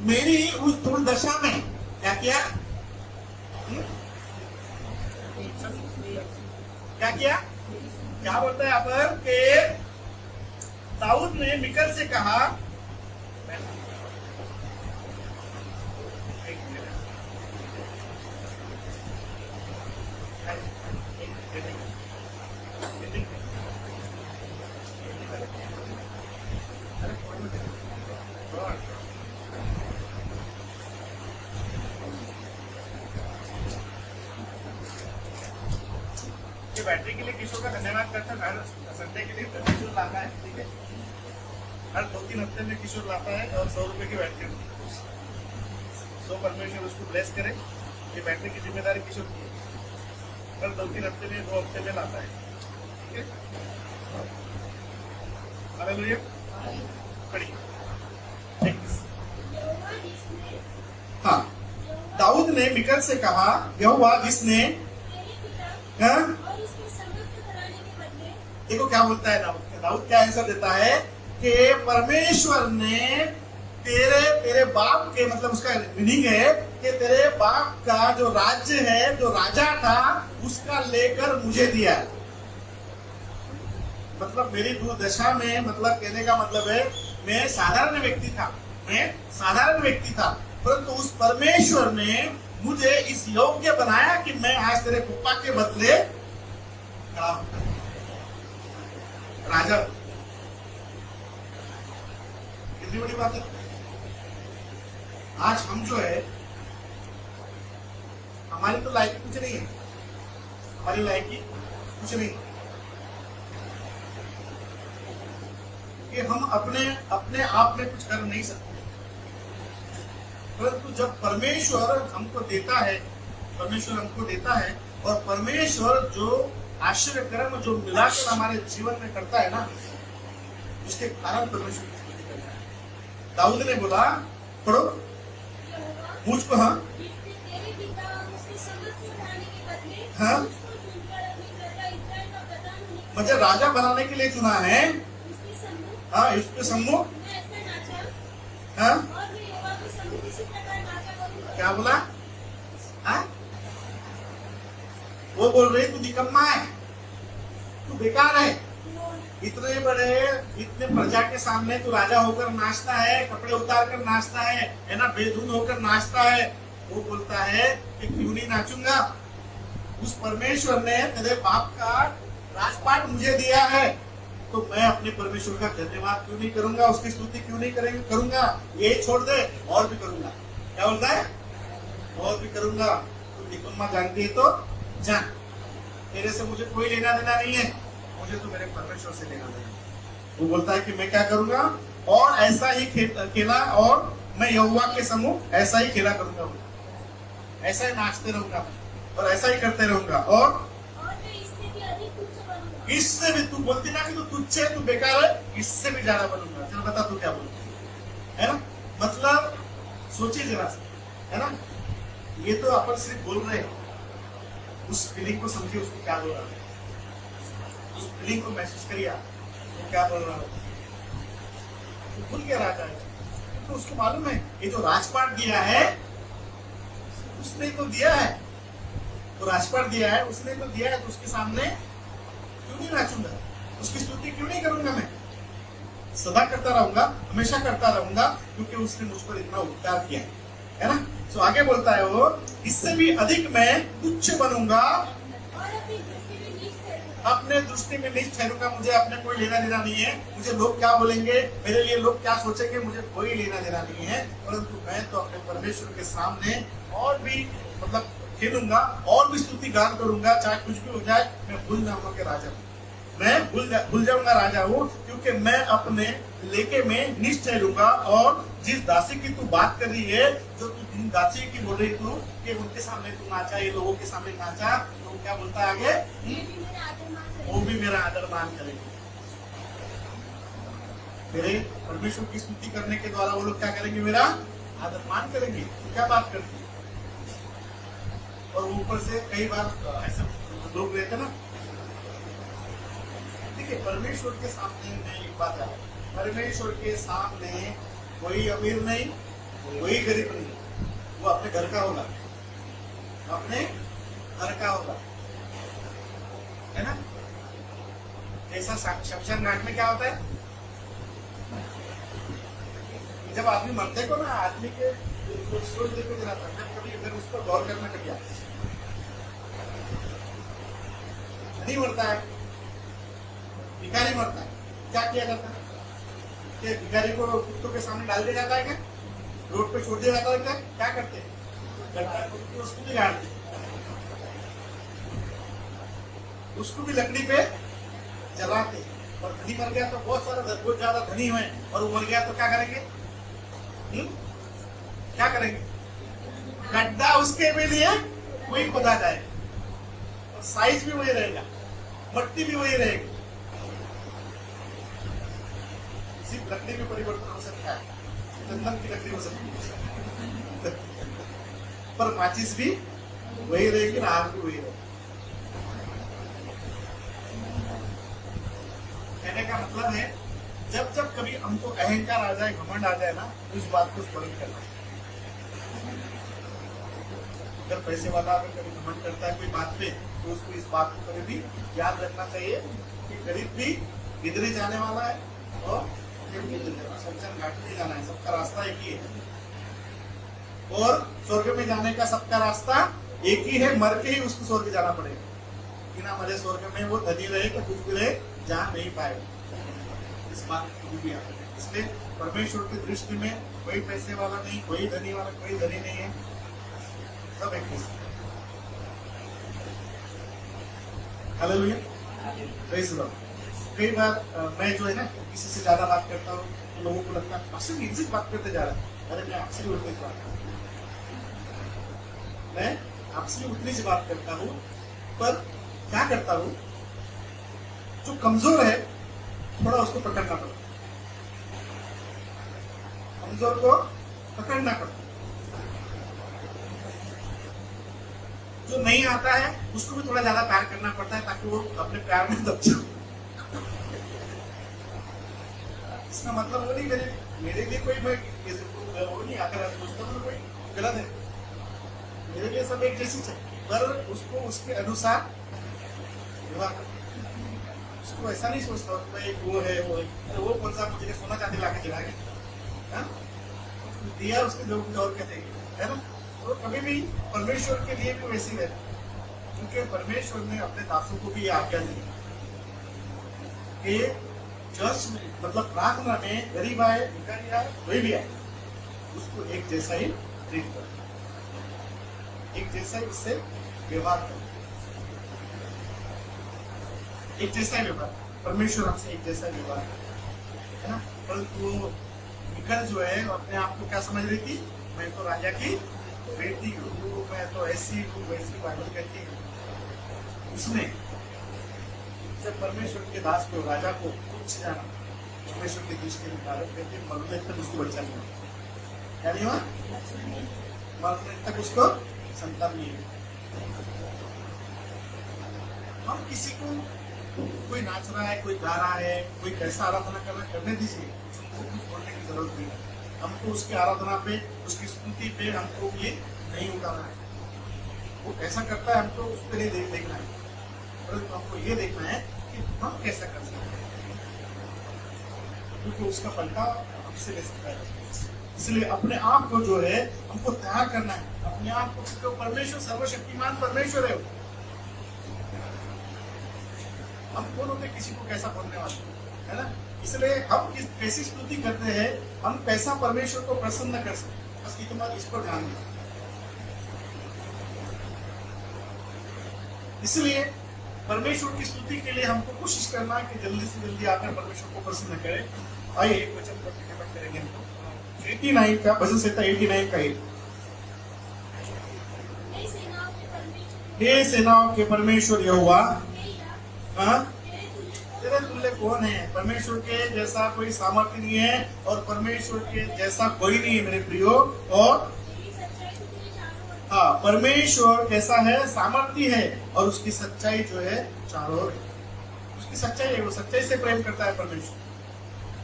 मेरी उस दुर्दशा में क्या किया? क्या किया? क्या बोलता है यहाँ पर कि दाऊद ने मिकल से कहा, बैटरी के लिए किशोर का धन्यवाद करता है। हर संडे के लिए किशोर लाता है, ठीक है। हर 2-3 हफ्ते में किशोर लाता है और 100 रुपए की बैटरी होती है। सो परमेश्वर उसको ब्लेस करे। ये बैटरी की जिम्मेदारी किशोर की है। हर 2-3 हफ्ते में 2 हफ्ते में लाता है, ठीक है। हालेलुया। पढ़िए। यहोवा जिसने हाँ, दाऊद ने मिकल से कहा, यहोवा जिसने तेरे पिता हाँ? और उसके समस्त घराने के बदले। देखो क्या बोलता है दाऊद। दाऊद क्या आंसर देता है कि परमेश्वर ने तेरे बाप के, मतलब उसका मीनिंग है कि तेरे बाप का जो राज्य है, जो राजा था, उसका लेकर मुझे दिया। मतलब मेरी दुर्दशा में, मतलब कहने का मतलब है मैं साधारण व्यक्ति था, परंतु उस परमेश्वर ने मुझे इस योग्य बनाया कि मैं आज तेरे पप्पा के बदले राजा। कितनी बड़ी बात है। आज हम जो है, हमारी तो लायकी कुछ नहीं है, हमारी लायकी कुछ नहीं कि हम अपने आप में कुछ कर नहीं सकते। परंतु जब परमेश्वर हमको देता है और परमेश्वर जो आश्चर्य कर्म जो मिलाकर हमारे जीवन में करता है ना, उसके कारण परमेश्वर की स्तुति करता है। दाऊद ने बोला, पढ़ो मुझको, हाँ जिसने तेरे पिता और उसके समस्त घराने के बदले हाँ? मुझको चुनकर अपनी प्रजा इस्राएल का प्रधान होने के मुझे राजा बनाने के लिए चुना है। उसके सम्मुख हाँ, इसके सम्मुख मैं ऐसे नाचा हाँ? और मैं यहोवा के सम्मुख इसी प्रकार नाचा करूंगा। क्या बोला? हाँ? वो बोल रही तू निकम्मा है, तू बेकार है, इतने प्रजा के सामने तू राजा होकर नाचता है, कपड़े उतार कर नाचता है ना, बेधुन होकर नाचता है। वो बोलता है कि क्यों नहीं नाचूंगा? उस परमेश्वर ने तेरे बाप का राजपाट मुझे दिया है, तो मैं अपने परमेश्वर का धन्यवाद क्यों नहीं करूंगा? उसकी स्तुति क्यों नहीं करूंगा? ये छोड़ दे, और भी करूंगा। क्या बोलता है? और भी करूंगा। तू निकम्मा जानती है तो जान, तेरे से मुझे कोई लेना देना नहीं है, मुझे तो मेरे परमेश्वर से लेना देना। वो बोलता है कि मैं क्या करूंगा, और ऐसा ही खेला, और मैं यहोवा के सम्मुख ऐसा ही खेला करूंगा, ऐसा ही नाचते रहूंगा और ऐसा ही करते रहूंगा। और मैं इससे भी अधिक तुच्छ बनूंगा। इससे भी, तू बोलती ना कि तू तुच्छ है, तू बेकार है, इससे भी ज्यादा बनूंगा। चलो बता तू क्या बोलती है ना। मतलब सोचिए जरा सा, है ना। ये तो अपन सिर्फ बोल रहे हैं, उस फीलिंग को समझिए, उसको क्या बोल रहा है, उस फीलिंग को महसूस करिए, वो क्या बोल रहा है। तो भूल क्या रहा है, तो उसको मालूम है ये जो राजपाट दिया है उसने तो दिया है, तो राजपाट दिया है उसने तो दिया है, तो उसके सामने क्यों नहीं नाचूंगा? उसकी स्तुति क्यों नहीं करूंगा? मैं सदा करता रहूंगा, हमेशा करता रहूंगा, क्योंकि उसने मुझ पर इतना उपकार किया है ना। तो आगे बोलता है वो, इससे भी अधिक मैं तुच्छ बनूंगा और अपनी दृष्टि में नीच ठहरूंगा। अपने दृष्टि में नीच ठहरूंगा, मुझे अपने कोई लेना देना नहीं है, मुझे लोग क्या बोलेंगे, मेरे लिए लोग क्या सोचेंगे, मुझे कोई लेना देना नहीं है। परंतु मैं तो अपने परमेश्वर के सामने और भी मतलब खेलूंगा और भी स्तुति गान करूंगा, चाहे कुछ भी हो जाए, मैं भूल जाऊंगा कि राजा हूं, मैं भूल जाऊंगा राजा हूं, क्योंकि मैं अपने लेके में निश्चय लूंगा। और जिस दासी की तू बात कर रही है, जो तू जिन दासी की बोल रही तू कि उनके सामने तू नाचा, ये लोगों के सामने नाचा, तो क्या बोलता है आगे? ये भी मेरा आदर मान करेंगे। वो भी मेरा आदर मान करेंगे। मेरे परमेश्वर की स्तुति करने के द्वारा वो लोग क्या करेंगे? मेरा आदर मान करेंगे। तो क्या बात करती है? और ऊपर से कई बार ऐसे लोग रहते ना, देखिए परमेश्वर के सामने मैं एक बात है, परमेश्वर के सामने कोई अमीर नहीं, कोई गरीब नहीं, वो अपने घर का होगा, अपने घर का होगा, है ना? जैसा शमशान घाट में क्या होता है, जब आदमी मरते को ना, आदमी के सोच देखो जरा, कभी अगर उस पर गौर करना कभी नहीं मरता है, भिखारी मरता है, क्या किया जाता है? कि भिखारी को कुत्तों के सामने डाल दिया जाता है क्या? रोड पे छोड़ दिया जाता है क्या? क्या करते हैं? उसको भी गाड़ते, उसको भी लकड़ी पे जलाते। और धनी मर गया तो बहुत ज्यादा धनी हुए और वो मर गया तो क्या करेंगे? क्या करेंगे? गड्ढा उसके भी लिए वही खोदा जाए, और साइज भी वही रहेगा, मट्टी भी वही रहेगी, सिर्फ लकड़ी में परिवर्तन हो सकता है, चंदन की लकड़ी हो सकती है, पर माचिस भी वही रहेगी, आग भी वही रहेगी। कहने का मतलब है, जब जब कभी हमको अहंकार आ जाए, घमंड आ जाए ना, तो इस बात को स्मरण करना है। अगर पैसे वाला अगर कभी घमंड करता है कोई बात पे, तो उसको इस बात को कभी भी याद रखना चाहिए कि गरीब भी गिदरे जाने वाला है और शमशान घाट में जाना है, सबका रास्ता एक ही है। और स्वर्ग में जाने का सबका रास्ता एक ही है, मर के ही उसको स्वर्ग जाना पड़ेगा। बिना मरे स्वर्ग में वो धनी रहे कि कुछ भी रहे, जा नहीं पाएगा। इस बात को भी याद रखें। इसलिए परमेश्वर की दृष्टि में कोई पैसे वाला नहीं, कोई धनी वाला, कोई धनी नहीं है, सब एक जैसे। Hallelujah, praise the Lord. कई बार मैं जो है ना किसी से ज्यादा बात करता हूँ, तो लोगों को लगता है आपसे इनसे बात करते जा रहा है। अरे मैं आपसे भी उतनी बात करता हूँ, मैं आपसे उतनी सी बात करता हूँ, पर क्या करता हूँ, जो कमजोर है थोड़ा उसको पकड़ना पड़ता है, कमजोर को पकड़ना पड़ता है। जो नहीं आता है उसको भी थोड़ा ज्यादा प्यार करना पड़ता है, ताकि वो अपने प्यार में दब जाए। इसका मतलब वो नहीं मेरे लिए कोई मैं वो नहीं आकर सोचता हूँ कोई गलत है, मेरे लिए सब एक जैसी है, पर उसको उसके अनुसार व्यवहार करना। उसको ऐसा नहीं सोचता कि भाई वो है, वो कौन सा मुझे सोना चांदी लाके दिला के दिया, उसके जो कुछ और कहते है ना। तो कभी भी परमेश्वर के लिए भी वैसी है, क्योंकि परमेश्वर ने अपने दासों को भी आज्ञा दी कि चर्च में मतलब प्रार्थना में गरीब आए, भिखारी आए, कोई भी आए, उसको एक जैसा ही ट्रीट करो, एक जैसा ही उससे व्यवहार करो, एक जैसा ही व्यवहार। परमेश्वर हमसे एक जैसा व्यवहार है ना। परंतु भिखारी जो है अपने आप को क्या समझ रही थी, मैं तो राजा की बेटी हूँ, मैं तो ऐसी हूँ वैसी, बाइबल कहती है। उसने जब परमेश्वर के दास को, राजा को कुछ जाना, परमेश्वर के दृष्टि में कारक कहते मरने तक उसको बच्चा नहीं हुआ। क्या नहीं हुआ? मरने तक उसको संतान नहीं हुई। हम किसी को, कोई नाच रहा है, कोई गा रहा है, कोई कैसा आराधना कर रहा है, करने दीजिए, उसको कुछ बोलने की जरूरत नहीं है। हमको उसकी आराधना पे, उसकी स्तुति पे हमको ये नहीं उतारना है। वो कैसा करता है हमको उस पर नहीं देखना है, परंतु हमको ये देखना है कि हम कैसा कर सकते हैं, क्योंकि उसका पलटा हमसे ले सकता है। इसलिए अपने आप को जो है हमको तैयार करना है, अपने आप को, परमेश्वर सर्वशक्तिमान परमेश्वर है, हम कौन होते किसी को कैसा बोलने वाले, है ना। इसलिए हम कैसी स्तुति करते हैं, हम कैसा परमेश्वर को प्रसन्न कर सकते, बस इतना इस पर ध्यान दें। इसलिए परमेश्वर की स्तुति के लिए हमको कोशिश करना है कि जल्दी से जल्दी आकर परमेश्वर को प्रसन्न करें। आइए एक वचन पढ़ के बात करेंगे हमको 89 का भजन संहिता 89 का 1। हे सेनाओं के परमेश्वर हे सेनाओं के परमेश्वर यहोवा, हे या हाँ, तेरे तुल्य तेरे तुल्य कौन है? परमेश्वर के जैसा कोई सामर्थ्य नहीं है और परमेश्वर के जैसा कोई नहीं है मेरे प्रियो। और तेरी सच्चाई तो तेरे चारों ओर हाँ, परमेश्वर कैसा है? सामर्थ्य है और उसकी सच्चाई जो है चारों ओर है। उसकी सच्चाई है, वो सच्चाई से प्रेम करता है परमेश्वर,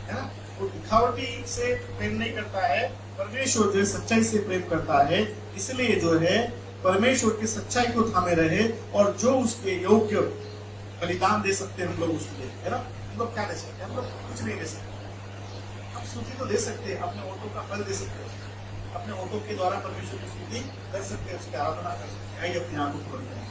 है ना। वो दिखावटी से प्रेम नहीं करता है, परमेश्वर जो है सच्चाई से प्रेम करता है। इसलिए जो है परमेश्वर की सच्चाई को थामे रहे और जो उसके योग्य बलिदान दे सकते हैं हम लोग उसके लिए, है ना। हम लोग क्या दे सकते हैं? हम लोग कुछ नहीं दे सकते। हम स्तुति तो दे सकते हैं, अपने ओटों का फल दे सकते हैं, अपने ओटों के द्वारा परमेश्वर की स्तुति कर सकते हैं, उसकी आराधना कर सकते हैं। आइए अपने आंखों को बंद करें।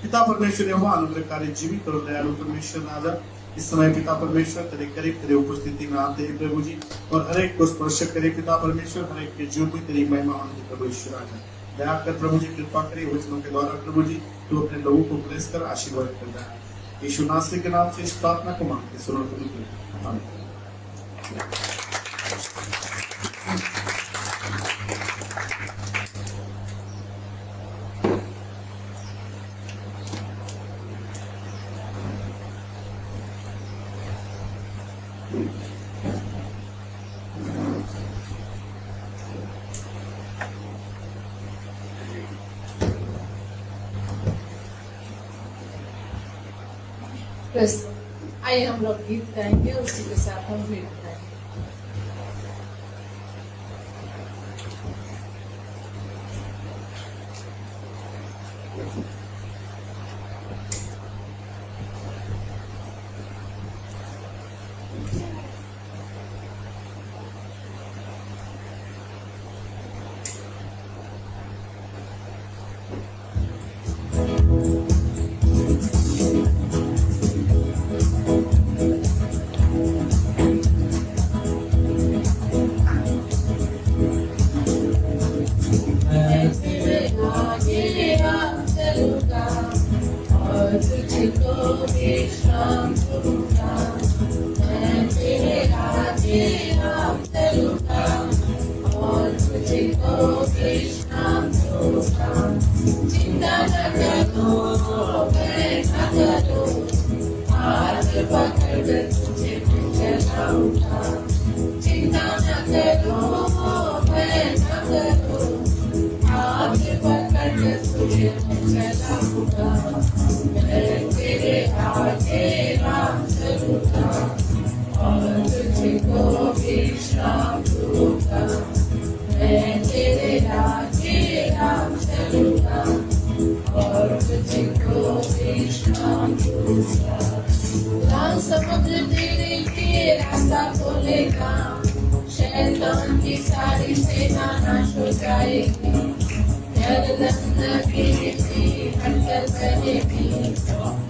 पिता परमेश्वर यहोवा अनुग्रहकारी जीवित और दयालु परमेश्वर राजा, इस समय पिता परमेश्वर तेरे करीब तेरे उपस्थिति में आते हैं प्रभु जी, और हर एक को स्पर्श करे पिता परमेश्वर, हर एक के जीवन में तेरी महिमा होने दे प्रभु ईश्वर राजा। दया कर प्रभु जी, कृपा करे वचनों के द्वारा प्रभु जी तू अपने लोगों को प्रेस कर आशीर्वाद कर रहा है। यीशु नासरी के नाम से इस प्रार्थना को मांगते सुनो तुम। आमीन। आइए हम लोग गीत गाएंगे, उसी के साथ हम भी गाएंगे। समुद्र तेरे लिए रास्ता खोलेगा, शैतान की सारी सेना नाश हो जाएगी। हटकर बहेगी,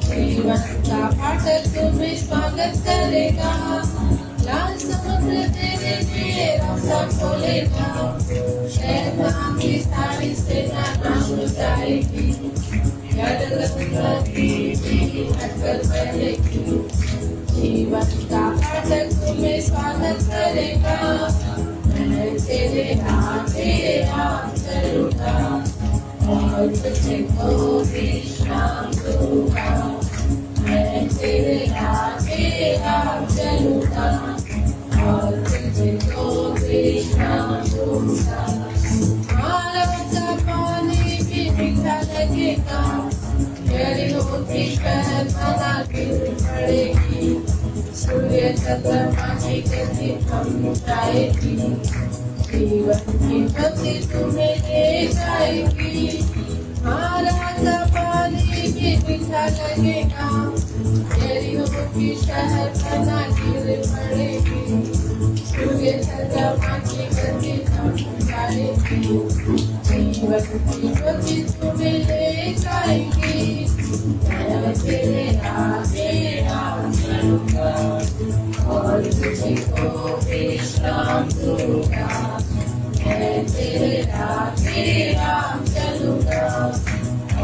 जीवन का फाटक तुम्हें स्वागत करेगा। लाल समुद्र तेरे लिए रास्ता खोलेगा, शैतान की सारी सेना नाश हो जाएगी। हटकर बहेगी, जीवन का फाटक तुम्हें स्वागत करेगा। मैं तेरे आगे चलूंगा और तुझको विश्राम दूंगा। मैं तेरे आगे चलूंगा और तुझको विश्राम दूंगा। माला का पानी भी मीठा लगेगा, गरीबों की शहनाई गिर पड़ेगी। सूर्य चंद्रमा की गति थम जाएगी, जीवन की गति तुम्हें ले जाएगी। माला का पानी भी मीठा लगेगा, गरीबों की शहनाई गिर पड़ेगी। सूर्य चंद्रमा की गति थम जाएगी, जीवन की गति तुम्हें ले जाएगी। मैं तेरे आगे विश्राम दूंगा, मैं तेरे राम चलूंगा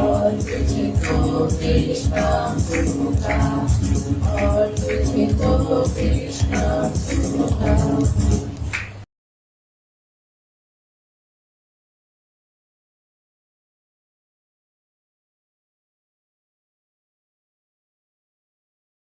और तुझको विश्राम दूंगा।